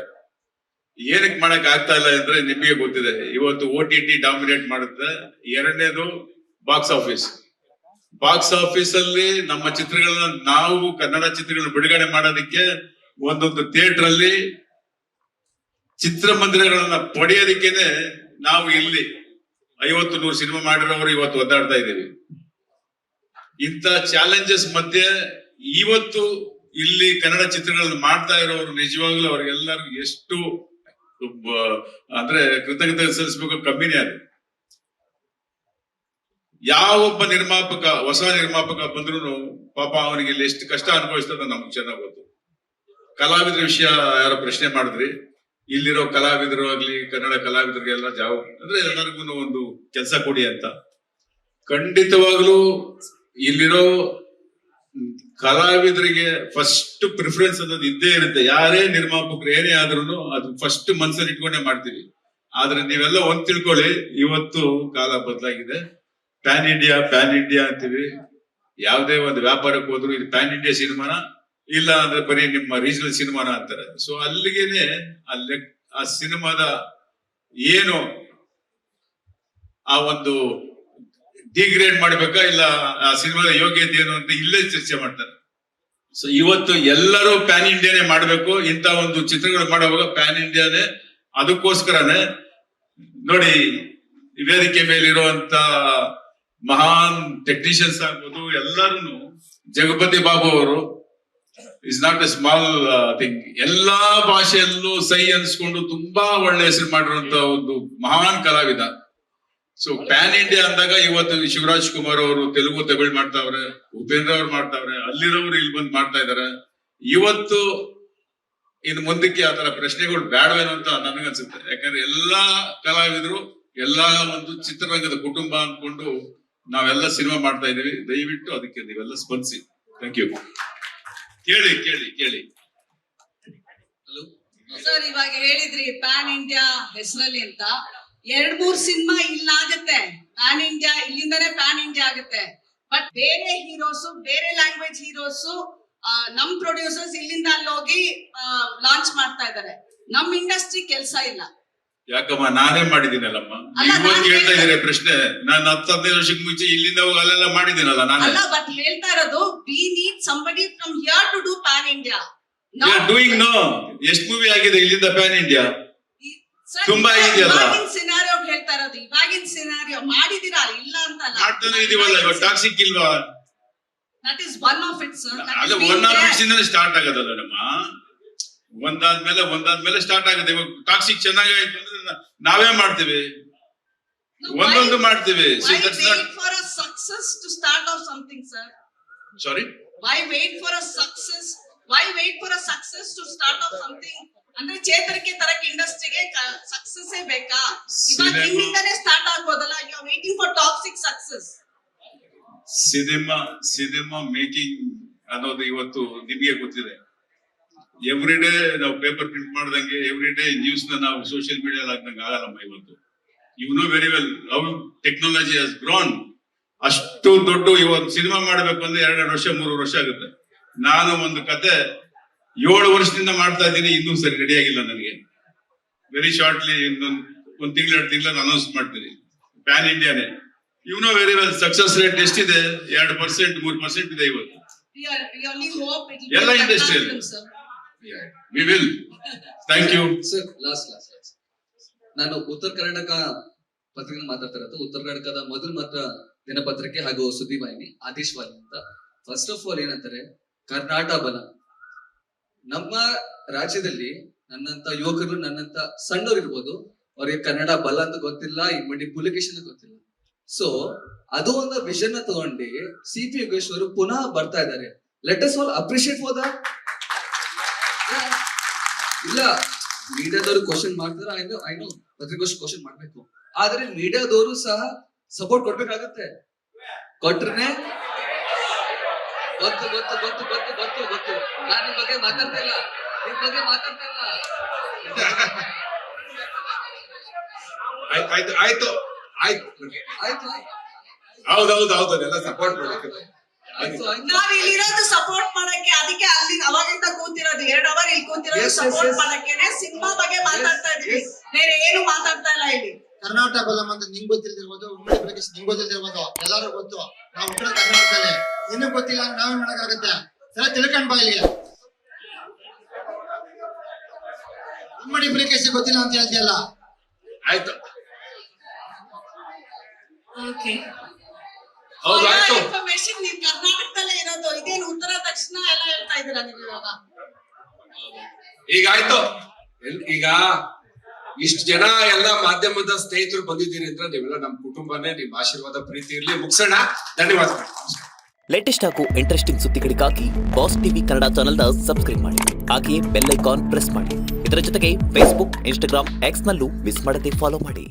ಏನಕ್ಕೆ ಮಾಡಕ್ ಆಗ್ತಾ ಇಲ್ಲ ಅಂದ್ರೆ ನಿಮಗೆ ಗೊತ್ತಿದೆ, ಇವತ್ತು OTT ಡಾಮಿನೇಟ್ ಮಾಡುತ್ತೆ. ಎರಡನೇದು ಬಾಕ್ಸ್ ಆಫೀಸ್ ಅಲ್ಲಿ ನಮ್ಮ ಚಿತ್ರಗಳನ್ನ, ನಾವು ಕನ್ನಡ ಚಿತ್ರಗಳನ್ನ ಬಿಡುಗಡೆ ಮಾಡೋದಕ್ಕೆ ಒಂದೊಂದು ಥಿಯೇಟರ್ ಅಲ್ಲಿ ಚಿತ್ರಮಂದಿರಗಳನ್ನ ಪಡೆಯೋದಕ್ಕೇನೆ ನಾವು ಇಲ್ಲಿ 50-100 ಸಿನಿಮಾ ಮಾಡಿರೋರು ಇವತ್ತು ಒದ್ದಾಡ್ತಾ ಇದ್ದೀವಿ. ಇಂಥ ಚಾಲೆಂಜಸ್ ಮಧ್ಯೆ ಇವತ್ತು ಇಲ್ಲಿ ಕನ್ನಡ ಚಿತ್ರಗಳನ್ನ ಮಾಡ್ತಾ ಇರೋರು ನಿಜವಾಗ್ಲೂ ಅವ್ರಿಗೆಲ್ಲರಿಗೂ ಎಷ್ಟು ಅಂದ್ರೆ ಕೃತಜ್ಞತೆ ಸಲ್ಲಿಸಬೇಕು, ಕಮ್ಮಿನೇ ಅದು. ಯಾವೊಬ್ಬ ನಿರ್ಮಾಪಕ, ಹೊಸ ನಿರ್ಮಾಪಕ ಬಂದ್ರು ಪಾಪ ಅವನಿಗೆ ಇಲ್ಲಿ ಎಷ್ಟು ಕಷ್ಟ ಅನುಭವಿಸ್ತದ ನಮ್ಗೆ ಚೆನ್ನಾಗ್ ಗೊತ್ತು. ಕಲಾವಿದರ ವಿಷಯ ಯಾರೋ ಪ್ರಶ್ನೆ ಮಾಡಿದ್ರಿ, ಇಲ್ಲಿರೋ ಕಲಾವಿದರು ಆಗ್ಲಿ ಕನ್ನಡ ಕಲಾವಿದರಿಗೆಲ್ಲ ಅಂದ್ರೆ ಎಲ್ಲರಿಗೂ ಒಂದು ಕೆಲಸ ಕೊಡಿ ಅಂತ. ಖಂಡಿತವಾಗ್ಲೂ ಇಲ್ಲಿರೋ ಕಲಾವಿದರಿಗೆ ಫಸ್ಟ್ ಪ್ರಿಫರೆನ್ಸ್ ಅನ್ನೋದು ಇದ್ದೇ ಇರುತ್ತೆ. ಯಾರೇ ನಿರ್ಮಾಪಕರು ಏನೇ ಆದ್ರೂ ಅದು ಫಸ್ಟ್ ಮನ್ಸಲ್ಲಿ ಇಟ್ಕೊಂಡೇ ಮಾಡ್ತೀವಿ. ಆದ್ರೆ ನೀವೆಲ್ಲ ಒಂದ್ ತಿಳ್ಕೊಳ್ಳಿ, ಇವತ್ತು ಕಾಲ ಬದಲಾಗಿದೆ. ಪ್ಯಾನ್ ಇಂಡಿಯಾ ಅಂತೀವಿ. ಯಾವುದೇ ಒಂದು ವ್ಯಾಪಾರಕ್ಕೆ ಹೋದ್ರು ಇದು ಪ್ಯಾನ್ ಇಂಡಿಯಾ ಸಿನಿಮಾನ, ಇಲ್ಲ ಅಂದ್ರೆ ಬರೀ ನಿಮ್ಮ ರೀಜನಲ್ ಸಿನಿಮಾನ ಅಂತಾರೆ. ಸೊ ಅಲ್ಲಿಗೆನೆ ಆ ಸಿನಿಮಾದ ಏನು ಆ ಒಂದು ಡಿಗ್ರೇಡ್ ಮಾಡ್ಬೇಕಾ ಇಲ್ಲ ಆ ಸಿನಿಮಾದ ಯೋಗ್ಯತೆ ಏನು ಅಂತ ಇಲ್ಲೇ ಚರ್ಚೆ ಮಾಡ್ತಾರೆ. ಸೊ ಇವತ್ತು ಎಲ್ಲರೂ ಪ್ಯಾನ್ ಇಂಡಿಯಾನೇ ಮಾಡ್ಬೇಕು. ಇಂತ ಒಂದು ಚಿತ್ರಗಳು ಮಾಡುವಾಗ ಪ್ಯಾನ್ ಇಂಡಿಯಾನೇ. ಅದಕ್ಕೋಸ್ಕರನೇ ನೋಡಿ, ವೇದಿಕೆ ಮೇಲಿರುವಂತ ಮಹಾನ್ ಟೆಕ್ನಿಷಿಯನ್ಸ್ ಆಗ್ಬೋದು, ಎಲ್ಲರೂ ಜಗಪತಿ ಬಾಬು ಅವರು is not A small thing. ಎಲ್ಲಾ ಭಾಷೆಯಲ್ಲೂ ಸೈ ಅನ್ಸ್ಕೊಂಡು ತುಂಬಾ ಒಳ್ಳೆ ಹೆಸರು ಮಾಡಿರುವಂತ ಒಂದು ಮಹಾನ್ ಕಲಾವಿದ. ಸೊ ಪ್ಯಾನ್ ಇಂಡಿಯಾ ಅಂದಾಗ ಇವತ್ತು ಶಿವರಾಜ್ ಕುಮಾರ್ ಅವರು ತೆಲುಗು ತಮಿಳ್ ಮಾಡ್ತಾವ್ರೆ, ಉಪೇಂದ್ರ ಅವ್ರು ಮಾಡ್ತಾವ್ರೆ, ಅಲ್ಲಿರೋರು ಇಲ್ಲಿ ಬಂದು ಮಾಡ್ತಾ ಇದಾರೆ. ಇವತ್ತು ಇನ್ನು ಮುಂದಕ್ಕೆ ಆತರ ಪ್ರಶ್ನೆಗಳು ಬೇಡವೇನೋ ಅಂತ ನನಗನ್ಸುತ್ತೆ. ಯಾಕಂದ್ರೆ ಎಲ್ಲಾ ಕಲಾವಿದರು ಎಲ್ಲಾ ಒಂದು ಚಿತ್ರರಂಗದ ಕುಟುಂಬ ಅನ್ಕೊಂಡು ನಾವೆಲ್ಲ ಸಿನಿಮಾ ಮಾಡ್ತಾ ಇದೀವಿ. ದಯವಿಟ್ಟು ಅದಕ್ಕೆ ನೀವೆಲ್ಲ ಸ್ಪಂದಿಸಿ. Thank you. ಕೇಳಿ. ಸರ್, ಇವಾಗ ಹೇಳಿದ್ರಿ ಪ್ಯಾನ್ ಇಂಡಿಯಾ ಹೆಸರಲ್ಲಿ ಅಂತ. 2-3 ಸಿನಿಮಾ ಇಲ್ಲಾಗತ್ತೆ, ಪ್ಯಾನ್ ಇಂಡಿಯಾ ಇಲ್ಲಿಂದಾನೇ ಪ್ಯಾನ್ ಇಂಡಿಯಾ ಆಗುತ್ತೆ. ಬಟ್ ಬೇರೆ ಹೀರೋಸ್, ಬೇರೆ ಲ್ಯಾಂಗ್ವೇಜ್ ಹೀರೋಸ್, ನಮ್ ಪ್ರೊಡ್ಯೂಸರ್ಸ್ ಇಲ್ಲಿಂದ ಅಲ್ಲಿ ಹೋಗಿ ಲಾಂಚ್ ಮಾಡ್ತಾ ಇದಾರೆ. ನಮ್ ಇಂಡಸ್ಟ್ರಿ ಕೆಲಸ ಇಲ್ಲ. ಯಾಕಮ್ಮ, ನಾನೇ ಮಾಡಿದ್ದೀನಲ್ಲಮ್ಮ. ಇವತ್ತು ಹೇಳ್ತಾ ಇದ್ದೀರಾ ಪ್ರಶ್ನೆ? ನಾನು 10-15 ವರ್ಷಕ್ಕೆ ಮುಂಚೆ ಇಲ್ಲಿಂದ ಹೋಗಿ ಅಲ್ಲೆಲ್ಲ ಮಾಡಿದ್ದೀನಲ್ಲ ನಾನೇ. ಅಲ್ಲ, ಬಟ್ ಹೇಳ್ತಾ ಇರೋದು we need somebody from here to do pan India. Doing no. ಎಷ್ಟು ಮೂವಿ ಆಗಿದೆ ಇಲ್ಲಿಂದ ಪ್ಯಾನ್ ಇಂಡಿಯಾ? ತುಂಬಾ ಆಗಿದೆಯಲ್ಲ. ಇವಾಗಿನ ಸಿನಾರಿಯೋ ಹೇಳ್ತಾ ಇರೋದು, ಇವಾಗಿನ ಸಿನಾರಿಯೋ ಮಾಡಿದೀರಾ, ಇಲ್ಲ ಅಂತ ಮಾಡ್ತಾನೆ ಇದೀವಲ್ಲ. ಇವಾಗ ಟಾಕ್ಸಿಕ್ ಇಲ್ವಾ? That is one of it sir. ಅಲ್ಲ, ಒನ್ ಆಫ್ ಇಟ್ಸ್ ಇಂದ ಸ್ಟಾರ್ಟ್ ಆಗೋದಲ್ಲ ನಮ್ಮ. ಒಂದಾದ್ಮೇಲೆ ಸ್ಟಾರ್ಟ್ ಆಗುತ್ತೆ. ಇವಾಗ ಟಾಕ್ಸಿಕ್ ಚೆನ್ನಾಗಾಯ್ತು ಅಂದ್ರೆ ನಾವೇ ಮಾಡ್ತೀವಿ, ಒಂದೊಂದು ಮಾಡ್ತೀವಿ. Why wait for a success to start off something, sir? Sorry, Why wait for a success? Why wait for a success to start off something? ಅಂದ್ರೆ ಚೇತರಿಕೆ ತರಕ್ಕೆ ಇಂಡಸ್ಟ್ರಿಗೆ ಸಕ್ಸಸ್ ಬೇಕಾ? ಇವಾಗ ನಿಮ್ಮಿಂದನೇ ಸ್ಟಾರ್ಟ್ ಆಗ್ಬೋದಲ್ಲ. You are waiting for toxic success. Cinema making ಅನ್ನೋದು ಇವತ್ತು ನಿಮಗೆ ಗೊತ್ತಿದೆ. ಎವ್ರಿ ಡೇ ನಾವು ಪೇಪರ್ ಪ್ರಿಂಟ್ ಮಾಡ್ದಂಗೆ ಎವ್ರಿ ಡೇ ನ್ಯೂಸ್ ನ ನಾವು ಸೋಷಿಯಲ್ ಮೀಡಿಯಾ ಹಾಕ್ದಂಗೆ ಆಗಲ್ಲಮ್ಮ ಇವತ್ತು. You know very well how technology has grown. ಅಷ್ಟು ದೊಡ್ಡ ಇವತ್ತು ಸಿನಿಮಾ ಮಾಡ್ಬೇಕು ಅಂದ್ರೆ 2 ವರ್ಷ 3 ವರ್ಷ ಆಗುತ್ತೆ. ನಾನು ಒಂದು ಕತೆ 7 ವರ್ಷದಿಂದ ಮಾಡ್ತಾ ಇದ್ದೀನಿ, ಇನ್ನೂ ಸರಿ ರೆಡಿ ಆಗಿಲ್ಲ ನನಗೆ. ವೆರಿ ಶಾರ್ಟ್ಲಿ ಒಂದು ತಿಂಗಳು 2 ತಿಂಗಳು ಅನೌನ್ಸ್ ಮಾಡ್ತೀನಿ. ಪ್ಯಾನ್ ಇಂಡಿಯಾನೇ. You know very well success rate ಎಷ್ಟಿದೆ? 2% 3% ಇದೆ ಇವತ್ತು. ಎಲ್ಲ industrial. We will. Thank you sir. Last ನಾನು ಉತ್ತರ ಕರ್ನಾಟಕ ಪತ್ರಿಕೆ ಮಾತಾಡ್ತಾ ಇರೋದು. ಉತ್ತರ ಕರ್ನಾಟಕದ ಮೊದಲ ಮಾತ್ರ ದಿನಪತ್ರಿಕೆ ಹಾಗೂ ಸುದ್ದಿವಾಹಿನಿ ಆದೇಶವಾಹಿನಿ ಅಂತ. ಫಸ್ಟ್ ಆಫ್ ಆಲ್ ಏನಂತಾರೆ, ಕರ್ನಾಟಕ ಬಲ. ನಮ್ಮ ರಾಜ್ಯದಲ್ಲಿ ನನ್ನಂತ ಯುವಕರು, ನನ್ನಂತ ಸಣ್ಣವ್ರು ಇರ್ಬೋದು, ಅವ್ರಿಗೆ ಕನ್ನಡ ಬಲ ಅಂತ ಗೊತ್ತಿಲ್ಲ, ಈ ಮಣಿಪುಲಿಕೇಶನ್ ಗೊತ್ತಿಲ್ಲ. ಸೊ ಅದು ಒಂದು ವಿಷನ್ ತಗೊಂಡು ಸಿ.ಪಿ. ಯೋಗೇಶ್ವರು ಪುನಃ ಬರ್ತಾ ಇದ್ದಾರೆ. Let us all appreciate for that. ಇಲ್ಲ, ಮೀಡಿಯಾದವರು ಕ್ವಶನ್ ಮಾಡ್ತಾರೆ, ಐ ನೋ ಪತ್ರಿಕೋಸ್ ಕ್ವಶನ್ ಮಾಡ್ಬೇಕು, ಆದ್ರೆ ಮೀಡಿಯಾದವರು ಸಹ ಸಪೋರ್ಟ್ ಕೊಡ್ಬೇಕಾಗತ್ತೆ. ಕೊಟ್ರೆ ಗೊತ್ತು ಗೊತ್ತು ಗೊತ್ತು ಗೊತ್ತು ಗೊತ್ತು ಗೊತ್ತು ನಾನ್ ನಿಮ್ ಬಗ್ಗೆ ಮಾತಾಡ್ತಾ ಇಲ್ಲ, ನಿಮ್ ಬಗ್ಗೆ ಮಾತಾಡ್ತಾ ಇಲ್ಲ. ಆಯ್ತು ಆಯ್ತು ಆಯ್ತು ಆಯ್ತು ಹೌದೌದು ಅದೆಲ್ಲ ಸಪೋರ್ಟ್ ಮಾಡಕ್ಕೆ. ನಾವ್ ಇಲ್ಲಿರೋದು ಸಪೋರ್ಟ್ ಮಾಡಕ್ಕೆ, ಅದಕ್ಕೆ ಅಲ್ಲಿ ಅವಾಗಿಂದ ಕೂತಿರೋದು 2 ಅವರ್ ಇಲ್ಲಿ ಕೂತಿರೋದು ಸಪೋರ್ಟ್ ಮಾಡಕ್ಕೆನೆ. ಸಿನಿಮಾ ಬಗ್ಗೆ ಮಾತಾಡ್ತಾ ಇದೀವಿ, ಬೇರೆ ಏನು ಮಾತಾಡ್ತಾ ಇಲ್ಲ ಇಲ್ಲಿ. ಕರ್ನಾಟಕ ಬಲಂ ಅಂತ ನಿಂಗ್ ಗೊತ್ತಿಲ್ದಿರ್ಬೋದು, ಉಮ್ಮಡಿ ಪ್ರದೇಶ ನಿಂಗ್ ಗೊತ್ತಿಲ್ದಿರ್ಬೋದು, ಎಲ್ಲಾರು ಗೊತ್ತು. ನಾವು ಉತ್ತರ ಕರ್ನಾಟಕದಲ್ಲಿ ನಿನಗ್ ಗೊತ್ತಿಲ್ಲ ಅಂದ್ರೆ ನಾವೇನ್ ಮಾಡಕ್ಕಾಗತ್ತೆ? ಸಲ ತಿಳ್ಕೊಂಡ್ ಬಾ ಇಲ್ಲಿಗೆ. ಉಮ್ಮಡಿ ಪ್ರದೇಶ ಗೊತ್ತಿಲ್ಲ ಅಂತ ಹೇಳ್ತೀಯಲ್ಲ. ಆಯ್ತು ಓಕೆ. ಇನ್ಫಾರ್ಮೇಶನ್ ನೀವು ಕರ್ನಾಟಕದಲ್ಲೇ ಇರೋದು, ಇದೇನು ಉತ್ತರ ದಕ್ಷಿಣ ಎಲ್ಲ ಹೇಳ್ತಾ ಇದೀರಾ ನೀವು ಇವಾಗ? ಈಗ ಆಯ್ತು. ಈಗ ಇಷ್ಟು ಜನ ಎಲ್ಲ ಮಾಧ್ಯಮದ ಸ್ನೇಹಿತರು ಬಂದಿದ್ದೀರಿ ಅಂದ್ರೆ ನೀವೆಲ್ಲ ನಮ್ಮ ಕುಟುಂಬನೇ. ನಿಮ್ಮ ಆಶೀರ್ವಾದ ಪ್ರೀತಿ ಇರ್ಲಿ. ಮುಗಿಸೋಣ. ಧನ್ಯವಾದಗಳು. ಲೇಟೆಸ್ಟ್ ಹಾಗೂ ಇಂಟ್ರೆಸ್ಟಿಂಗ್ ಸುದ್ದಿಗಳಿಗಾಗಿ ಬಾಸ್ ಟಿವಿ ಕನ್ನಡ ಚಾನೆಲ್ನ ಸಬ್ಸ್ಕ್ರೈಬ್ ಮಾಡಿ. ಹಾಗೆಯೇ ಬೆಲ್ ಐಕಾನ್ ಪ್ರೆಸ್ ಮಾಡಿ. ಇದರ ಜೊತೆಗೆ ಫೇಸ್ಬುಕ್, ಇನ್ಸ್ಟಾಗ್ರಾಮ್, ಎಕ್ಸ್ ನಲ್ಲೂ ಮಿಸ್ ಮಾಡದೆ ಫಾಲೋ ಮಾಡಿ.